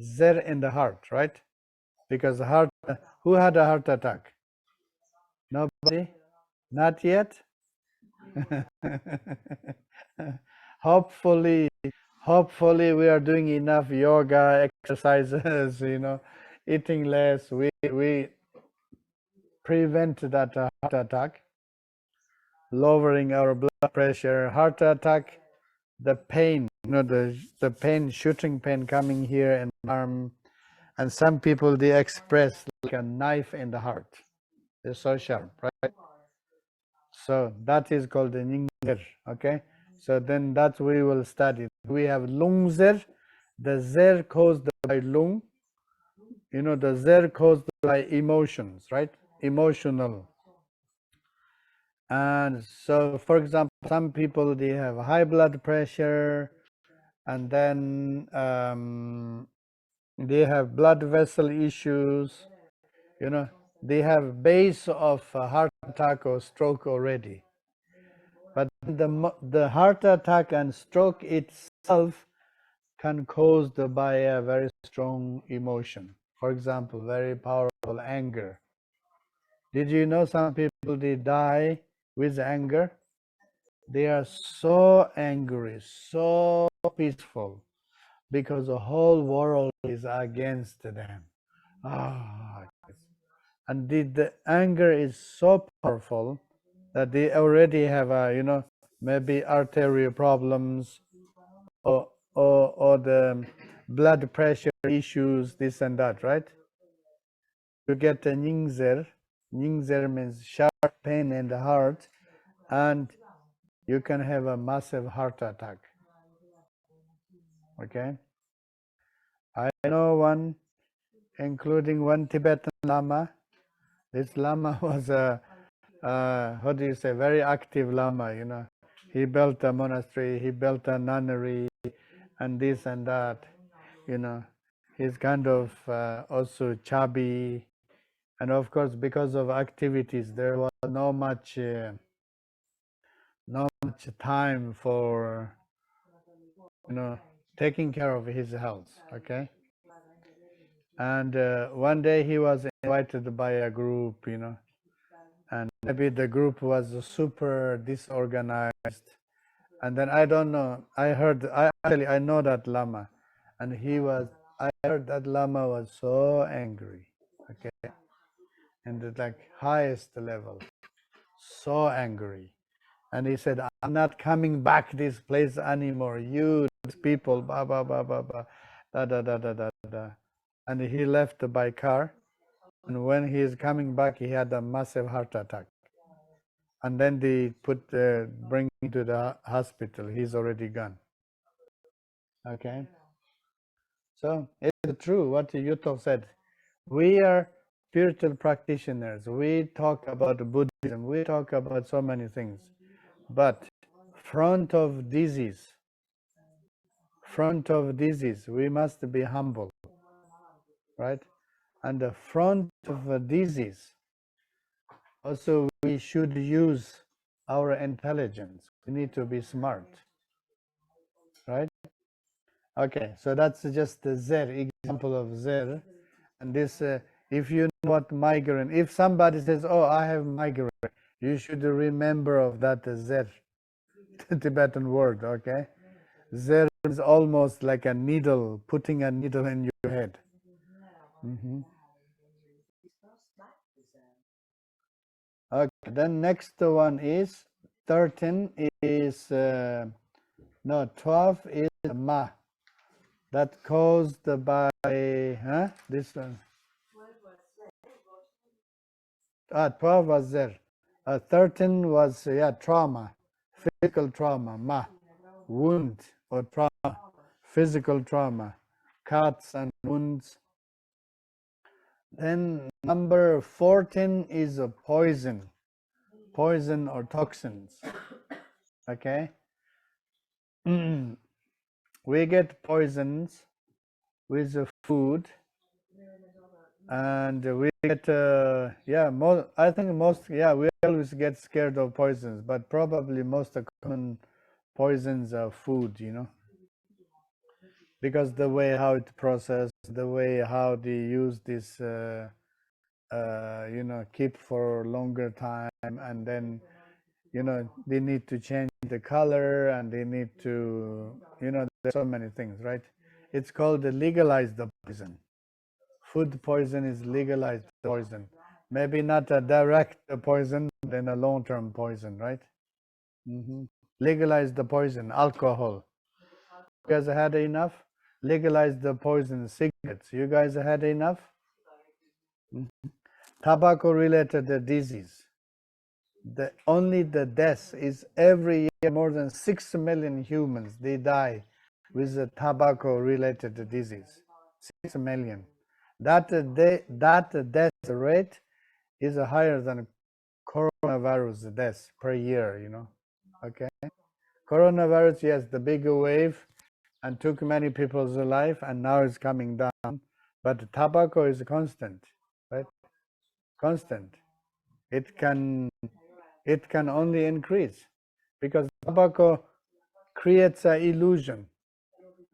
Zer in the heart, right? Because the heart, who had a heart attack? Nobody? Not yet? hopefully we are doing enough yoga exercises, eating less, we prevent that heart attack, lowering our blood pressure. Heart attack, the pain, the pain, shooting pain coming here in the arm, and some people, they express like a knife in the heart. They're so sharp, right? So that is called the Ninger, okay? So then that we will study. We have lung zer, the zer caused by lung, the zer caused by emotions, right? Emotional. And so, for example, some people, they have high blood pressure, and then they have blood vessel issues, they have base of a heart attack or stroke already. But the heart attack and stroke itself can caused by a very strong emotion. For example, very powerful anger. Did you know some people, they die with anger? They are so angry, so peaceful, because the whole world is against them. And the anger is so powerful that they already have maybe arterial problems, or the blood pressure issues, this and that, right? You get a nyingzer. Nyingzer means sharp pain in the heart, and you can have a massive heart attack. Okay? I know one, including one Tibetan Lama. This Lama was a, how do you say, very active Lama, He built a monastery, he built a nunnery, and this and that, He's kind of also chubby. And of course, because of activities, there was no much time for, taking care of his health, okay? And one day he was invited by a group, and maybe the group was super disorganized. And then I don't know, I know that Lama, and I heard that Lama was so angry, okay? And the highest level, so angry. And he said, I'm not coming back this place anymore. You people, blah, blah, blah, blah, blah, da, da, da, da, da, da. And he left by car. And when he is coming back, he had a massive heart attack. And then they bring him to the hospital. He's already gone. Okay? So it's true what Youthok said. We are spiritual practitioners. We talk about Buddhism. We talk about so many things. But front of disease, we must be humble, right? And the front of a disease, also we should use our intelligence. We need to be smart, right? Okay, so that's just the zer, example of zer. And this, if you know what migraine, if somebody says, oh, I have migraine, you should remember of that zer, Tibetan word, okay? Zer is almost like a needle, putting a needle in your head. Okay, then next one is 13 is, 12 is ma. That caused by, this one. 12 was there. 13 was, trauma, physical trauma, ma, wound or trauma, physical trauma, cuts and wounds. Then number 14 is a poison or toxins, okay? we get poisons with the food, and we get I think most we always get scared of poisons, but probably most common poisons are food, because the way how it processed, the way how they use this keep for longer time, and then they need to change the color, and they need to there's so many things, right? It's called the legalized poison. Food poison is legalized poison. Maybe not a direct poison, but then a long-term poison, right? Legalize the poison, alcohol. You guys had enough? Legalize the poison, cigarettes. You guys had enough? Tobacco-related disease. Only the death is every year more than 6 million humans, they die with a tobacco-related disease. 6 million. That death rate is higher than coronavirus deaths per year, okay? Coronavirus, yes, the big wave and took many people's life, and now it's coming down. But tobacco is constant, right? Constant. It can only increase because tobacco creates an illusion.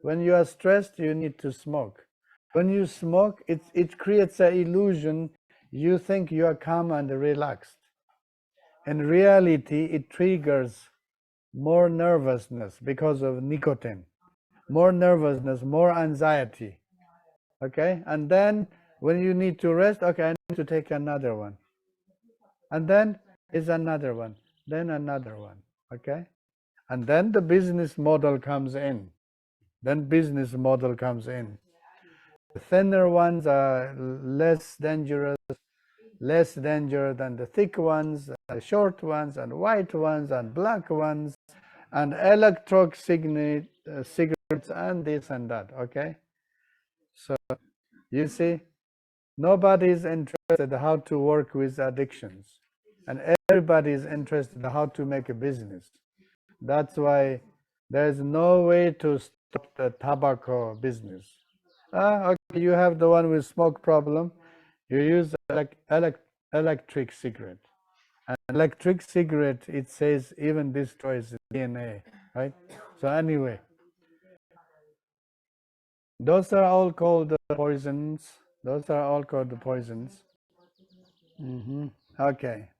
When you are stressed, you need to smoke. When you smoke, it creates an illusion. You think you are calm and relaxed. In reality, it triggers more nervousness because of nicotine. More nervousness, more anxiety. Okay? And then when you need to rest, okay, I need to take another one. And then is another one. Then another one. Okay? And then the business model comes in. The thinner ones are less dangerous than the thick ones, the short ones, and white ones, and black ones, and electronic cigarettes, and this and that, okay? So, you see, nobody is interested how to work with addictions, and everybody is interested how to make a business. That's why there's no way to stop the tobacco business. Okay, you have the one with smoke problem, you use electric cigarette. An electric cigarette, it says, even destroys DNA, right? So anyway, those are all called poisons. Okay.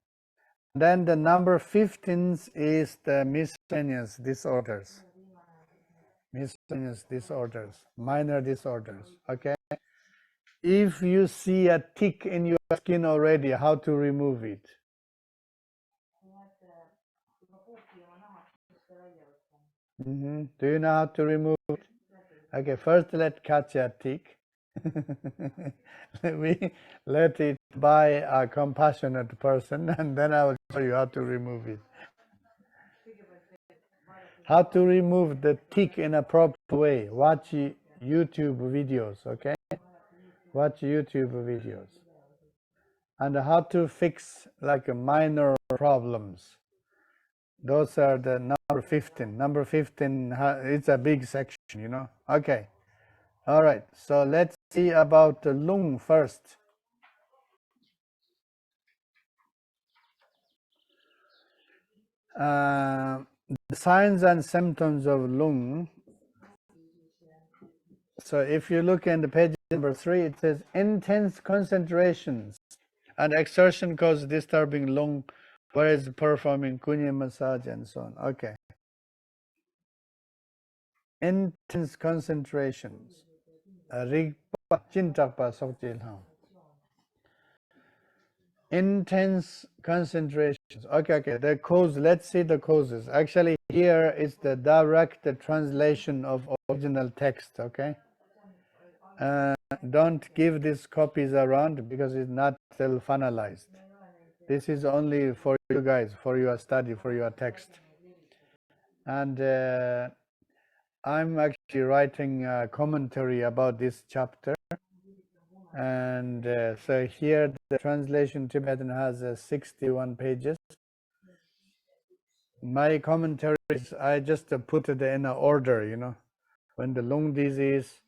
Then the number 15 is the miscellaneous disorders. Minor disorders, okay? If you see a tick in your skin already, how to remove it? Do you know how to remove it? Okay, first let's catch a tick. We let it by a compassionate person, and then I will show you how to remove it. How to remove the tick in a proper way. Watch YouTube videos, okay? Watch YouTube videos. And how to fix like minor problems. Those are the number 15. Number 15, it's a big section, Okay. All right. So let's see about the lung first. The signs and symptoms of lung. So if you look in the page number 3, it says intense concentrations and exertion causes disturbing lung, whereas performing kunye massage and so on. Okay. Intense concentrations. Intense concentrations. Okay. The cause. Let's see the causes. Actually, here is the direct translation of original text. Okay. Don't give these copies around because it's not still finalized. This is only for you guys, for your study, for your text. And I'm actually writing a commentary about this chapter. And so here the translation Tibetan has 61 pages. My commentaries, I just put it in an order, when the lung disease,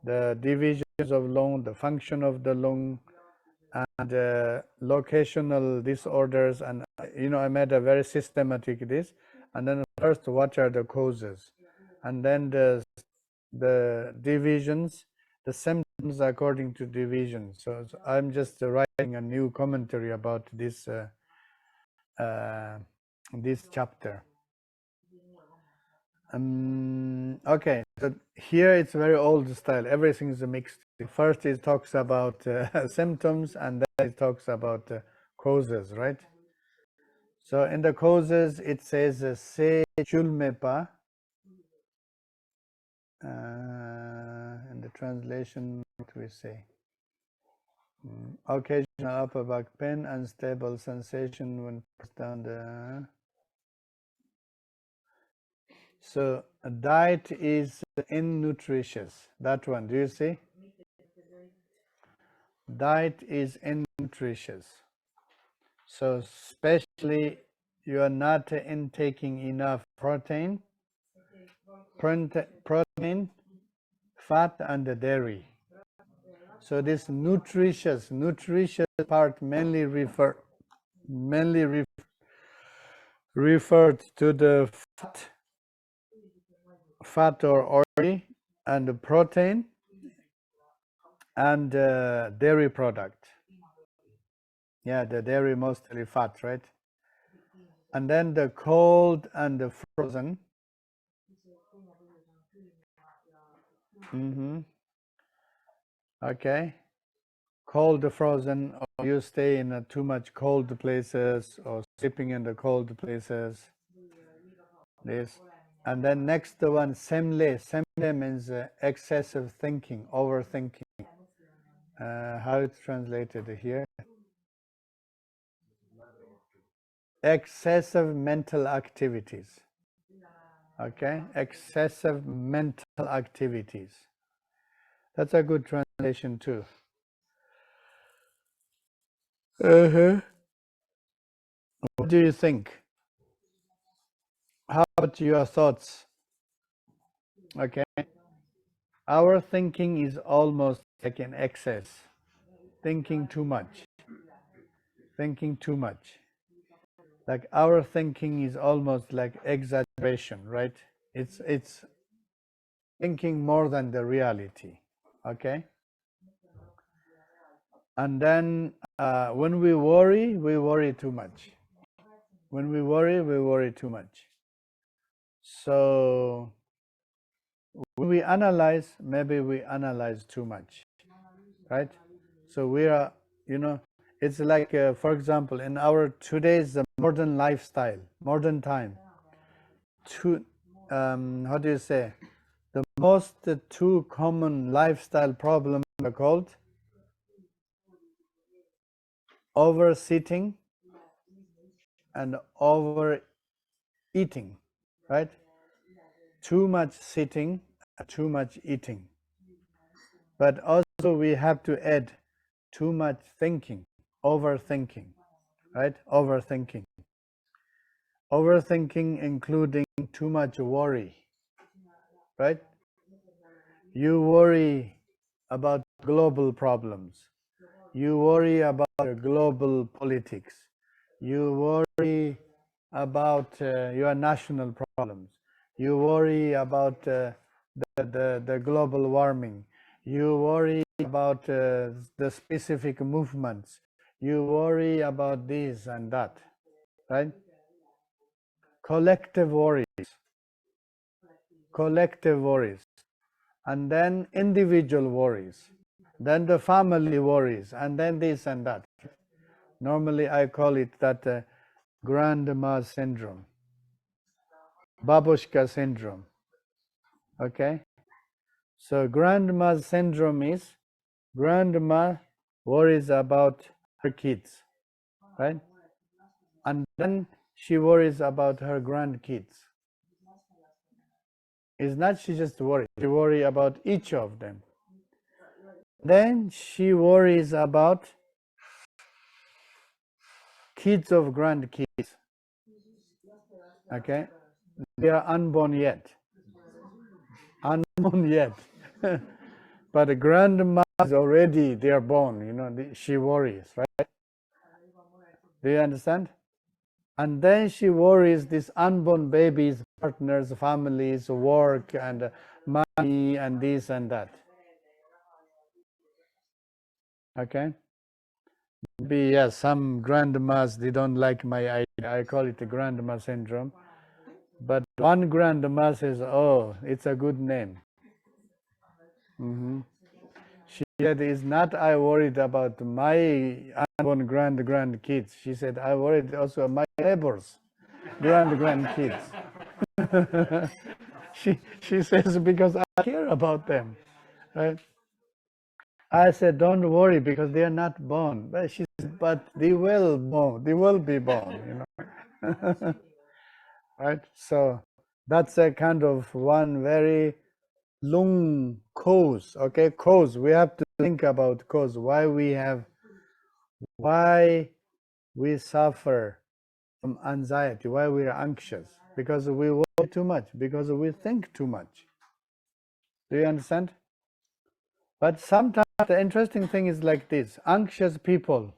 the divisions of lung, the function of the lung, and locational disorders. And I made a very systematic this. And then first, what are the causes, and then the divisions, the symptoms according to division. So I'm just writing a new commentary about this this chapter. Okay, so here it's very old style. Everything is mixed. First it talks about symptoms, and then it talks about causes, right? So in the causes it says se chulme pa. In the translation, what we say? Occasional upper back pain, unstable sensation when pressed down the. So diet is innutritious. That one, do you see? Diet is innutritious. So especially you are not intaking enough protein, fat, and dairy. So this nutritious part mainly referred to the fat or oil and the protein and dairy product. Yeah, the dairy mostly fat, right? And then the cold and the frozen. Okay. Cold, frozen, or you stay in too much cold places or sleeping in the cold places. This. And then next the one, semle. Semle means excessive thinking, overthinking. How it's translated here? Excessive mental activities. Okay, excessive mental activities. That's a good translation too. What do you think? How about your thoughts? Okay. Our thinking is almost like an excess. Thinking too much. Thinking too much. Like our thinking is almost like exaggeration, right? It's thinking more than the reality. Okay. And then when we worry too much. When we worry too much. So when we analyze, maybe we analyze too much, right? So we are, it's like, for example, in our today's modern lifestyle, modern time, how do you say? The most two common lifestyle problems are called oversitting and overeating, right? Too much sitting, too much eating. But also we have to add too much thinking, overthinking, right? Overthinking. Overthinking including too much worry, right? You worry about global problems. You worry about global politics. You worry about your national problems. You worry about the global warming. You worry about the specific movements. You worry about this and that, right? Collective worries. Collective worries. And then individual worries. Then the family worries. And then this and that. Normally I call it that grandma syndrome. Babushka syndrome. Okay? So grandma's syndrome is grandma worries about her kids, right? And then she worries about her grandkids. It's not she just worries, she worries about each of them. Then she worries about kids of grandkids. Okay? They are unborn yet. unborn yet. But the grandma is already, they are born, you know, she worries, right? Do you understand? And then she worries this unborn babies, partners, families, work, and money, and this and that. Okay? Maybe, yes, some grandmas, they don't like my idea. I call it the grandma syndrome. But one grandma says, oh, it's a good name. She said, it's not I worried about my unborn grandkids. She said, I worried also my neighbors' grandkids. she says, because I care about them. Right? I said, don't worry, because they are not born. But she said, but they will be born, you know. Right? So that's a kind of one very long cause. Okay, cause. We have to think about cause. Why we suffer from anxiety, why we are anxious. Because we worry too much, because we think too much. Do you understand? But sometimes the interesting thing is like this. Anxious people,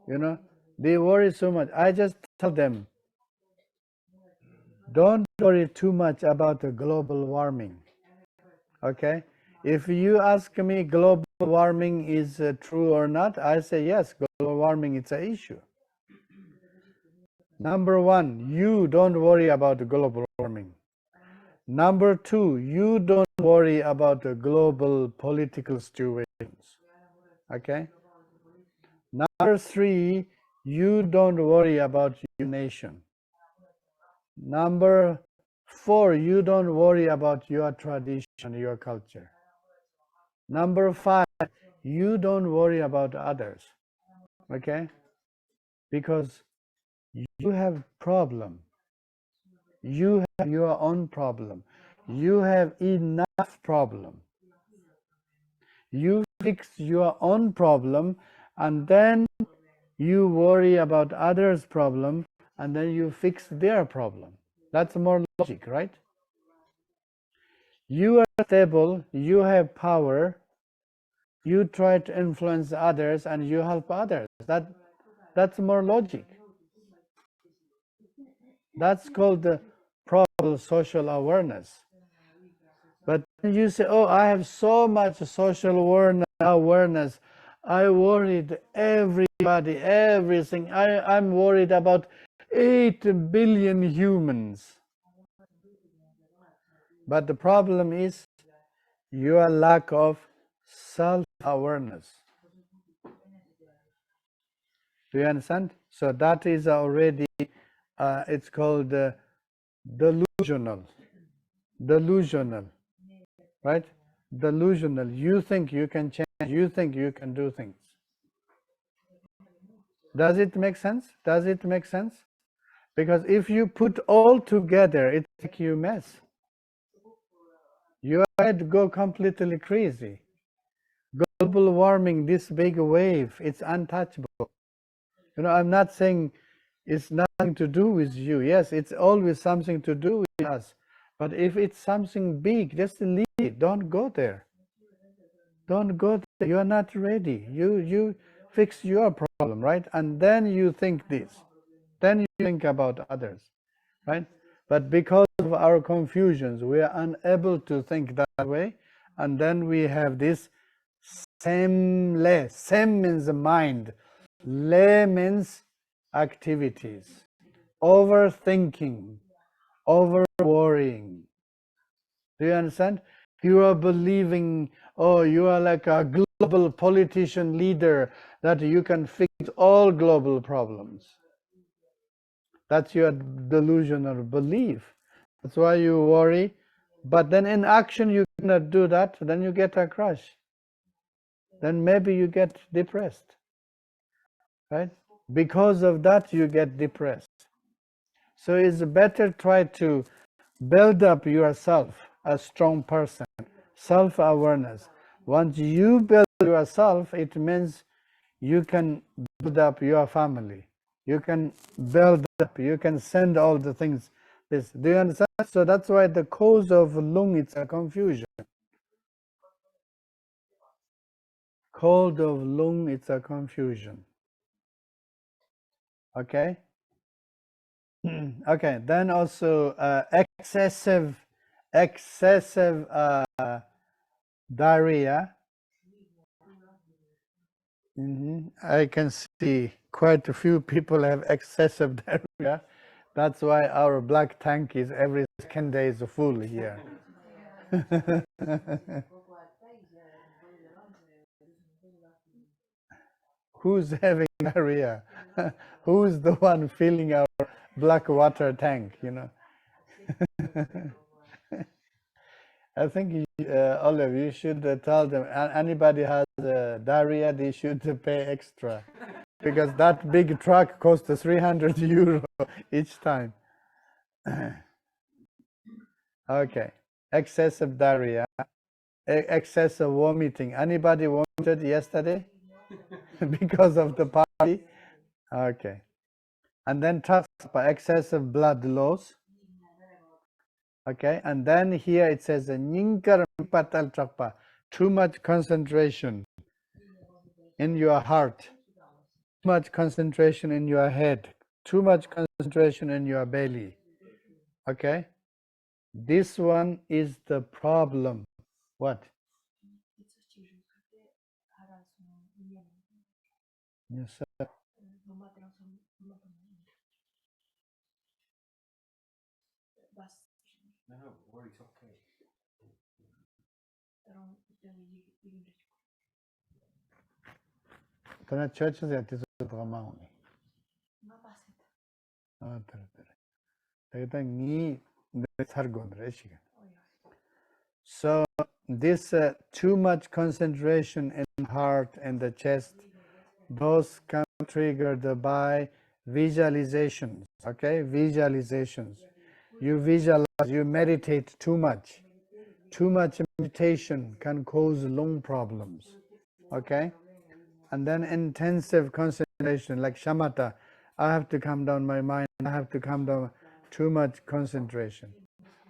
you know, they worry so much. I just tell them, don't worry too much about the global warming. Okay? If you ask me global warming is true or not, I say yes, global warming is an issue. Number one, you don't worry about global warming. Number two, you don't worry about the global political situations. Okay? Number three, you don't worry about your nation. Number four, you don't worry about your tradition, your culture. Number five, you don't worry about others. Okay? Because you have problem. You have your own problem. You have enough problem. You fix your own problem, and then you worry about others' problem, and then you fix their problem. That's more logic, right? You are stable, you have power, you try to influence others, and you help others. That's more logic. That's called the proper social awareness. But you say, oh, I have so much social awareness. I worried everybody, everything. I'm worried about 8 billion humans. But the problem is your lack of self-awareness. Do you understand? So that is already, it's called delusional. Delusional. Right? Delusional. You think you can change. You think you can do things. Does it make sense? Does it make sense? Because if you put all together, it makes you mess. Your head go completely crazy. Global warming, this big wave, it's untouchable. You know, I'm not saying it's nothing to do with you. Yes, it's always something to do with us. But if it's something big, just leave it. Don't go there. Don't go there. You are not ready. You fix your problem, right? And then you think this. Then you think about others, right? But because of our confusions, we are unable to think that way. And then we have this sem means mind. Le means activities. Overthinking. Over worrying. Do you understand? You are believing, oh, you are like a global politician leader, that you can fix all global problems. That's your delusional belief. That's why you worry. But then in action you cannot do that. Then you get a crash. Then maybe you get depressed. Right? Because of that you get depressed. So it's better try to build up yourself, a strong person, self-awareness. Once you build yourself, it means you can build up your family. You can build up, you can send all the things This, do you understand? So that's why the cause of lung, it's a confusion. Cause of lung, it's a confusion. Okay. Okay. Then also excessive diarrhea. I can see quite a few people have excessive diarrhea. That's why our black tank is every second day is full here. Who's having diarrhea? Who's the one filling our black water tank, you know? I think all of you should tell them, anybody has diarrhea, they should pay extra. Because that big truck costs 300 euro each time. Okay, excessive diarrhea, excessive vomiting. Anybody vomited yesterday because of the party? Okay. And then excessive blood loss. Okay, and then here it says too much concentration in your heart, too much concentration in your head, too much concentration in your belly. Okay, this one is the problem. What? Yes, sir. No, worries, okay. Tana churches ya tisu drama So this too much concentration in heart and the chest, those can be triggered by visualizations. Okay, visualizations. You visualize, you meditate too much. Too much meditation can cause lung problems. Okay, and then intensive concentration, like shamatha. I have to calm down my mind. I have to calm down. Too much concentration.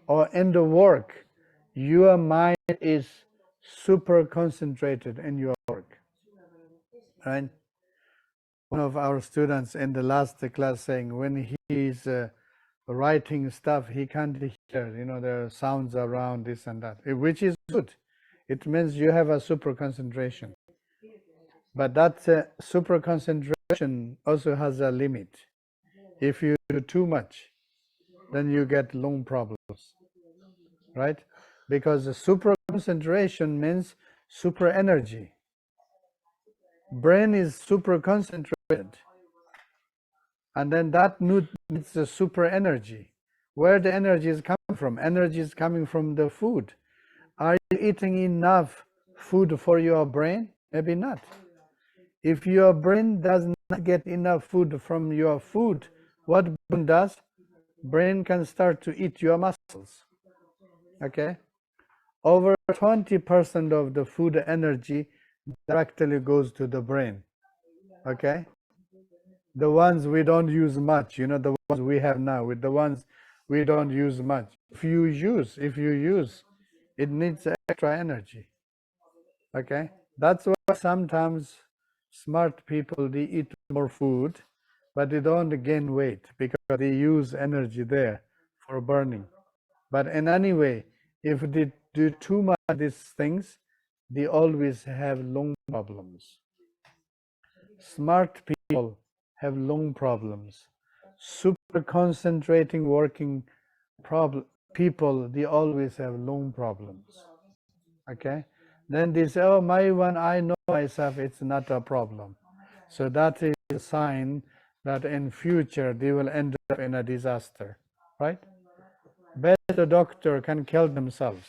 Or in the work, your mind is super concentrated in your work, right? One of our students in the last class saying when he's writing stuff, he can't hear, you know, there are sounds around this and that, which is good. It means you have a super concentration. But that super concentration also has a limit. If you do too much, then you get lung problems, right? Because the super concentration means super energy. Brain is super concentrated, and then that needs the super energy. Where the energy is coming from? Energy is coming from the food. Are you eating enough food for your brain? Maybe not. If your brain does not get enough food from your food, what brain does? Brain can start to eat your muscles. Okay? Over 20% of the food energy directly goes to the brain. Okay? The ones we don't use much, you know, the ones we have now, with the ones we don't use much. If you use, it needs extra energy. Okay? That's why sometimes smart people, they eat more food, but they don't gain weight because they use energy there for burning. But in any way, if they do too much of these things, they always have lung problems. Smart people have lung problems. Super concentrating working people, they always have lung problems. Okay? Then they say, oh, my one, I know myself, it's not a problem. So that is a sign that in future they will end up in a disaster, right? Best doctor can kill themselves.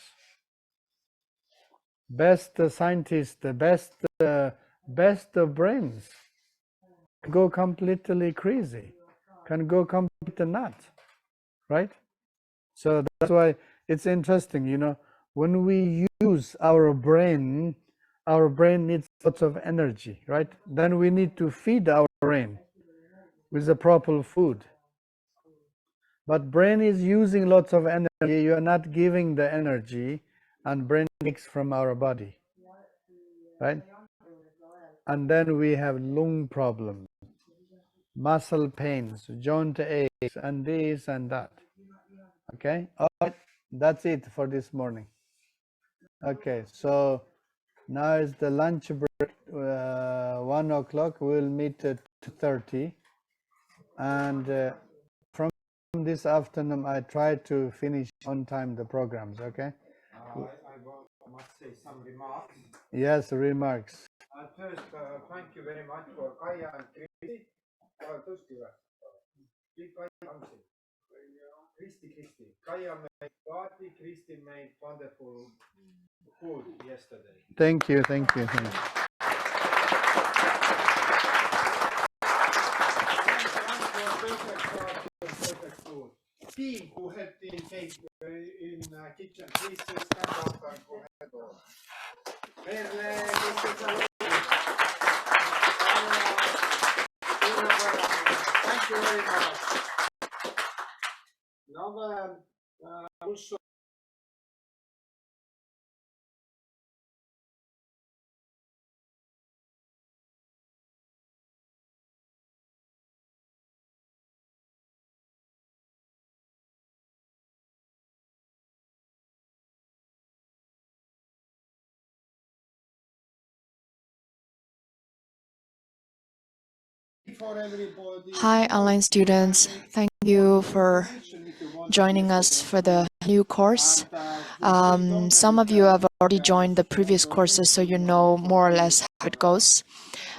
Best scientist, best brains go completely crazy, can go completely nuts, right? So that's why it's interesting, you know, when we use our brain needs lots of energy, right? Then we need to feed our brain with the proper food. But brain is using lots of energy. You are not giving the energy, and brain takes from our body, right? And then we have lung problems, muscle pains, joint aches, and this and that. Okay, all right, that's it for this morning. Okay, so now is the lunch break. 1 o'clock. We'll meet at 2:30, and from this afternoon, I try to finish on time the programs. Okay. I must say some remarks. Yes, remarks. First, thank you very much for Kaia and Kristi. Kristi. Kaia made party, Kristi made wonderful food yesterday. Thank you. Perfect food. Team who helped in kitchen, please stand up and go ahead. Merle, thank you very much. Now, also. Hi, online students. Thank you for joining us for the new course. Some of you have already joined the previous courses, so you know more or less how it goes.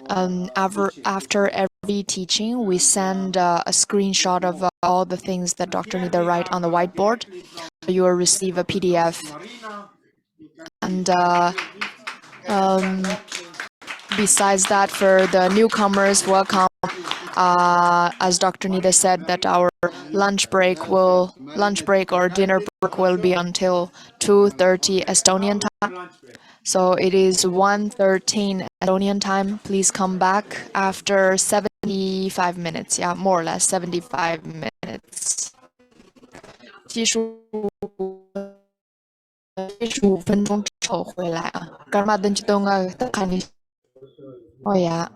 After every teaching, we send a screenshot of all the things that Dr. Nida write on the whiteboard. You will receive a PDF. And besides that, for the newcomers, welcome. As Dr. Nida said, that our lunch break or dinner break will be until 2:30 Estonian time. So it is 1:13 Estonian time. Please come back after 75 minutes. Yeah, more or less 75 minutes. 75分钟之后回来啊，干嘛等就等啊？看你，哦呀。